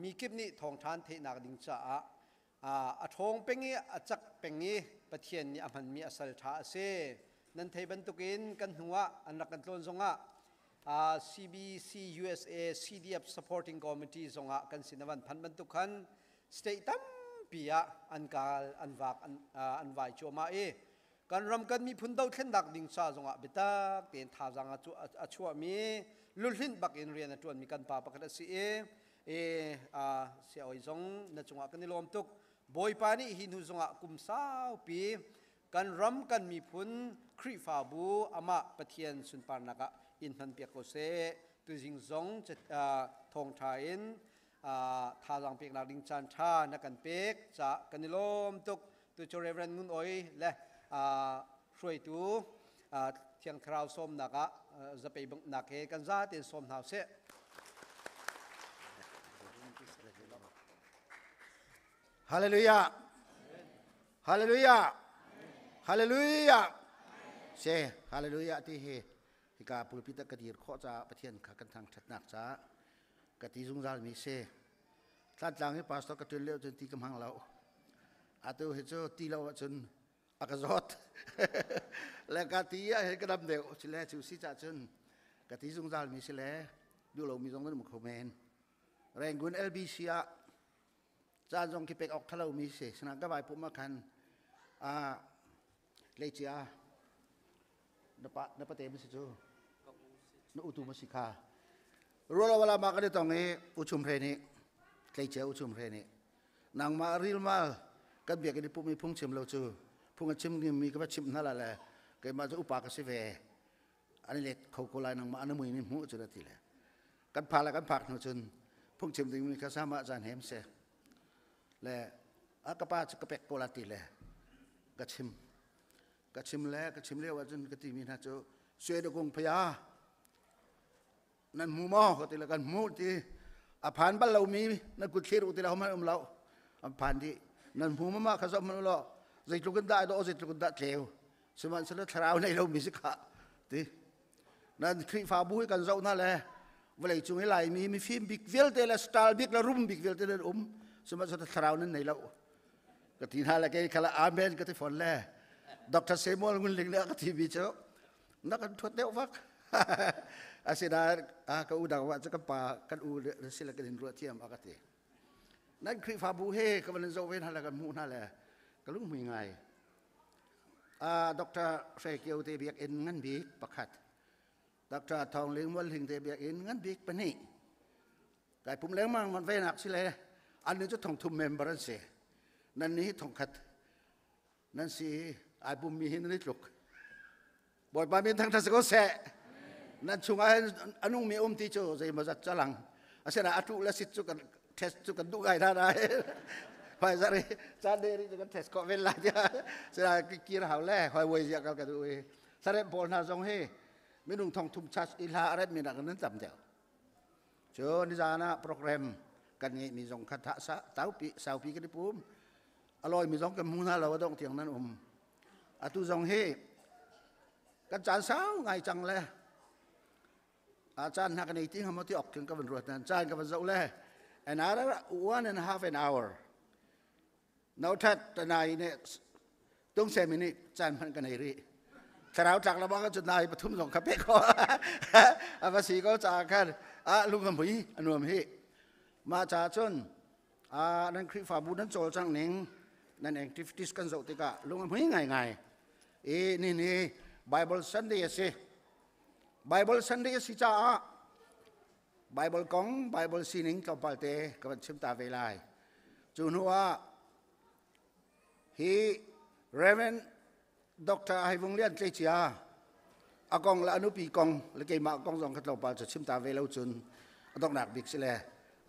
S1: มีคลิปนี้ทองทานเทนักดิ่งชาทองเป็งงี้จักเป็งงี้ปะเทียนนี่มันมีอสัลท่าเสนั่นเทบันตุกินกันหัวอันนักกันต้นทรงCBC USA CDF Supporting Committee ทรงกันสินวันพันบันตุกันสเตตัมปีอันกาลอันวักอันวายชัวมาการรำกันมีพุนดาวเข่นดักดิ่งชาจงบิตาเตียนท่าจังชัวมีลุลินบักอินเรียนจวนมีกันป่าปกติสิเสียอ้อยจงนั่นจงกันนิลมตุกบอยปานีหินหุจงกุมสาวปีการรำกันมีพุนครีฟาบูอามาปะเทียนสุนปานักอินทันเปียกโกเซตุจิงจงจะทองไทยท่าจังเปียกนักดิ่งจันทานักกันเปียกจะกันนิลมตุกตุโจเรเวนงุนโอยและช่วยตัวเที่ยงคราวส้มนักจะไปบังนักเหกันซาเตียนส้มหาวเส
S4: ฮาเลลูยาฮาเลลูยาฮาเลลูยาเซฮาเลลูยาที่เฮฮิกาปุลพิตกดีร์ข้อจะปะเทียนขักันทางชัดนักจ้ากติจุงจาลมีเซท่านจังให้พาสตอร์กระตุ้นเลี้ยวจนตีกำหังเราอาตุเฮโจตีเราจนอากาศรถและกติยาเห็นกระดำเดียวสิเลจูสิจ่าจนกติจุงจาลมีสิเลดูเรามีตรงนั้นมุขเมนแรงกุน LBC จานจงคิดเป็กออกทะเลมีเสสนากระบายปุ่มมาคันเลเจียนปะเตมิสิจูนอุตุมสิการัวเราเวลามากันในตรงนี้อุชุมเพรนี้เลเจียอุชุมเพรนี้นางมาริลมากันเบียกันในปุ่มมีพุ่งชิมเราจูพุ่งชิมนี่มีก็ว่าชิมนั่นแหละเกิดมาจะอุปากสิเวอันนี้เล็กเขาโคลายนางมาอันนั้นมือนี่หูจุดทีเลยกันพาละกันผักหนูจนพุ่งชิมถึงมีข้าสามารถจานเห็มเสและอากาป้าจะกระเป็กโกลาติเลยกระชิมแล้วกระชิมเรียกว่าจนกระติมีนะเจ้าเสด็จกงพญานั่นมูมอก็ติละกันมูที่อภานบ้านเรามีนั่นกุศลอุติเราไม่อมเราอภานที่นั่นมูมาข้าสมันเราใจตุกันได้ตัวใจตุกันได้เทวสมัยสลัดทราวในเรามีสิกะที่นั่นครีฟาบุยกันเจ้านั่นแหละเวลาจุงให้ไหลมีฟิล์มบิ๊กเวลเตละสตาร์บิ๊กละรุ่มบิ๊กเวลเตละสมัยสลัดทราวนั้นในเราก็ที่นั่นแหละแกขละอาเมนก็ที่ฝนแล่ดร.เซมูลงุนลิงเล่ก็ที่วิจารณ์นักการทวดเดียวฟักอาศิดาก็อุดาว่าจะกับป่ากันอุดสิละกันรัวเทียมอากาศนั่นครีฟาบุเฮก็มันจะเว้นอะไรกันมูนั่นแหละก็ลุงมีไงดร.เฟกิโอเตเบียกเอ็นงั้นบิ๊กประคัดดร.ทองเลี้ยงวันลิงเตเบียกเอ็นงั้นบิ๊กปนี่แต่ผมเลี้ยงมั่งมันเว้นหนักสิเลยอันนี้จะทองทุ่มเมมเบอร์เสียนั่นนี้ทองขัดนั่นสิไอ้บุมมีหินนิดลุกบทบาทมีทั้งทัศกเสะนั่นช่วงอันนุ่งมีตีโจใจมาจัดจลังอาศัยอาตุและสิจุกันเทสจุกันดูไงได้ไปซะเลยจานเดริจุกันเทสก็เวลาเดียวเสร็จกีฬาแรกคอยวัยเยอะกันดูสารบอลน่าจงให้ไม่นุ่งทองทุ่มชัดอิลาอะไรมีนักนั้นจำเดียวเจ้านิจานะโปรแกรมกันนี้มีจงคาถาสาวปีกันที่ปุ่มอร่อยมีจงกันมูนาเราต้องเถียงนั้นอาตุจงให้กันจานสาวไงจังเลยอาจารย์นักในที่เขามาที่ออกถึงกับวันรวดนั้นอาจารย์กับวันเสาร์เลยanother 1.5 hour นาวทัดตนายเนี่ยต้องเซมินิจานพันกันไหนรี
S13: สาวจากระบ้างจุดนายปทุมส่งคาเฟ่ก็ภาษีก็จากกันลุงคำผีอนุมฮีมาจากจนนั่นคริฟาบูนั้นโจลจังหนิงนั่นเองที่ดิสกันสุติกะลุงคำผีไงนี่Bible SundayสิBible Sundayสิจ้าBible กง Bible สิหนิงกับปัลเตกับชิมตาเวลาจูนัวฮีเรเวนดร.ไฮวงเลียนเตจิอาอากงละอนุปีกงละเกมากงสองขัดเราปาจะชิมตาเวลาจุนต้องหนักบิ๊กสิเล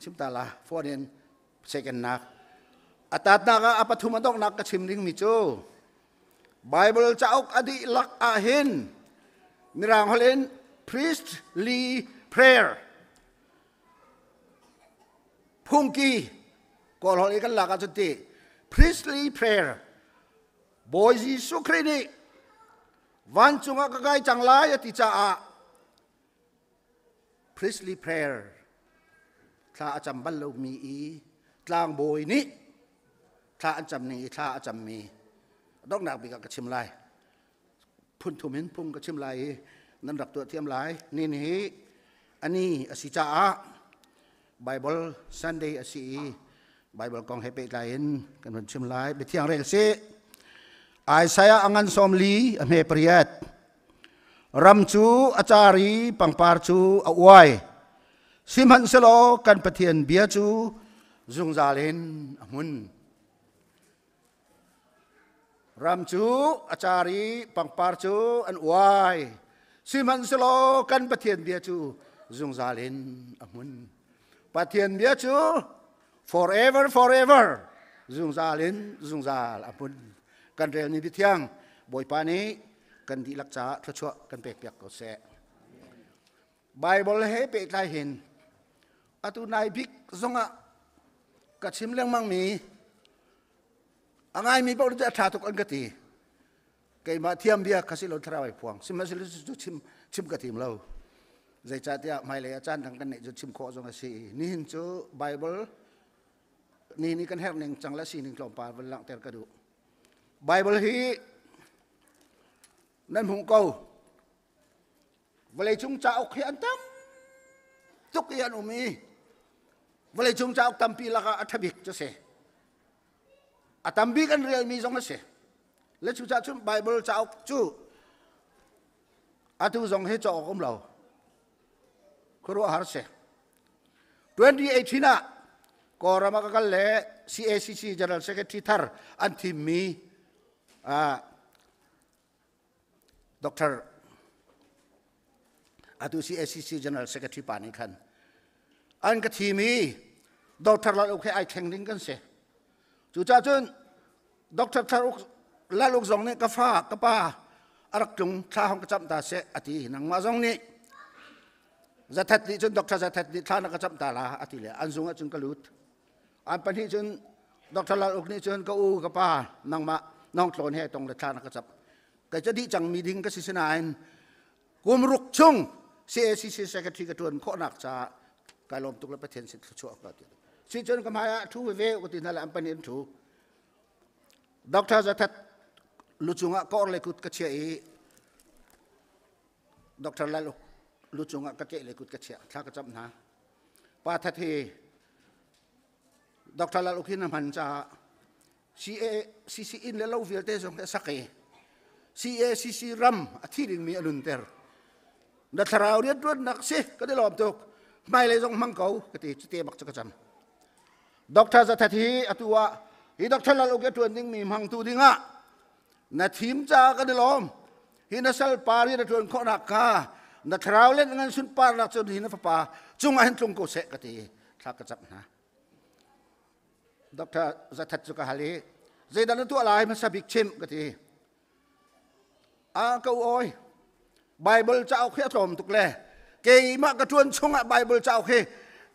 S13: ชิมตาละฟอร์เดนเซกันนักอัตตานักอปัทุมันต้องนักกชิมดิ้งมิจูBible จะเอาอดีลักอาเห็นมีรางฮอลเลน priestly prayer พุ่งกีก่อนฮอลเลนกันหลักจุดที่ priestly prayer บอยจีสุครีนีวันจุงกะไกจังไลติจ่า priestly prayer ถ้าอาจารย์บรรลุมีกลางบอยนี้ถ้าอาจารย์นี้ถ้าอาจารย์มีต้องหนักบีกับชิมลายพุ่นทุ่มินพุ่งกับชิมลายนั่นรับตัวเทียมลายนี่อันนี้อสิจ้า Bible Sunday อสิ Bible กองให้ไปไลน์กันเป็นชิมลายไปเที่ยงเรื่องสิไอ้สายอังันสมลีอเมปริยัตรำจูอาจารีปังปาร์จูอวยสิมันสโลกันปะเทียนเบียจูจุงซาเลนอมุนรำจูอาจารีปังปาร์จูอันวายสิมันสโลกันปะเทียนเบียจูจุงซาเลนอมุนปะเทียนเบียจู forever จุงซาเลนจุงซาลอมุนกันเรียนนี้ที่เที่ยงบ่อยปานี้กันที่รักษาทชั่วกันเปียกก็เสะไบเบิลให้เปียกได้เห็นอตุนายพิกซงะกัดชิมเรื่องมั่งมีง่ายมีพวกเราจะถ่ายทุกอันกติเกี่ยมาเทียมเบียคัสิโลทราวพวงซิมมาสิลจุดชิมกติมเราใจจัดเนี่ยไม่เลยอาจารย์ทางกันเนี่ยจุดชิมโคจงสินี่หินจูไบเบิลนี่กันแห่งหนึ่งจังละสีหนึ่งกล่อมปาวันหลังเตะกระดูไบเบิลฮีนั่นหุงเก่าเวลาจุงจ้าอกเขียนตั้มทุกอย่างอุมีเวลาจุงจ้าอกตั้มปีละก็อัฐบิกจะเสอัฐบิกันเรียนมีสองเสและจุงจ้าจุงไบเบิลจ้าอกจูอัตุสองให้จ้าอกของเราครัวหาเส2018นะก็รามากันเลย CACC General Secretary ทาร์อันที่มีDr. Atu CACC General Secretary ปานิคันอันกทีมี Dr. ลาลุกให้ไอแข่งดิ้งกันเสจู่จ้าจน Dr. ลาลุกสองเนี่ยกฟ้ากป้าอารักจุงท่าห้องกระจำตาเสอตินังมาสองนี่จะทัดดิจน Dr. จะทัดดิท่านักกระจำตาลาอติเลยอันซุงจุงกลุดอันปนี้จน Dr. ลาลุกนี่จนก็อูกป้านังมาน้องโคลนให้ตรงเลยท่านักกระจำก็จะดีจังมีดิ้งก็สิสนายกุมรุกชง CACC Secretary กระทรวงข้อหนักจะการลมตุกและประเทศสิทธิชั่วก็ติดสิจนกำหายทูเวก็ติดนั่นแหละอันเป็นอินทูด็อกเตอร์จะทัดลุจุงะก็เลยกุดกระเชียด็อกเตอร์แล้วลุจุงะก็เกเลยกุดกระเชียถ้ากระจำนะป้าทัดที่ด็อกเตอร์แล้วคิดน้ำมันจะ CACC อินแล้ววิลเตสงสักเอCACC รัมอาทิตย์มีอนุนเตอร์นัทราวเรียนด้วยนักสิก็ได้หลอมตุกไม่เลยจงมังเกาก็ติดเตะบักจักรจำด็อกเตอร์จะทัดที่อตัวฮีด็อกเตอร์ลาลูกตัวนิ่งมีมังตูดิ้งะนัดทีมจ้าก็ได้หลอมฮีนัสลปารีนัดตัวข้อนักกานัทราวเล่นงานสุนปาร์นักจนฮีนัฟปาจงอันจงโกเสก็ติดทักจับนะด็อกเตอร์จะทัดจุกฮาลีใจดันตัวอะไรมันสับบิกชิมก็ติก็โอ้ยไบเบิลจะเอาแค่ตรมตุกเล่เกี่ยมากระทวนชงอะไบเบิลจะเอาแค่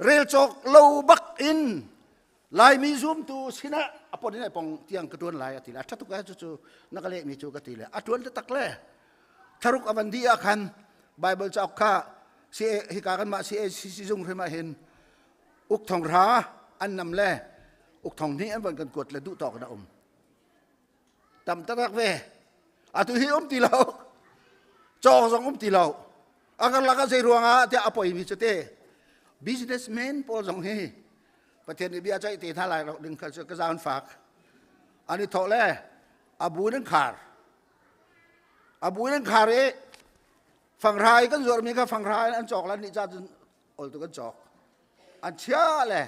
S13: เรียลจกโลบักอินลายมีซูมตูสินะอพอดีนะปองเตียงกระทวนลายติละถ้าตุกแก่จู่ๆนักเล่มีจู่กติละอัตวนจะตักเล่ทารุกอวันดีอาคันไบเบิลจะเอาข้าเสียฮิกากันมาเสียซิซุงให้มาเห็นอุกทองราอันนำเล่อุกทองนี้อันวันกันกดและดุต่อกันนะตำตะรักเวอาตุฮิอมตีเรา จอกสองตีเราอาการลักษณะรัวงาที่อภัยมิจเต businessman พอสองเฮประเทศนี้เบียใจตีท่าไรเราดึงกระจายฝากอันนี้โทษเลยอาบูนังคาร์เอฝั่งไทยก็ส่วนมีก็ฝั่งไทยอันจอกแล้วนี่จะโอ้ตัวกันจอกอันเชื่อเลย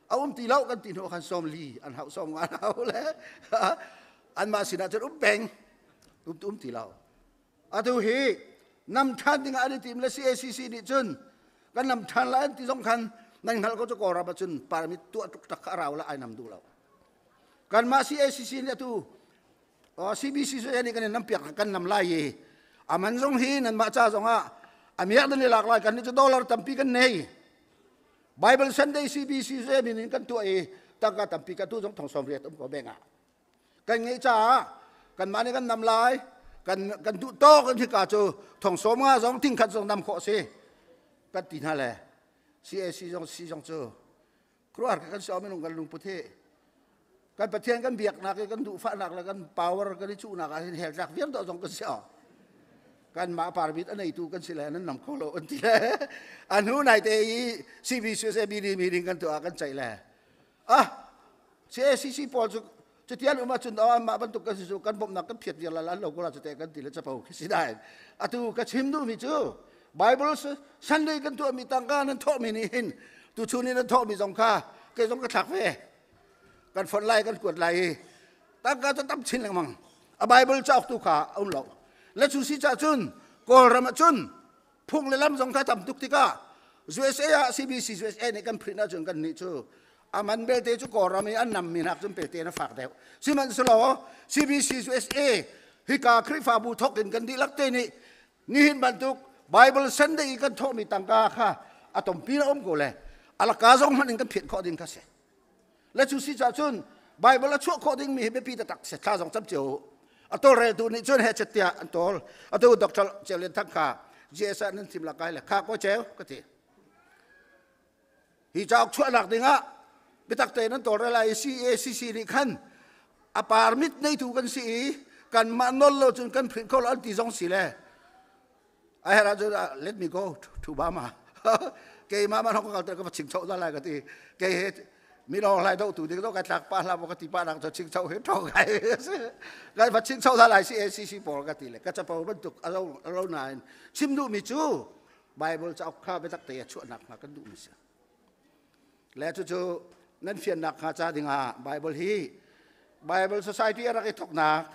S13: เอาตีเล่ากันตีหัวกันสมลีอันเขาสมงานเขาเลยอันมาสินะจะอุ้มแบงตีเล่าอันตัวเฮนำทันที่งานนี้ทีมและ CACC นี่จนกันนำทันแล้วที่สำคัญนั่นเขาก็จะก่อรับจนปารามิตตัวตุกตะกเราและไอ้นำดูเรากันมา CACC เนี่ยตัวCBC ส่วนนี้กันนำเปียกกันนำลายอามันส่งฮีนั่นมาจ้าส่งอามีอะไรหลากหลายกันนี่จะ$ตั้มปีกันเนย Bible Sunday CBC ส่วนนี้กันตัวตั้งกันตั้มปีกันตัวส่งสมเด็จก็แบ่งกันไงจ้ากันมานี่กันนำลายกันดูโตกันที่กาจูทองสมงาสองทิ้งขัดสองนำข้อเสียกันตีนั่นแหละ CAC สองเจอครัวกันสอบไม่ลงกันลุงประเทศกันประเทศกันเบียกหนักกันดูฟ้าหนักแล้วกันเป่ากันที่ชูหนักกันเห็นจากเวียนต่อสองกันเสียกันมาปาร์บิดอันไหนตูกันสิแลนั่นนำเขาโลอันที่แลอันนู้นไหนเตยCBCมีดิ่งกันตัวกันใจแลCACCพอจะเที่ยวมาจนเอามาบรรทุกกันสุกันบ่มหนักกันเพียรเดียวละเราก็เราจะแต่กันตีแล้วจะเป่าคิดได้อะตูกันชิมดูมิจูBible สันเลยกันตัวมีตังการนั้นทอมีนี่หินตัวชูนี่นั้นทอมีสองข้าเกยสองกระถักเฟ่กันฝนไล่กันกวดไล่ตั้งการจะตั้มชินเลยมั้งBible จะออกตัวขาเอาเราและชูสิจ่าจุนกอลรามาจุนพุ่งเลยล้ำสองข้าทำทุกที่ก้า USA CBC USA ในกันพริ้นจุนกันนี่ชูมันเบลเตจูกอรามีอันนำมีนักจุนเปเตนะฝากเดียวสิมันสโล CBC USA ฮิกาคริฟาบูทอกกันดีลักเตนี่นี่หินบรรทุกBible Sunday กันทอมีตังกาค่ะอะตอมปีนะกูเลยอะละกาซองมันกันผิดข้อดิ่งกันเสียและชูสิจ่าจุน Bible ละชั่วข้อดิ่งมีให้ปีตะตักเสียข้าสองจับเจียวอะตัวเรดูนี่จนเฮจเตียอันตัวอะตัวด็อกเตอร์เจริญทักข้า GS นั่นทีมละกายเลยข้าก็เจียวก็ทีฮิจาชั่วหลักดิ่งอ่ะไปตักเตนั่นตัวอะไร CACC นี่ขันอะปาร์มิดในถูกันสีกันมานนโลจนกันผิดข้ออันที่สองสีเลยI had to let me go to Bama. Kay mama no ko kalter ko ching chau dala ka ti. Kay mi lo lai do tu ti do ka tak pa la ko ti pa nak ching chau he to kai. Kai ba ching chau dala CACC por ka ti le. Ka cha pa ban tuk alo nine. Chim du mi chu. Bible cha kha be tak te chu nak ma kan du mi sa. Le chu nan fian nak ha cha dinga Bible hi. Bible Society ara ki thok nak.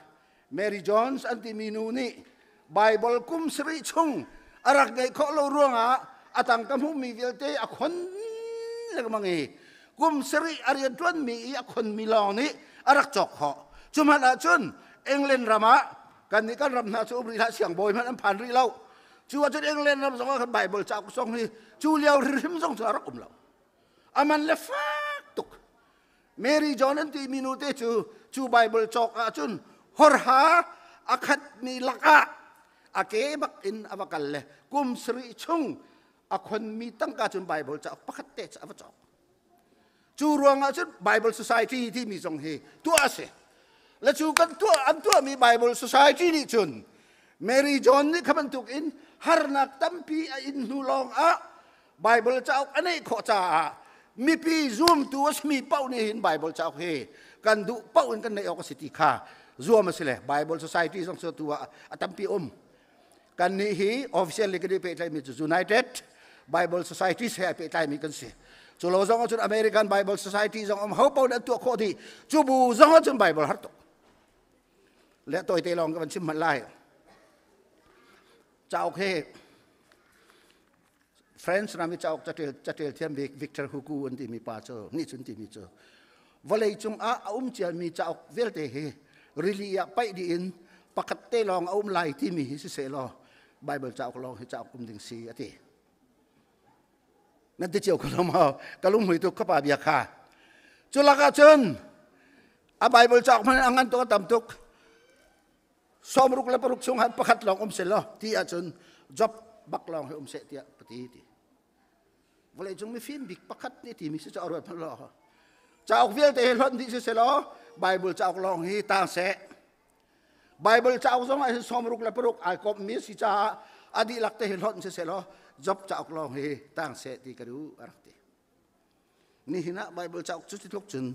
S13: Mary Jones anti minu ni Bible kum sri chung arak ngay ko lo ruanga atang kamu mi vilte akon lagmangi kum sri arian tuan mi akon miloni arak chok ho cuma na chun England rama kan ni kan ram na chu bri ha siang boy man phan ri lau chu chun England ram song kan Bible cha ku song ni chu liao rim song sa rak lau aman le fak tuk Mary John anti minute chu Bible chok a chun horha akhat mi laka Ake bak in abakal le kum sri chung akon mi tangka chun Bible cha pakhat te cha avachok chu ruanga chun Bible Society ti mi song he tu ase la chu kan tu an tu mi Bible Society ni chun Mary John ni khaban tuk in harnak tampi a in nulong a Bible cha ok anei kho cha mi pi zoom tu as mi pau ni hin Bible cha ok he kan du pau in kan nei ok city kha zoom asile Bible Society song so tu a tampi kan ni hi official legally pe tai mi United Bible Society se pe tai mi kan se chu lo zong chu American Bible Society zong ho pau na tu kho di chu bu zong chu Bible har to le toi te long kan sim man lai chao khe friends na mi chao chatel thiam Victor Hugo an ti mi pa cho ni chun ti mi cho volei chung a chia mi chao vel te he really ya pai di in pakat te long lai ti mi hi se lo Bible chao ko long hi chao kum ding si ati nan te chiao ko lo ma ka lum hui tu ka pa bia kha chu la ka chun a Bible chao man angan to tam tuk som ruk la paruk sung han pakat long se lo ti a chun job bak long hi se ti pati ti vole chung mi film bik pakat ni ti mi se chao ro pa lo chao viel te lon ti se lo Bible chao ko long hi ta se ไบเบิลเจ้าสมัยสมรุกและปรุกไอกบมีสิจ้าอดีลักเตหิลอนเสร็จแล้วจบจากลองเฮตั้งเสติกระดูอะไรตีนี่หินะไบเบิลเจ้าจุดที่ทุกจุน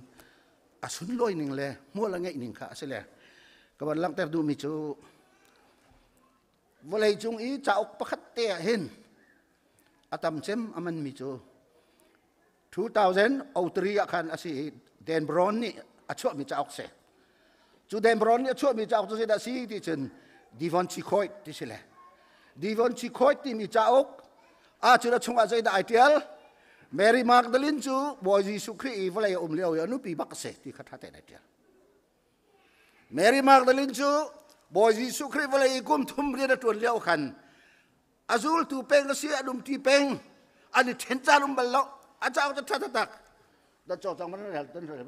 S13: อาสุนลอยหนึ่งเลยมัวละไงหนึ่งค่ะเสร็จแล้วก็วันลังแต่ดูมิจูวันเลยจงอีเจ้าประคัตเตะเห็นอาตมเซมอามันมิจู2000เอาตรีอาคันอาศัยเดนบรอนนี่อาช่วยมิจ้าออกเสจูเดนบรอนนี่ช่วยมิจ้าออกเสดสีที่จนดิวอนชิคอยที่เสร็จดิวอนชิคอยที่มิจ้าออกอาจุดชงอาศัยได้เดียลแมรี่มาร์กดลินจูบอยจีสุครีวันเลยเลี้ยวยานุปีบักเสที่ขัดหัดได้เดียลแมรี่มาร์กดลินจูบอยจีสุครีวันเลยกุมทุ่มเรียนตัวเลี้ยวขันอาซูลตูเปงก็เสียดุมทีเปงอันนี้เห็นจารุมบัลล์อาจารย์จะทัดตักดัชจอจังมันนั่นแหละ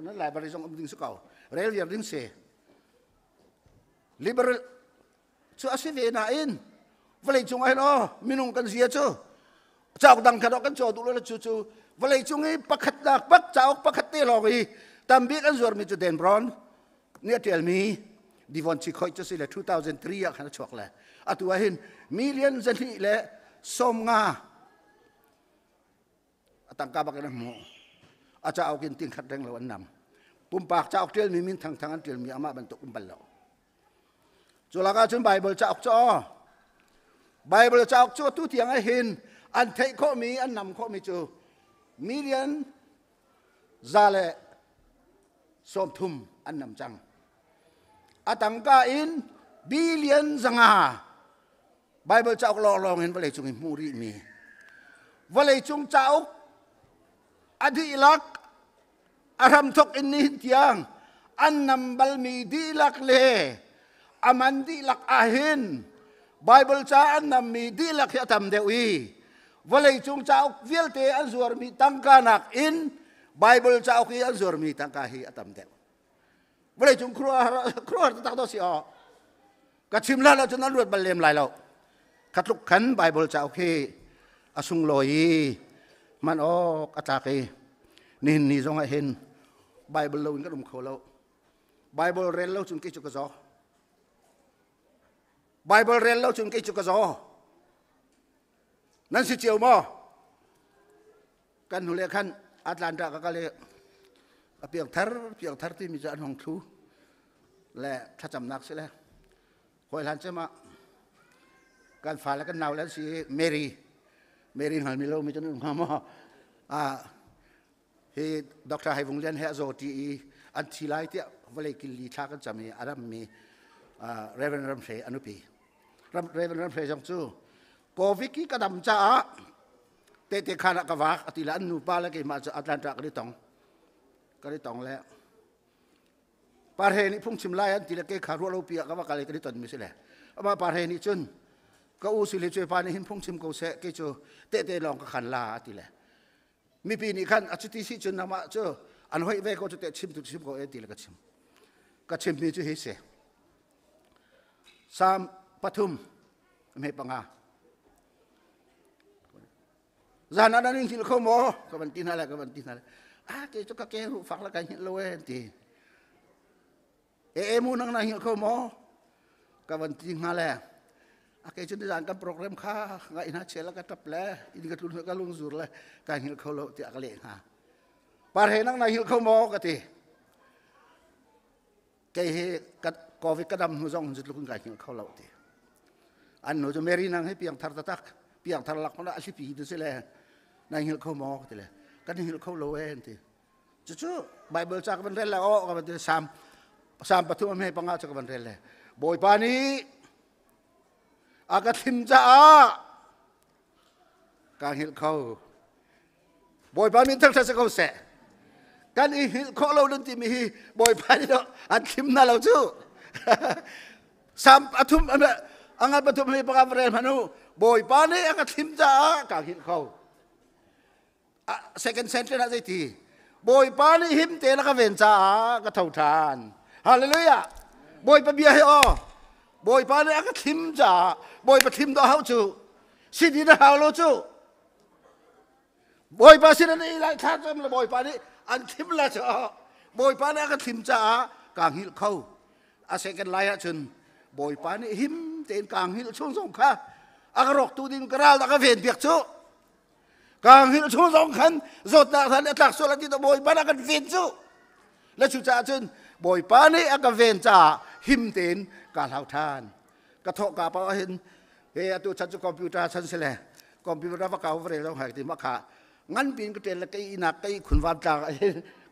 S13: นั่นแหละบริษัทอมดิงสกาวเรียลยังดิ้งเสลิเบอร์ชัวร์เสียน่าอินวันเลยจงไอ้เนาะมินุงกันเสียจูเจ้าดังขดกันโจดูเลยจู่วันเลยจงไอ้ปักขัดดักปักเจ้าปักขัดเตลอยตามบีกันส่วนมีจุดเด่นบรอนเนี่ยเทลมีดิวอนชิคอยจะสิเลย2003อะขนาดชกเลยอะตัวเห็นมิลเลียนจะนี่เลยสมงาตั้งกาบักนั้นหมออาจจะเอากินติ้งขัดแรงเราอันนำปุ่มปากจะเอาเทลมีมินทางอันเทลมีอามาบรรทุกบัลล์จุลกาจุนไบเบิลจะออกจ่อไบเบิลจะออกจ่อตู้เถียงให้เห็นอันเทข้อมีอันนำข้อมีจูมิลเลียนซาเลสมทุมอันนำจังอาตังกาอินบิลเลียนจังอาไบเบิลจะออกลองเห็นว่าเลยจุงมูรีมีว่าเลยจุงจะออกอดีลักอารมทกอินนิเทียงอันนำบัลมีดีลักเลอามันดีลักอาหินไบเบิลจะอันนำมีดีลักยะทำเดวีว่าเลยจงเจ้าเวลเตอันส่วนมีตั้งกานักอินไบเบิลเจ้าคีอันส่วนมีตั้งกาฮีอัตมเดวว่าเลยจงครัวตั้งตัวสิอกัดชิมแล้วเราจะนั่งรวดบรรเลมลายเราขัดลุกขันไบเบิลเจ้าคีอสุงลอยมันออกอัตาคีนี่จงให้เห็นไบเบิลเราอินก็รุมเขาเราไบเบิลเรียนเราจงกิจกระจอไบเบิลเรียนเราจงกิจกระจอนั่นสิเจียวมอกันหุเลียขันอัตแลนตาก็เลยเปียกทัร์ที่มีจานของทูและถ้าจำนักเสียแล้วคอยหลันจะมาการฝ่าแล้วกันนาวแล้วสิเมรี่หันมิโลมีจนมาหม้อเฮด็อกเตอร์ให้วงเรียนเฮโซทีอันที่ไล่ที่วันเลยกินลีชากันจะมีอารัมมีเรเวนรัมเฟอนุปีเรเวนรัมเฟจังจูโควิดกี้กระดำจ้าเตะขานักวักติลันนูปาแล้วก็มาจากอัตแลนตากระดิตองแล้วปาร์เฮนี่พุ่งชิมไล่อันติละเกขารัวเราเปียกก็ว่ากะเลยกระดิตอนมิสิแหละมาปาร์เฮนี่จนก็อุสิเลจปานี่หินพุ่งชิมกูเสกจูเตะลองก็ขันลาติละมีปีนี้ขันอาชิติสิจนนามาเจออันห้อยเวก็จะเตะชิมตุกชิมกูติละก็ชิมมีจูเฮเสสามปทุมไม่ปังอาจานนั้นนี่ที่เขาโม่ก็มันตีนั่นแหละเจ้าก็แกหูฟังแล้วกันโลเอนตีมูนังนั่งเขาโม่ก็มันตีนั่นแหละเจ้าจะจานกันโปรแกรมข้าไงนะเชลแล้วก็ทับแล้วอินก็ทุนก็ลุงสุดเลยการหิ้วเขาโลที่อะไรฮะปาร์เฮนั่งหิ้วเขาโม่ก็ตีแกเฮกัดกอฟิกระดำหัวจงจุดลุงการหิ้วเขาโลตีอันนู้นจะเมรีนั่งให้เปียงทาร์ตักเปียงทาร์ลักมันอาชีพดูสิเลยนายหิลเขามอกทีเลยกันหิลเขาโลเอนทีจู่ๆไบเบิลจากบันเทลแล้วก็บันเทลสามปฐุมให้ปังอาจากบันเทลเลยบอยปานีอากาศทิมจ้าการหิลเขาบอยปานีทั้งทั้งเขาเสะกันหิลเขาเราดันที่มีบอยปานีเราอันทิมน่าเราจู่สามปฐุมอังกฤษปฐุมให้ปังอาเรนพานุบอยปานีอากาศทิมจ้าการหิลเขาsecond century นั่นสิทีบอยปานี่หิมเตะแล้วก็เวนจ้าก็เท่าทานฮาเลลูยาบอยปะเบียให้บอยปานี่ก็ทิมจ้าบอยปะทิมตัวเขาจูสิดีนะเขาโลจูบอยปาสินั่นนี่ไรท่าจำเลยบอยปานี่อันทิมละจ้าบอยปานี่ก็ทิมจ้ากางหิลเขาsecond ไลน์จน บอยปานี่หิมเต็นกลางหิลช่วงสองข้าอากรกตูดินกระราลตะกเวนเปียกโชกลางหิลช่วงสองขันสดตาทันตักโซลติตบอยปานักเวนโชและชุจ่าจนบอยปานี่อากเวนจ่าหิมเต็นกาลาวทานกระทกกาเปาเห็นเฮ้ยตัวฉันจะคอมพิวเตอร์ฉันเสร็จคอมพิวเตอร์ว่าเก่าเร็วเราหายติมาขางั้นปีนก็เจนละไก่นักไก่ขุนวานจาก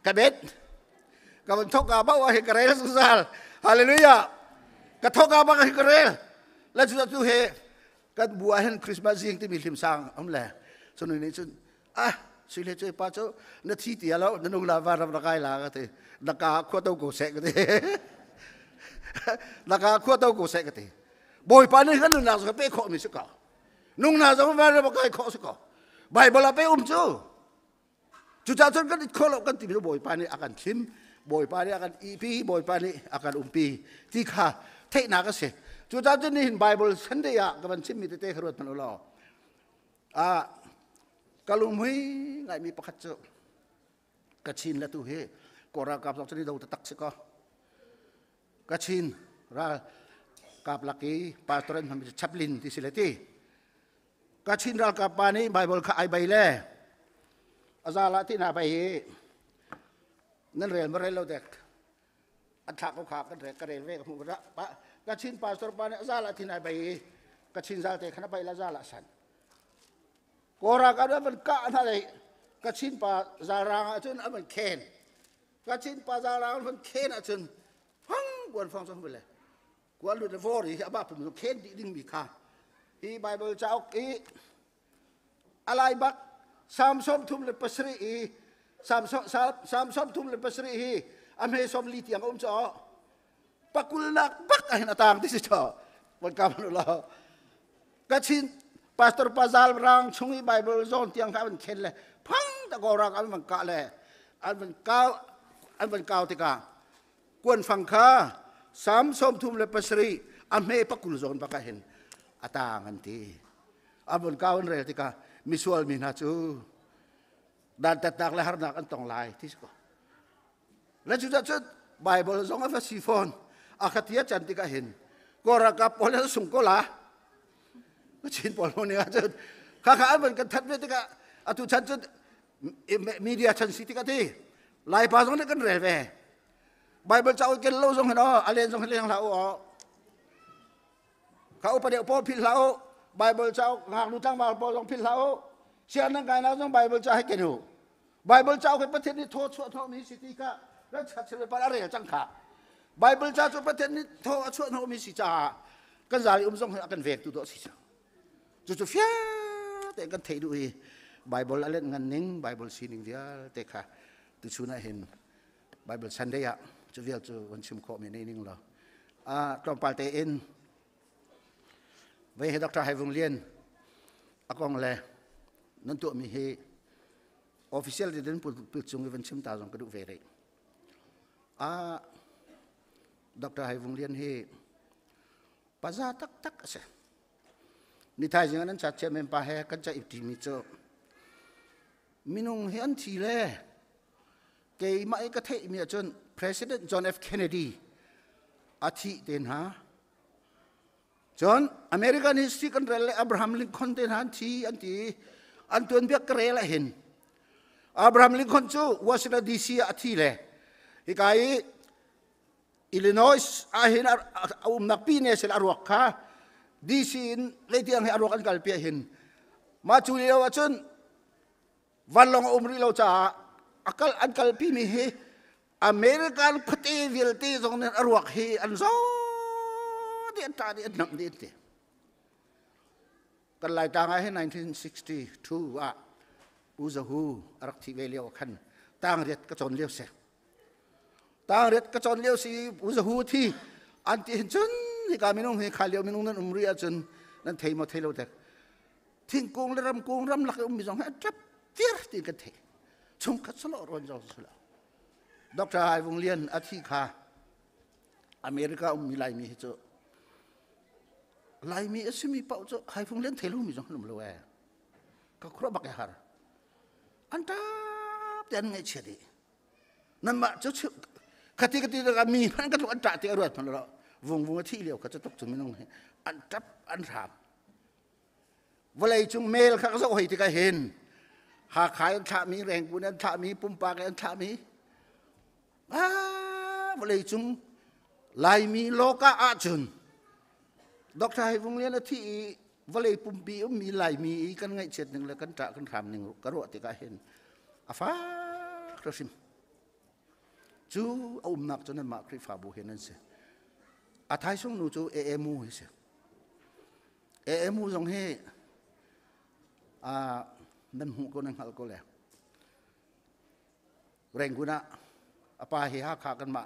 S13: กระเบ็ดกับมันทกกาเปาเห็นกระเรลสุสานฮาเลลูยากระทกกาเปาเห็นกระเรลและชุดตัวเฮกันบัวเห็นคริสต์มาสยิงที่มีลิมซังอำแหล่ส่วนหนึ่งนี่ส่วนสิเลเจป้าเจ้านาทีเดียวแล้วนั่นองลาวารับนักไก่ลากันเถอะนักกาขวดเต้ากูเสกกันเถอะนักกาขวดเต้ากูเสกกันเถอะบอยปานี่กันนุ่งนาสกเป้ขอมีสกอนุ่งนาสกว่าเราบอกไก่ขอสกอใบบลาเป้จูจุดจ้าจนกันขอเรากันที่มีบอยปานี่อาการชิมบอยปานี่อาการอีพีบอยปานี่อาการปีที่ข้าเทนักเสียจุดจ้าจนนี่เห็นไบเบิลสันเดียกับมันชิมมีเตะขรุดมันล้อกะลุมหุยไงมีประคัตเจ้ากระชินและตัวเฮกอรากับสองชนิดเราตักสิก็กระชินรากับลักกี้ปาตรนทำชับลินที่สิเลตีกระชินรากับปานี้ไบเบิลข้าไอใบเล่อาซาลาที่นาไปนั่นเรียนมาเรียนเราเด็กอัฐเขาขากันเด็กกระเรียนเวกมุกระปะกระชินปาตรปานี้อาซาลาที่นาไปกระชินซาเตขณะไปละซาลาสันกอรากันมันกะอะไรกระชินปาซารางจนมันเคนกระชินปาซารางมันเคนจนฟังกวนฟังสมบูรณ์เลยกวนหลุดฟอรีอาบ้าผมเคนดิ้งมีค่าอีไบเบิลเจ้าอีอะไรบักสามสมทุมเลปสรีอีสามสมทุมเลปสรีอีอเมซอมลีที่ยังจ่อปักกุลนักปักไอ้หน้าต่างที่สิจ่อวันกามันเรากระชินพาสตอร์ปาซาลรังชงอีไบเบิลโซนที่ยังข้ามันเข็นเลยพังตะกอรักอันมันกะเลยอันมันก้าวติกากวนฟังข้าสามสมทุมเลปสรีอเมปักกุลโซนปักเห็นอาตางันทีอันมันก้าวอันเรติกามิสวลมินาจูdan tetak lehar nak antong lai tisko lalu jujur Bible zong apa sifon akatia cantik ahin korak kapolnya sungkola macin poloni aja kakak aman ketat betika atu cantik media cantik tikati lai pasong ni kan relve Bible cakap ken lo zong heno alien zong heno lau kau pada pol pil lau Bible cakap ngak lutang mal pol zong pil lau sian nang kai lau zong Bible cakap kenu Bible เจ้าให้ประเทศนี้โทษชั่วโทษมีสิทธิกะแล้วชัดเจนไปอะไรจังค่ะ Bible เจ้าประเทศนี้โทษชั่วโทษมีสิทธิกันจะส่งให้กันเวกตัวสิจ้าจู่ๆเฟี้ยแต่กันเทดูอี Bible อะไรเงินนิ่ง Bible สีนิ่งเดียวแต่ค่ะตุชูน่าเห็น Bible ชันได้ยะจะเวียจะวันชิมขอมีนิ่งหรอตรงปาเตอินไว้ให้ดร.ไฮวงเลียนอากงเลยนั่นตัวมีเฮofficial di dalam percung event cinta jong kedua veri. Dr. Haivung Lian he, pasal tak ase. Ni thai jangan caca mempahe kerja ibtimi co. Minung he antile. Kei mai kathe mi ajon President John F. Kennedy. Ati den ha. John American history kan rele Abraham Lincoln den ha anti antuan biak rela hin. Abraham Lincoln tu Washington DC ati le. Ikai Illinois ahin nakpine sila arwak ka. DC leti ang arwakan kalpiahin. Maculi law atun vanlong umri law cha akal an kalpi mi he American pati vilti zong nen arwak he anzo di tadi nam di te. Kan lai tanga he 1962 Uzahu arak ti velio kan tang ret ka chon leo se tang ret ka chon leo si uzahu thi anti chun ni ka minung he khalio minung nan umri a chun nan theimo thelo tek thing kung ram lak mi jong ha trap tir ti ka the chung ka solo ron jo sula Dr. Haivung Lian athi kha America mi lai mi cho lai mi asimi pau cho Haivung Lian thelo mi jong lum lo wa ka khro bak har anta dan ngai chedi nan ma chu khati dengan mi phan ka tu anta ti arwat phan lo วงที่เลี้ยวก็จะตกจุดไม่ลงอันจับอันถามวันไรจุงเมลข้าก็สอยที่ก็เห็นหาขายอันถามีแรงกูนั้นถามีปุ่มปากอันถามีวันไรจุงลายมีโลกาอาจุนดอกชายวงเลี้ยนที่วันไรปุ่มปีมีลายมีกันไงเช็ดหนึ่งแล้วกันจะกันถามหนึ่งกระโดดที่ก็เห็นฟ้ากระสิมจูเอาหนักจนนั้นมาคริฟาบูเห็นนั่นสิอาทัยส่งหนูจูเอมูเสียเอมูส่งให้นั่นหูก็นั่งหัลก็แล้วแรงกุนะapa hiha kakan ma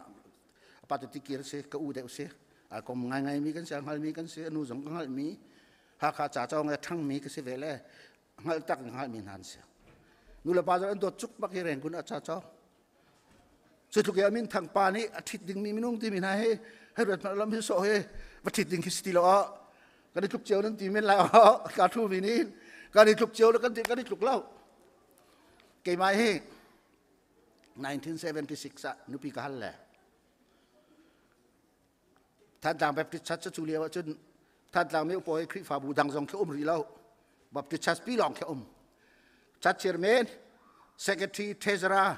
S13: apa tu tikir se ke u de se ko ngai ngai mi kan se hal mi kan se nu jong hal mi ha kha cha chaw ngai thang mi ke se vele hal tak hal mi han se nu la pa an to chuk bak hi reng kun a cha chaw se tu ke amin thang pa ni athit ding mi minung ti mi na he he rat lam hi so he bathit ding ki sti lo ka ni tuk cheu nan ti men la ka thu mi ni ka ni tuk cheu lo kan ti ka ni tuk lau ke mai he 1976 อะนุปีกันแหละท่านต่างแบบติดชัดจะจูเลียวจนท่านต่างไม่อุปโภคคริฟาบูดังทรงเขี้ยมรีเล่าแบบติดชัดปีหลองเขี้ยมชัดเชอร์แมน secretary treasurer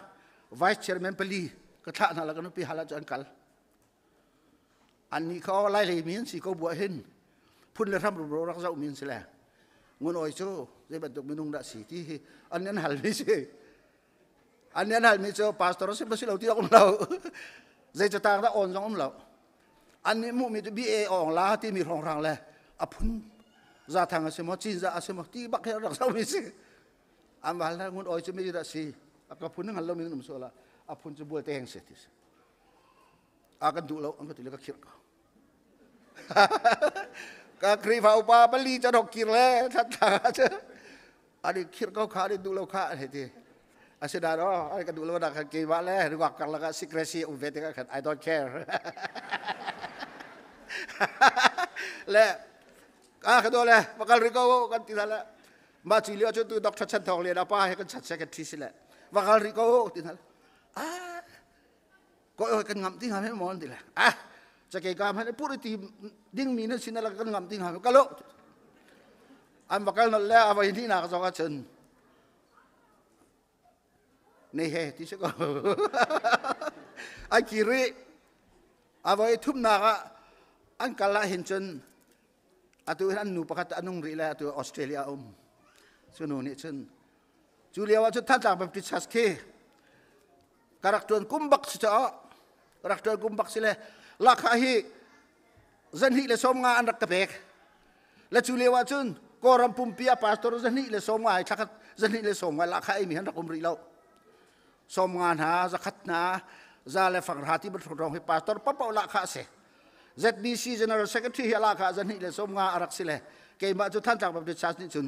S13: vice chairman เปรีก็ท่านนั่นแหละก็นุปีฮัลละจันกัลอันนี้เขาไล่เลยมีนสิเขาบวชเห็นพุ่นเลยทำรูปรักเจ้ามีนสิแหละงวนอ้อยโจ้จะเป็นตัวมีนุ่งดัชสีที่อันนั้นหันไม่ใช่อันนี้นั่นมีเจ้าพาสตอร์สิบสี่เราที่เราคนเราใจจะต่างแต่อ่อนสองเราอันนี้มุมีตัวบีเออ่องลาที่มีรองรางเลยอพุนจะทางอาเซมจีนจะอาเซมที่บักให้เราเราไม่สิอันวันนั้นงุนอ้อยจะไม่ได้สิกับพุนนั่งหันเรามีหนุ่มโซล่าอพุนจะบวชแต่งเสร็จที่อากันดูเราอันก็ติดก็คิดก็ครีฟ้าอุปาบลีจะดอกกินเลยทัดทางอันนี้คิดเขาขาดิดูเราขาเห็นที่อาศัยดาราไอ้กันดูแล้วนักเกี่ยวกับอะไรหรือว่ากันแล้วก็ secrecy อุเบติกัน I don't care และกันดูเลยมากันริโก้กันที่นั่นแหละมาจีเลียจนตัวดร.ชันทองเรียนอาป้าให้กันชัดเซกันที่สิแหละมากันริโก้ที่นั่นก็กันงำที่หาให้มอนที่แหละจะเกี่ยวกับให้พูดที่ดิ้งมีนั่นสินั่นแล้วกันงำที่หาก็โลอันมากันนั่นแหละเอาไว้ที่นักสองชนนี่เฮที่ฉันก็ไอ้กิริเอาไว้ทุ่มนักอันกัลละเห็นจนตัวนั้นหนูประกาศอันนุ่งรีแล้วตัวออสเตรเลียส่วนหนูนี่จนจูเลียว่าจนท่านจากแบบติดชัสเคการักตัวกุมบักสิจ้าการักตัวกุมบักสิเลยลักให้จันฮิเลสมงาอันรักตะเบกและจูเลียว่าจนกอรัมปุ่มเปียพาสตอร์จันฮิเลสมงาชักจันฮิเลสมงาลักให้มีฮันรักอุมรีแล้วสมงานหาจะขัดนาจะเลฝังหาที่บรรทุกรองให้พาสตอร์ปั๊บเอาลักขาเส ZBC General Secretary ลักขาจันฮิเลสมงาอันรักสิเลยเกี่ยมาจุดท่านจากแบบติดชัสนี่จน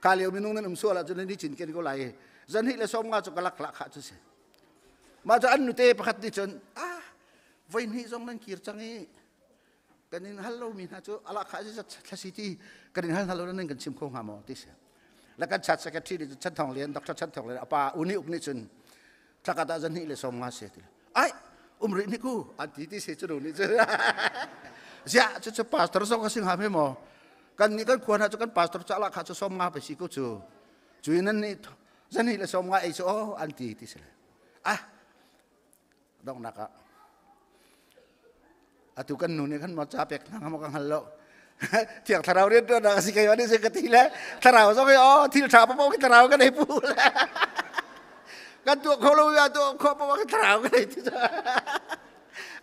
S13: คาเลียวมีนุ่งนั่นส่วนละจนนี่จินเกินก็ไหลจันฮิเลสมงาจุกลักขาจุดเสมาจะอันนุเตประคัดดิจนวันนี้จงนั่งคิดจังงี้กันนี่ฮัลโหลมีนะจูอะไรข้าจะชัดสิที่กันนี่ฮัลโหลนั่งกันชิมโค้งหามอติเสแล้วกันชัดสักทีชัดทองเรียนดรชัดทองเรียนป้าอุนิอุกนี่จนถ้ากันจะนี่เลยสมงาเสียทีไอ้รินี่กูอันที่ที่เสียจุดนี้จ้ะจะพาสตอร์ส่งกันสิงหาไม่หมอกันนี่กันควรจะกันพาสตอร์จะอะไรข้าจะสมงาไปสิกูจูนั่นนี่จันนี่เลยสมงาไอ้โซอันที่ที่เสียดองนักatu kan nune kan mau capek nang mau kang halo tiang tharau dia tu dah kasih kayu ni seketi le tharau so ke til thapa mau ke tharau kan ai pu kan tu kholo ya tu kho pa ke tharau kan ai tu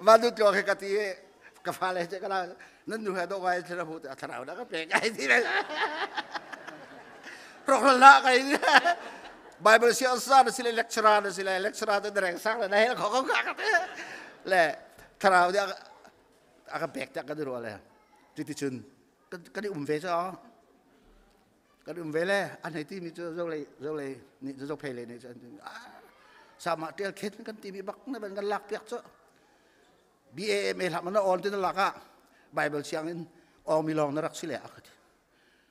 S13: madu tu ke kati ka phale je kala nan nu ha do ga thara pu tharau da ka pe kai ti le prokla kai Bible sia sa sila lecturer tu dereng sang le he kho ka ka le tharau dia akan baik tak kado rola, jadi cun, kan di umvesa, kan di umvela, aneh ti mi jolai, ni jolai pele ni cun, sama dia ket kan ti mi bak, ni kan lak piak cun, BAM lak mana on tu lak ah, Bible siangin, milong narak sila akut,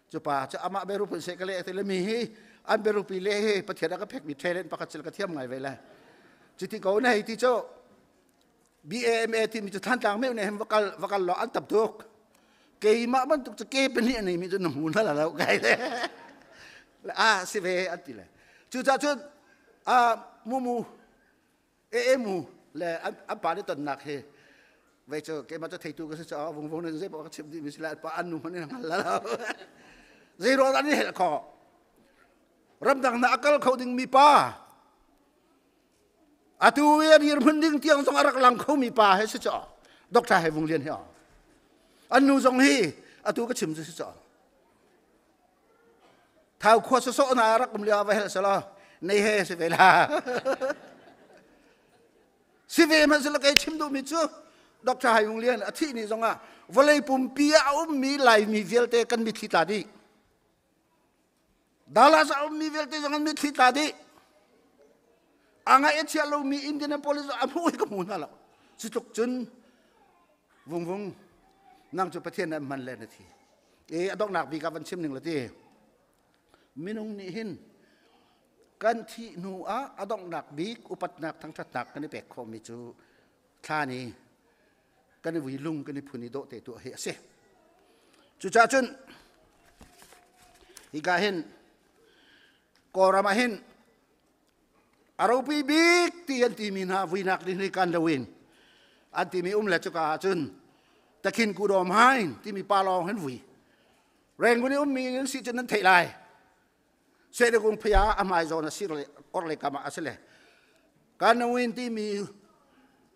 S13: coba cun amak beru pun sekali itu lemihi, an beru pilih, patiada kan pek mi trailen pakat sila ketiam ngai vela, jadi kau nahi ti cun. BAMA ที่มีจุดท่านต่างไม่เนี่ยวักหล่ออันตับทุกเกี่ยมามันตุกจะเกี่ยเป็นนี่นี่มีจุดหนุนนั่นแหละแล้วไงเลยสิเวอันที่เลยจุดจุดมูมูเลยอันป่านี่ต้นหนักเฮเวชเกี่ยมาจะเทตูก็จะวงนี่จะบอกว่าชิมดีมิสลาป่าอันนู้นนี่นั่นแล้วซีโร่อันนี้เหรอขอรำดังนักอักลเขาดึงมีป่าatu wer yir mending tiang song arak lang khau mi pa he se cha doctor he wong lian he anu song hi atu ka chim se cha thau kho so na arak kum lia wa he sa la nei he se ve la si ve man se la kai chim do mi chu doctor he wong lian athi ni song a volei pum pia mi lai mi vel te kan mi thi ta di dala sa mi vel te song mi thi ta di angai etia lo mi Indianapolis amu ko mun hala sitok chun wong nang chu pathian man le na thi adok nak bi ka van chim ning la ti minung ni hin kan thi nu adok nak bi upat nak thang that nak kan pe kho mi chu tha ni kan wi lung kan phuni do te tu he se chu cha chun hi ga hin ko rama hin aropi big tiyan timin ha winak din kan dawin at timi le chuka chun takin ku dom hain timi palong hen wi reng ku ni mi si chun nan thei lai se de kung phya amai zona sir le or le kama asle kan dawin timi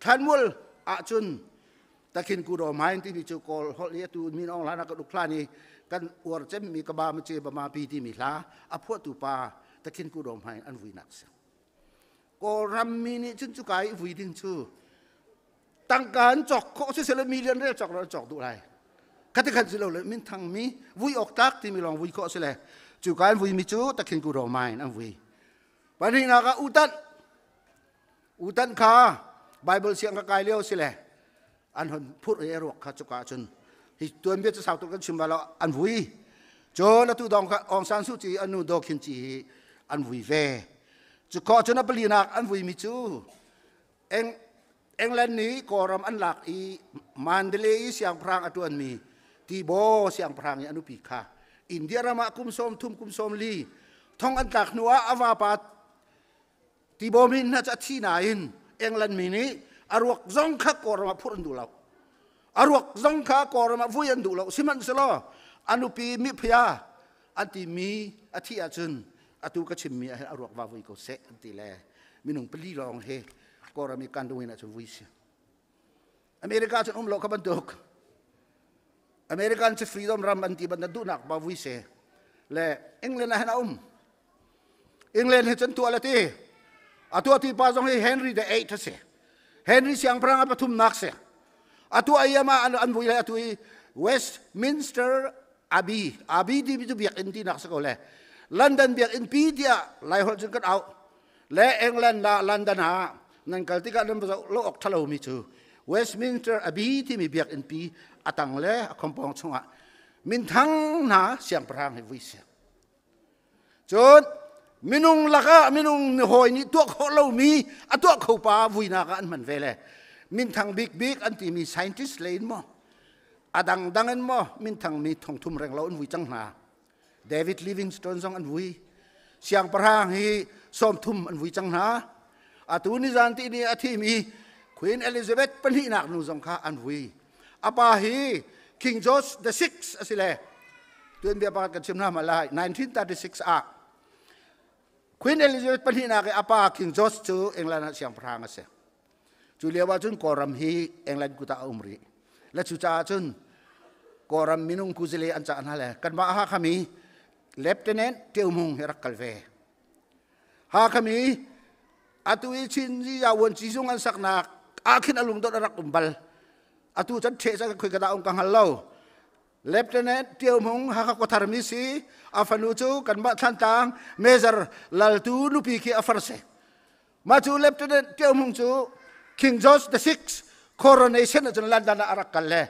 S13: thanmul a chun takin ku dom hain timi chu kol hol le tu min ong la na ka duk plani kan or chem mi ka ba ma che ba ma pi timi la a phu tu pa takin ku dom hain an wi nakก็รำมีนี่ชุนจุกายวิ่งชูตั้งการจอกเขาเสียเลยมีเรียนเรื่องจอกเราจอกดูไรคัดขันสิเราเลยมินทางมีวิ่งออกตักที่มีลองวิ่งเขาเสียเลยจุกายวิ่งมีชูตะคินกูรอไม่นั่งวิ่งวันนี้นักอุตันข้าไบเบิลเสียงกายเลี้ยวเสียเลยอันหนพูดเอรวกข้าจุกาจนที่ตัวเบี้ยจะสาวตัวกันชิมมาแล้วอันวิ่งโจแล้วตัวดององซานสุจีอันนู้ดอคินจีอันวิ่งเวจุกอจนนับลีนักอันวิ่งมิจูเอ็งแลนนี้กอรำอันหลักอีมันเดลีเสียงพรางอตัวมีทีโบเสียงพรางอนุปีคาอินเดียรามาคุมสมทุ่มคุมสมลีท่องอันตักนัวอวาปัดทีโบมินน่าจะที่ไหนเอ็งแลนมีนี้อารวกซงข้ากอรำพูดอันดูเราอารวกซงข้ากอรำvuiอันดูเราสิมันสโลอนุปีมิพยาอันที่มีอธิอาจุนอตุกชิมมีอารวกวาวิโกเซอันที่แลมีหนุ่มปลีรองเฮก็รามีการดูนะจนวิเศษอเมริกาจะอุ้มโลกบันทุกอเมริกันจะฟรีดอมรำบันทีบันดูนักบาวิเศษและอังกฤษนะฮะนะอังกฤษเห็นจนตัวละทีตัวที่ป้าจงให้เฮนรี่เดอะ8เสเฮนรี่เสียงพระงปฐุมนักเสตัวไอ้ยามาอันวิเลยตัวเวสต์มินสเตอร์อาบีที่มีจุดเบียกอินที่นักสกุลเลยลอนดอนเบียกอินปีเดียไล่หัวจนกันเอาและอังกฤษนะลอนดอนหานั่นก็ที่การนำโลกทะลุมิจูเวสต์มินสเตอร์อาบีที่มีเบียกอินปีอัตังเล่คอมปองชงะมินทั้งหนาเสียงพระงให้วิเศษจนมินุงลักะมินุงหอยนี่ตัวเขาเรามีตัวเขาป่าวินากันมันเวลมินทั้งบิ๊กอันที่มีไซน์ติสเลนมั้งดังอันมั้งมินทั้งมีทองทุ่มแรงเราอันวิจังหนาเดวิดลิวิงสโตนซองอันวิเสียงพระงให้ส้มทุ่มอันวิจังหนาตัวนิจันที่นี่ที่มีควีนเอลิซาเบธเป็นที่นักนูสงคราอันวิอาปาฮีคิงจอร์จ the 6สิเลตัวนี้ปากกันชิมน้ำมาลาย1936ควีนเอลิซาเบธเป็นที่นักอาปาคิงจอร์จจูเอ็งแลนด์เสียงพระงเสจูเลียวว่าจุนกอรัมฮีเอ็งแลนด์กุตาอุมรีและจูจ่าจุนกอรัมมินุงกุซิเลอันจ่านั่นแหละกันมาฮาคามีเลฟเทนเนนต์เตียวมุงเฮรักกัลเวฮาคามีatu ichin ji ya won chi sung an sak nak akhin alung dot rak umbal atu chan the sa khoi kada ong kang hallo lieutenant tiau mong ha ka kothar mi si afanu chu kan ba than tang major lal tu nu pi ki afarse ma chu lieutenant tiau mong chu king george the 6 coronation jan london arak kalle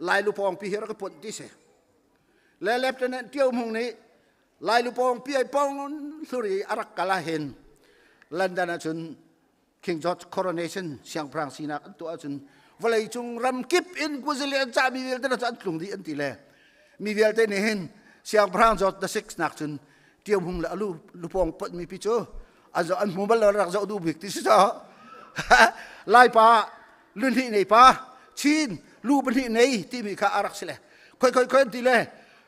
S13: lai lu pong pi hera ka pon ti se le lieutenant tiau mong ni lai lu pong pi ai pong suri arak kala hen London chun King George coronation siang prang sinak tu ajun valai chung ram kip in kuzilian cha mi vel ten chan tlung di an ti le mi vel te ne hin siang prang George the 6 nak chun tiam hung la lu lupong pat mi pi cho azo an mobile rak zo du bik ti sa lai pa lun hi nei pa chin lu ban hi nei ti mi kha arak sile khoi ti le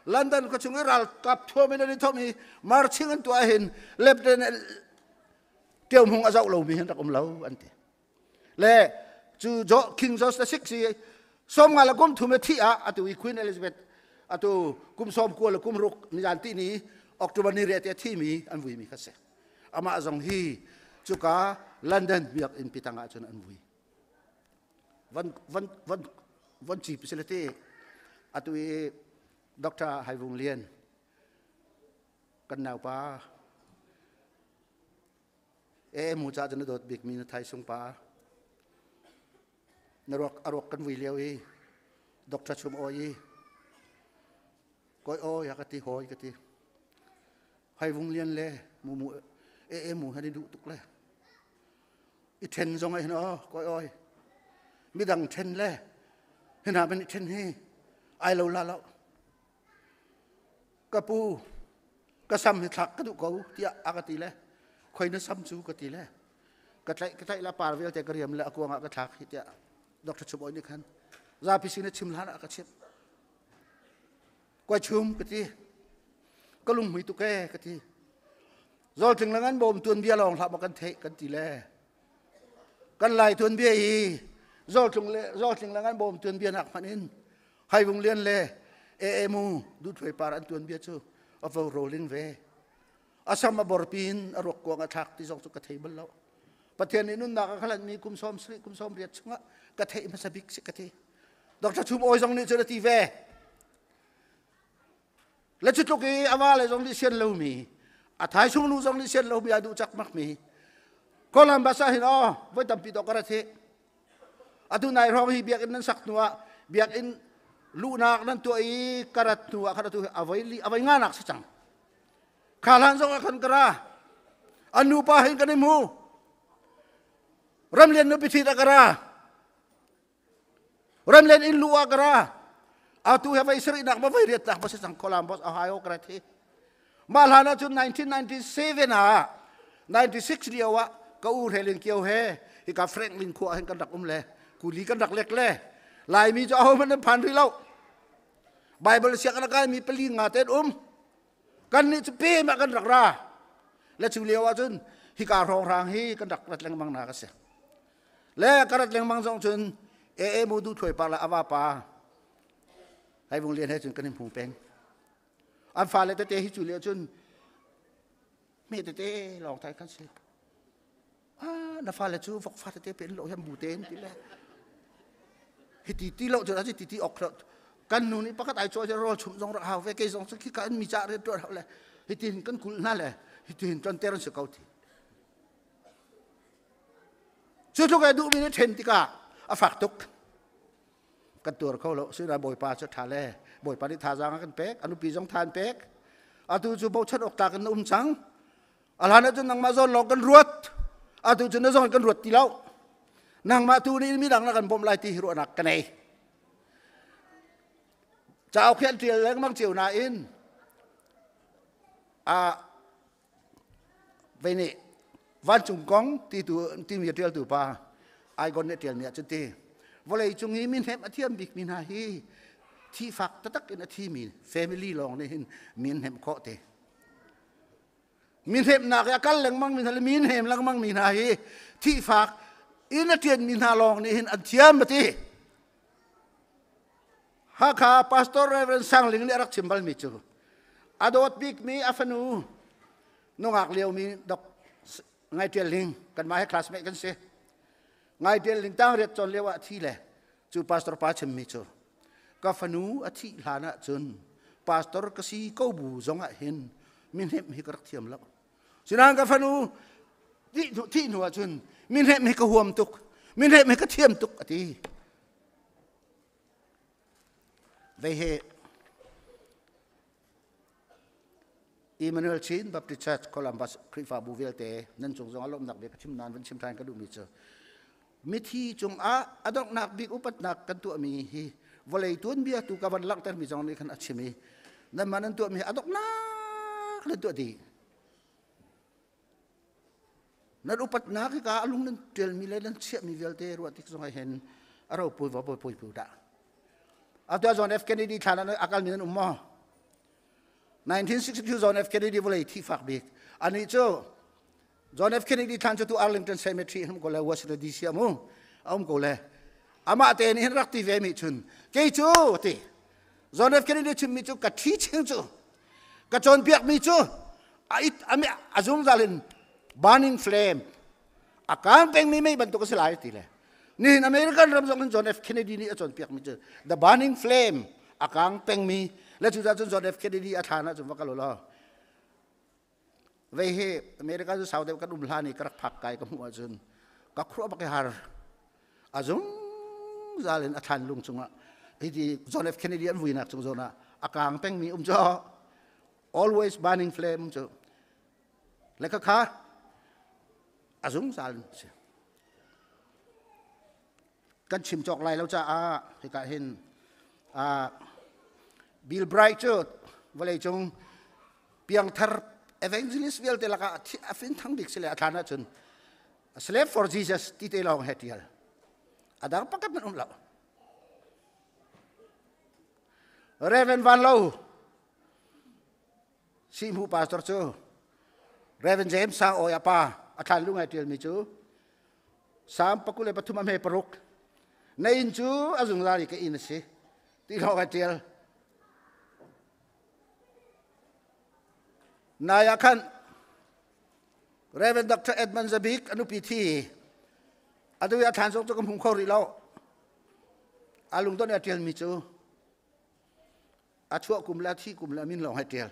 S13: London ko chung ral kap thua me ni thomi marching an tu a hin lep den tiêu hung azau lo mi hen takom lo ante le chu jo King George the 6 som ngala kum thu me thi a atu Queen Elizabeth atu kum som ko la kum ruk ni jan ti ni October ni re te thi mi an vui mi khase ama azong hi chu ka London biak in pitanga chun an vui van chi facility atu Dr. Hai Vung Lien kan nau pa mu cha jan dot big mi na thai sung pa narok arok kan vui leo i Dr. Chum oi koi o ya kati hoi kati Hai Vung Lien le mu mu hani du tuk le i ten zong ai no koi oi mi dang ten le hena ben ten he ai lo la lo kapu kasam hi thak ka du ko tia akati le khoi na sam chu ka ti le ka tai la par vel te kariam le akwa nga ka thak hi tia Dr. Chuboi ni khan za pi sin chim la na ka chep ko chum ka ti ka lung hui tu ke ka ti zol thing langan bom tuan bia long thap kan the kan ti le kan lai tuan bia hi zol thing langan bom tuan bia nak manin Hai Vung Lien le mu du thoi par an tuan bia chu of rolling ve asam borpin arok ko nga thak ti jong chu ka thei bal lo pathian inun na ka khalan mi kum som riat chunga ka thei ma sabik se ka thei Dr. Chum oi jong ni chu ti ve le chu ki awa le jong ni sian lo mi a thai chung nu jong ni sian lo mi adu chak mak mi kolam basa hin o voi tam pi to ka the atu nai rong hi biak in nan sak nuwa biak in lu nak nan tu ai karat tu akara tu avai nganak sachang khalan jong akan kara anu pa hin kan mu ramlen no pithi ta kara ramlen in lu akara atu have ai sri nak ba vai riat tak ba sachang Columbus Ohio kara thi malhana chu 1997 a 96 dia wa ka u helin kiau he hi ka Franklin khu hin kan dak le kuli kan dak lek le lai mi cho ho man phan ri lo Bible sia kan ka mi peli ngaten kan ni pe ma kan rak ra le chu lewa chun hi ka rong rang hi kan dak rat leng mang na ka se le karat leng mang jong chun mu du thoi pa la awa pa Hai Vung Lien he chun kan nim phung peng an fa le te hi chu le chun me te long thai kan se na fa le chu vok fa te pen lo hem bu ten ti le ti lo cho ra ti ok kan nu ni pakat ai cho ro chum jong ra ha ve ke jong ki kan mi cha re to le hitin kan kul na le hitin ton ter se kau ti chu chu ga du mi ne then ti ka a fak tuk kan tur kho lo su ra boi pa cha tha le boi pa ni tha jang kan pek anu pi jong than pek atu chu bo chat ok ta kan chang alhana chu nang ma zon lo kan ruat atu chu na zon kan ruat ti lo nang ma tu ni mi dang na kan bom lai ti ru nak kan nei chào khen tiền lên mang chiều na in về nè văn trung công ti tu ti miệt tiền tu pa ai còn nè tiền miệt chân ti vô lấy chung hi min hem athiam big min ha hi thi phak tatak in athi min family long ne hin min hem kho te min hem na ka kal leng mang min hal min hem lang mang min ha hi thi phak in athian min ha long ne hin athiam ti Haka Pastor Reverend Sangling ni arak simbal mi chu adot big mi afanu nongak leo mi dok ngai tel ling kan mai classmate kan se ngai tel ling tang ret chon lewa thi le chu pastor pa chem mi chu ka fanu athi lana chun pastor ka si ko bu zonga hin min hem hi karak thiam lo sinang ka fanu ti nu chun min hem hi ka huam tuk min hem hi ka thiam tuk ati về hệ Emmanuel Chin Baptist Church Columbus คริสต์ฟาบูเวลเตนั่นจงอารมณ์หนักเบียกชิมนานวันชิมทานก็ดูมิเจอมิธีจงอดอกนักบิกอุปนักกันตัวมีฮีวลัยตุนเบียตุกวันลักแต่มีจงนี้ขันอัจฉรินั่นมันนั่นตัวมีอดอกนักเลยตัวดีนั่นอุปนักที่กาลุงนั่นเตลมีเลยนั่นเชี่ยมีเวลเตรัวที่จงให้เห็นเราปุยว่าปุยด่าอาตัวจอห์น F. Kennedy ท่านนั้นอาการมีนั่นมั่ว1962 John F. Kennedy วลัยที่ฝากบิกอันนี้เจ้าJohn F. Kennedy ท่านจะตัว Arlington Cemetery ผมก็เลยว่าสิ่งดีเสียมั้งผมก็เลยอามาเตนี่รักที่เวมิชุนเกี่ยจูที่ John F. Kennedy ชุนมิจูกับที่เชิงจูกับจอนเปียกมิจูอามีอาจุมซาลิน burning flame อาการเป็นไม่บรรทุกสลายทีเลยนี่อเมริกันรำส่ง John F. Kennedy นี่จอนเปียกมิจู the burning flame อาการเป็นมีและจุดนั้นJohn F. Kennedy อาฐานะจุดว่ากันหรอเว้ยอเมริกาจะสาวเด็กกันอุ้มลานี่กระพักไก่กับหัวจนก็ครัวบักฮาร์อาจุงซาเลนอาทานลุงจงอ่ะที่จอห์น F. Kennedy อันวินักจงจงอ่ะอากางเป็งมีจ่อ always burning flame จ่อแล้วก็ข้าอาจุงซาเลนกันชิมจอกไรแล้วจะให้การเห็นบิลไบรท์จ่อวันเลยจงเปียงทาร์ evangelist เวลเตลก็ฟินทั้งดิกสิเลอาทานะจน slave for Jesus ที่เตลองเฮติลอาดาร์ปักกับมันแล้ว Reverend Van Low ซีมูปาสตอร์จู Reverend James สางโอยาปาอาทานลุงเฮติลมิจูสามปักกุเลปทุมเมปรุกในอินจูอาจุงลาริกอินสิที่เราเฮติลนายคันเรเวนดร. เอ็ดมันซาบิกอนุพิธีอาตุยาทานสงฆ์กำพุงเขาริโลอาลุงต้นอาเทียลมิจูอาชั่วกุมละที่กุมละมินหลงให้เทียล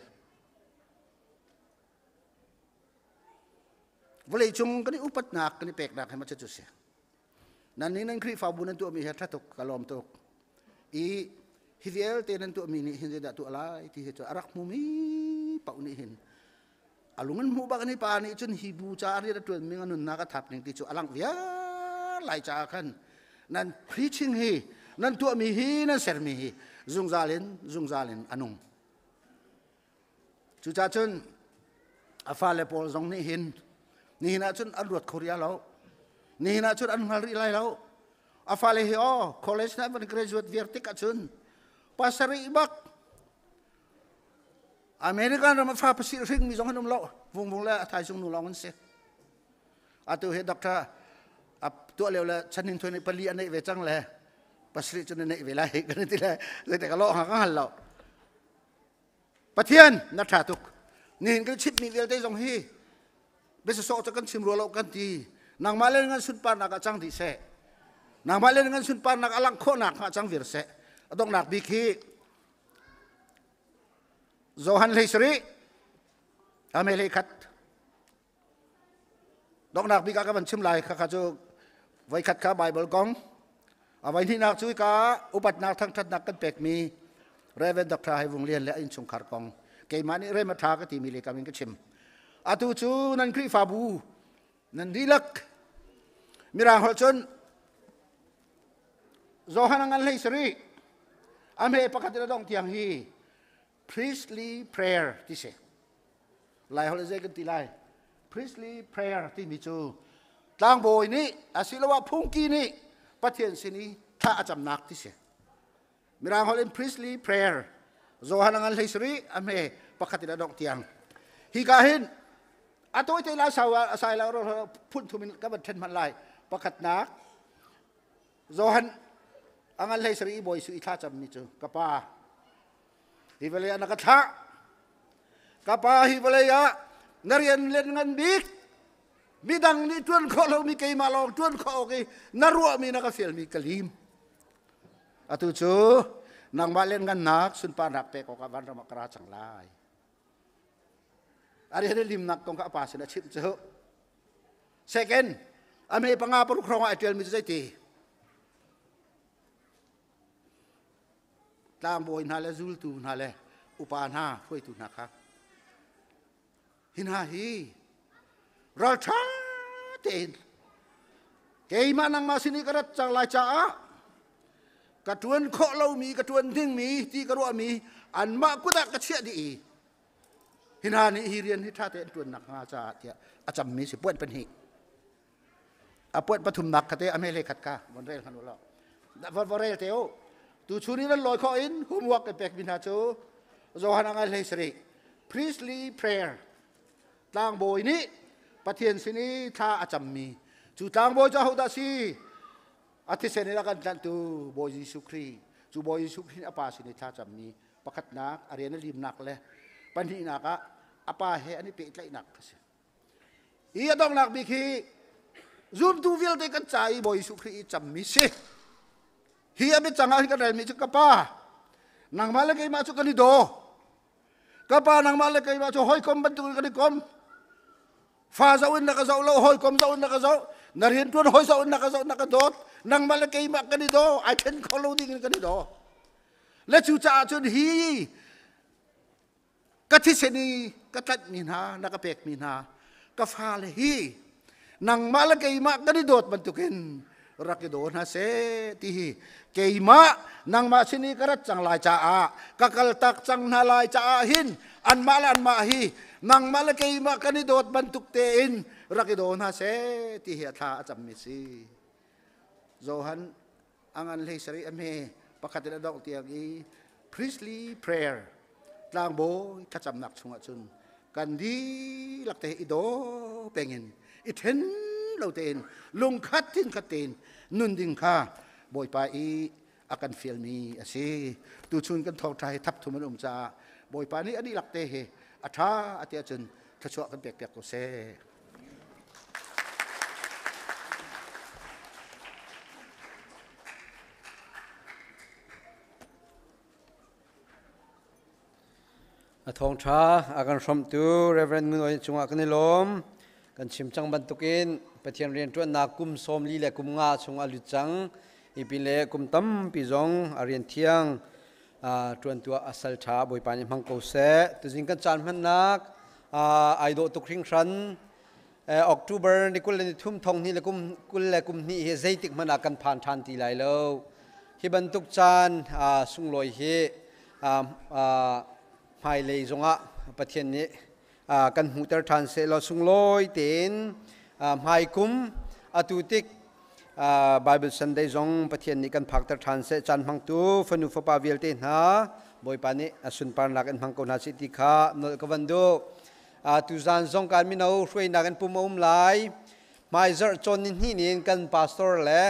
S13: วันเลยจงกันนี่อุปนักกันนี่เปกนักให้มาจุดเสียนั่นนี่นั่นคริฟ้าบุญนั่นตัวมีเหตุทุกกลอมตุกฮิเวลเตนันตัวมีนี่เห็นจะตัวอะไรที่เหตุอารักมุมีเป่านี่เห็นalungan mu ba ni pa ni chun hibu cha ri da tun ming anun na ka thap ning ti chu alang via lai cha khan nan preaching hi nan tu mi hi nan ser mi hi zung zalin anung chu cha chun afa le pol zong ni hin ni na chun an ruat korea lo ni na chun an hal ri lai lo afa le hi college na ban graduate vertik ka chun pasari ibakอเมริกันเรามาฟ้าภาษีริงมีสองคนนุ่มเล่าวงแล้วไทยส่งนุ่มเล่ามันเสียอาตัวเฮดด็อกเตอร์ตัวเร็วแล้วฉันนึงตัวในปลีอันนี้เวจังเลยภาษีจนในเวลาเห็นกันทีละเลยแต่ก็เล่าหากันเล่าประเทศนัทธาตุกนี่เห็นกันชิดมีเวลได้สองฮีเบสโซจะกันชิมรัวเล่ากันทีนางมาเล่นกันสุดปานนักจังดีเสนางมาเล่นกันสุดปานนักอลังโคนักจังวิร์เสต้องนักบิคีJohan Leisri, Amelikat. Dok nak bika ka ban chim lai ka ka jo vai khat ka Bible kong. Avai ni nak chui ka upat nak thang that nak kan pek mi. Reverend Dr. Hai Wong Lian le in chung khar kong. Ke mani re ma tha ka ti mi le ka min ka chim. Atu chu nan kri fa bu. Nan dilak. Mira hol chun. Johan Angan Leisri. Ame pakat dong tiang hi. Priestly prayer ที่เสลายฮอลเลเซกันตีลาย Priestly prayer ที่มีจูต่างโบยนี้อาศิลวะพุ่งกีนี้ประเทศสินี้ถ้าอาจำนักที่เสมีรางฮอลเลน Priestly prayer โจฮันงันเลสรีอเมประคัติระดองเตียงฮิกาหินอาตัวที่ลาสาวสายแล้วเราพุ่นทุมินกับเทนมันลายประคัตนักโจฮันงันเลสรีโบยสุอิท่าจำมีจูกับป้าฮิวเลียนักทะกับป้าฮิวเลียนักเรียนเล่นงานบิ๊กบิดังนี่ทวนข้อเรามีเกยมาลองทวนข้อเกยนัรัวมีนักฟิลมีกลิมอาตุจูนางมาเล่นงานนักสุนปานักเตะกกับวันรำกราจังไลอะไรให้ลิมนักกองกับป้าสินะชิมเจ้า second อเมริกาปรุครองไอเทลมิใจตีตามโบยนาเลซูลตูนาเลอุปาณาช่วยตูนะครับ หินหาฮีรัลชาเตนเกยมานังมาสินีกระจังลายจ้ากระทวนโคเรามีกระทวนทิ้งมีที่กระรัวมีอันมากุตะกระเชียดีหินหานี่ฮีเรียนที่ท่าเตนตัวนักงาจ่าเถอะอาจารย์มีสิป่วนเป็นหิป่วนปฐุมนักคเตอเมเลขัดกาบนเรลขนุลวันเรลเตวตูชูนี่นั่นลอยข้ออินหุมวักเปกบินหาจูโจฮันอังเลสรี priestly prayer ต่างโบยนี้ปะเทียนสินีท่าอาจารย์มีจูต่างโบยจะหูดาซีอาทิเสนิรักันจันตูโบยยิสุครีจูโบยยิสุครีอปาสินีท่าจำมีประคัดนักอารียนลิมนักเลยปัญหานักอปาเฮอันนี้เปิดไหลนักสิอีดองนักบิคีซูมตูวิลเดกันใจโบยยิสุครีจำมีสิเฮียไม่จังอะไรกันเลยมีจุกกะป้านางมาเลกมาจุกันดิโดกะป้านางมาเลกมาจุหอยคมบรรทุกกันดิคมฟ้าเจ้าอินนักเจ้าเราหอยคมเจ้าอินนักเจ้านารีนตัวหอยเจ้าอินนักเจ้านักโดดนางมาเลกมากันดิโดไอเทนเขาเราดิ้งกันดิโดและจู่จ้าจนฮีกัทิเสนีกัตัดมีนานักเปกมีนากะฟ้าเลยฮีนางมาเลกมากันดิโดดบรรทุกินรักโดนฮะเสตีเกยมะนางมาสินีกระจังลายจ้ากะกลตักจังนาลายจ้าหินอันมาลันมาฮีนางมาละเกยมะกันนิโดดบรรทุกเตอินรักโดนฮะเสตีเหียท่าจำมิซีโจฮันอังอันเลสรีอเมประคัติระดอกเตียงอี priestly prayer ลางโบขจำหนักชงจุนกันดีลักเตอิโดเป็งินอิเทนเราเตนลุงคัดทิ้งคัดเตนนุนดิ่งข้าบอยไปอีอากันฟิลมีสิตูชุนกันทองใจทับทุมันจ่าบอยไปนี้อันนี้หลักเตะอัฐาอัติอาจนทะชวกันเปียกๆก็เส
S1: ทองชาอากันชมตูเรเวนมือจงอากันนิลมกันชิมจังบรรทุกินไปเทียนเรียนตัวนากุมสมลีเลกุมงาชงอลุจังอีพิเลกุมตั้มปีจงอาเรียนเทียงตัวอาศัยชาบอยปานิมังโกเสตุจิงกันจานมันนักไอโดตุคริงชันออกตุเบอร์นี่กุลเลนทุ่มทองนี่เลกุมนี่เฮใจติกมันอากันผ่านทันทีไหลเลวฮิบันตุกจานสุงลอยเฮไฮเลยจงอ่ะปะเทียนนี้กันหูเตอร์ทันเสเราสุงลอยเต็นไฮคุมอตุติกBible Sunday จงปะเทียนนี้กันพักเตอร์ทันเสจันพังตูฟนุฟปาวิลเตนฮะบอยปานิสุนปานลักอันพังโกนาสิติค่ะนกวันดูตุจานจงการมินาช่วยนักปุ่มอุ้มไหลมาอิจารจนนี่นี่กันพาสตอร์เล่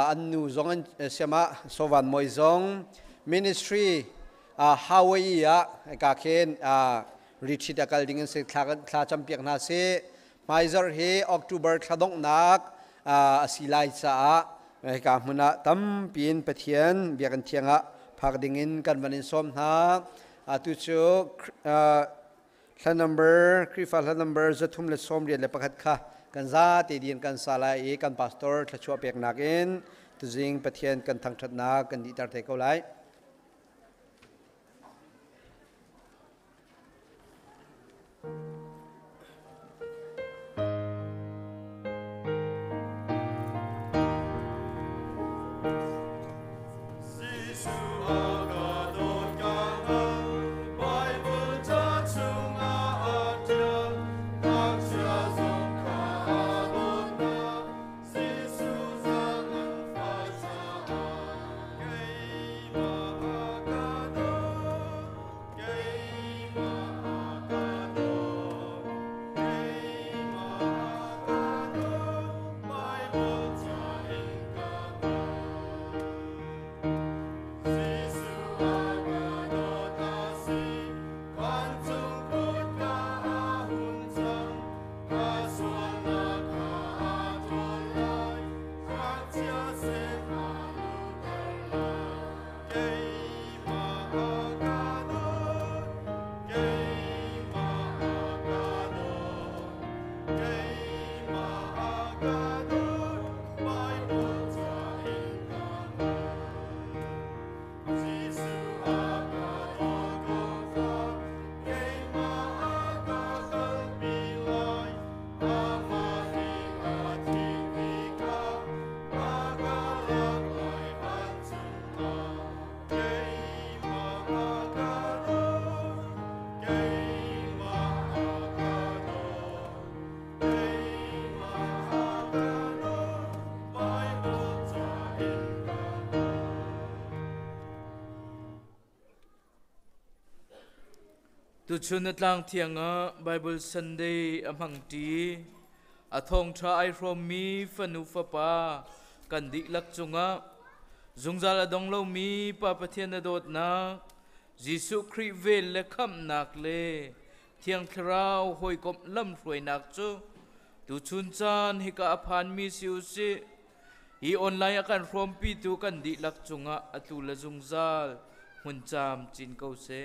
S1: อันนูจงเสียมาสวรรค์มวยจง Ministry ฮาวายอะกาเคนริชิตากัลดิ้งเสกคลาจำเปียกนาเซมาอิจารเฮออกตุเบอร์คลาดงนักสิไลซ่ากามุนะตั้มปีนปะเทียนเบียกันเทียงะพักดิ่งกันวันนี้สมนะตุจูลันนัมเบอร์คริฟาลันนัมเบอร์จะทุ่มเลสมเรียนเลปะคัดค่ะกันซาตีดินกันซาลายกันพาสตอร์ทัชชัวเปียกนักอินตุจิงปะเทียนกันทั้งชัดนักกันดีตาร์เทกเอาไล
S5: Hãy subscribe cho kênh Ghiền Mì Gõ Để không bỏ lỡ
S6: tu chun atlang thianga Bible Sunday amang ti athong tha ai from mi fanu fa pa kan di lak chunga zungzal adong lo mi pa pathian adot na Jisu Christ vel le kham nak le thiang thrau hoi kom lam hroi nak chu tu chun chan hi ka aphan mi siu si hi online akan from pi tu kan di lak chunga atula zungzal hun cham chin ko se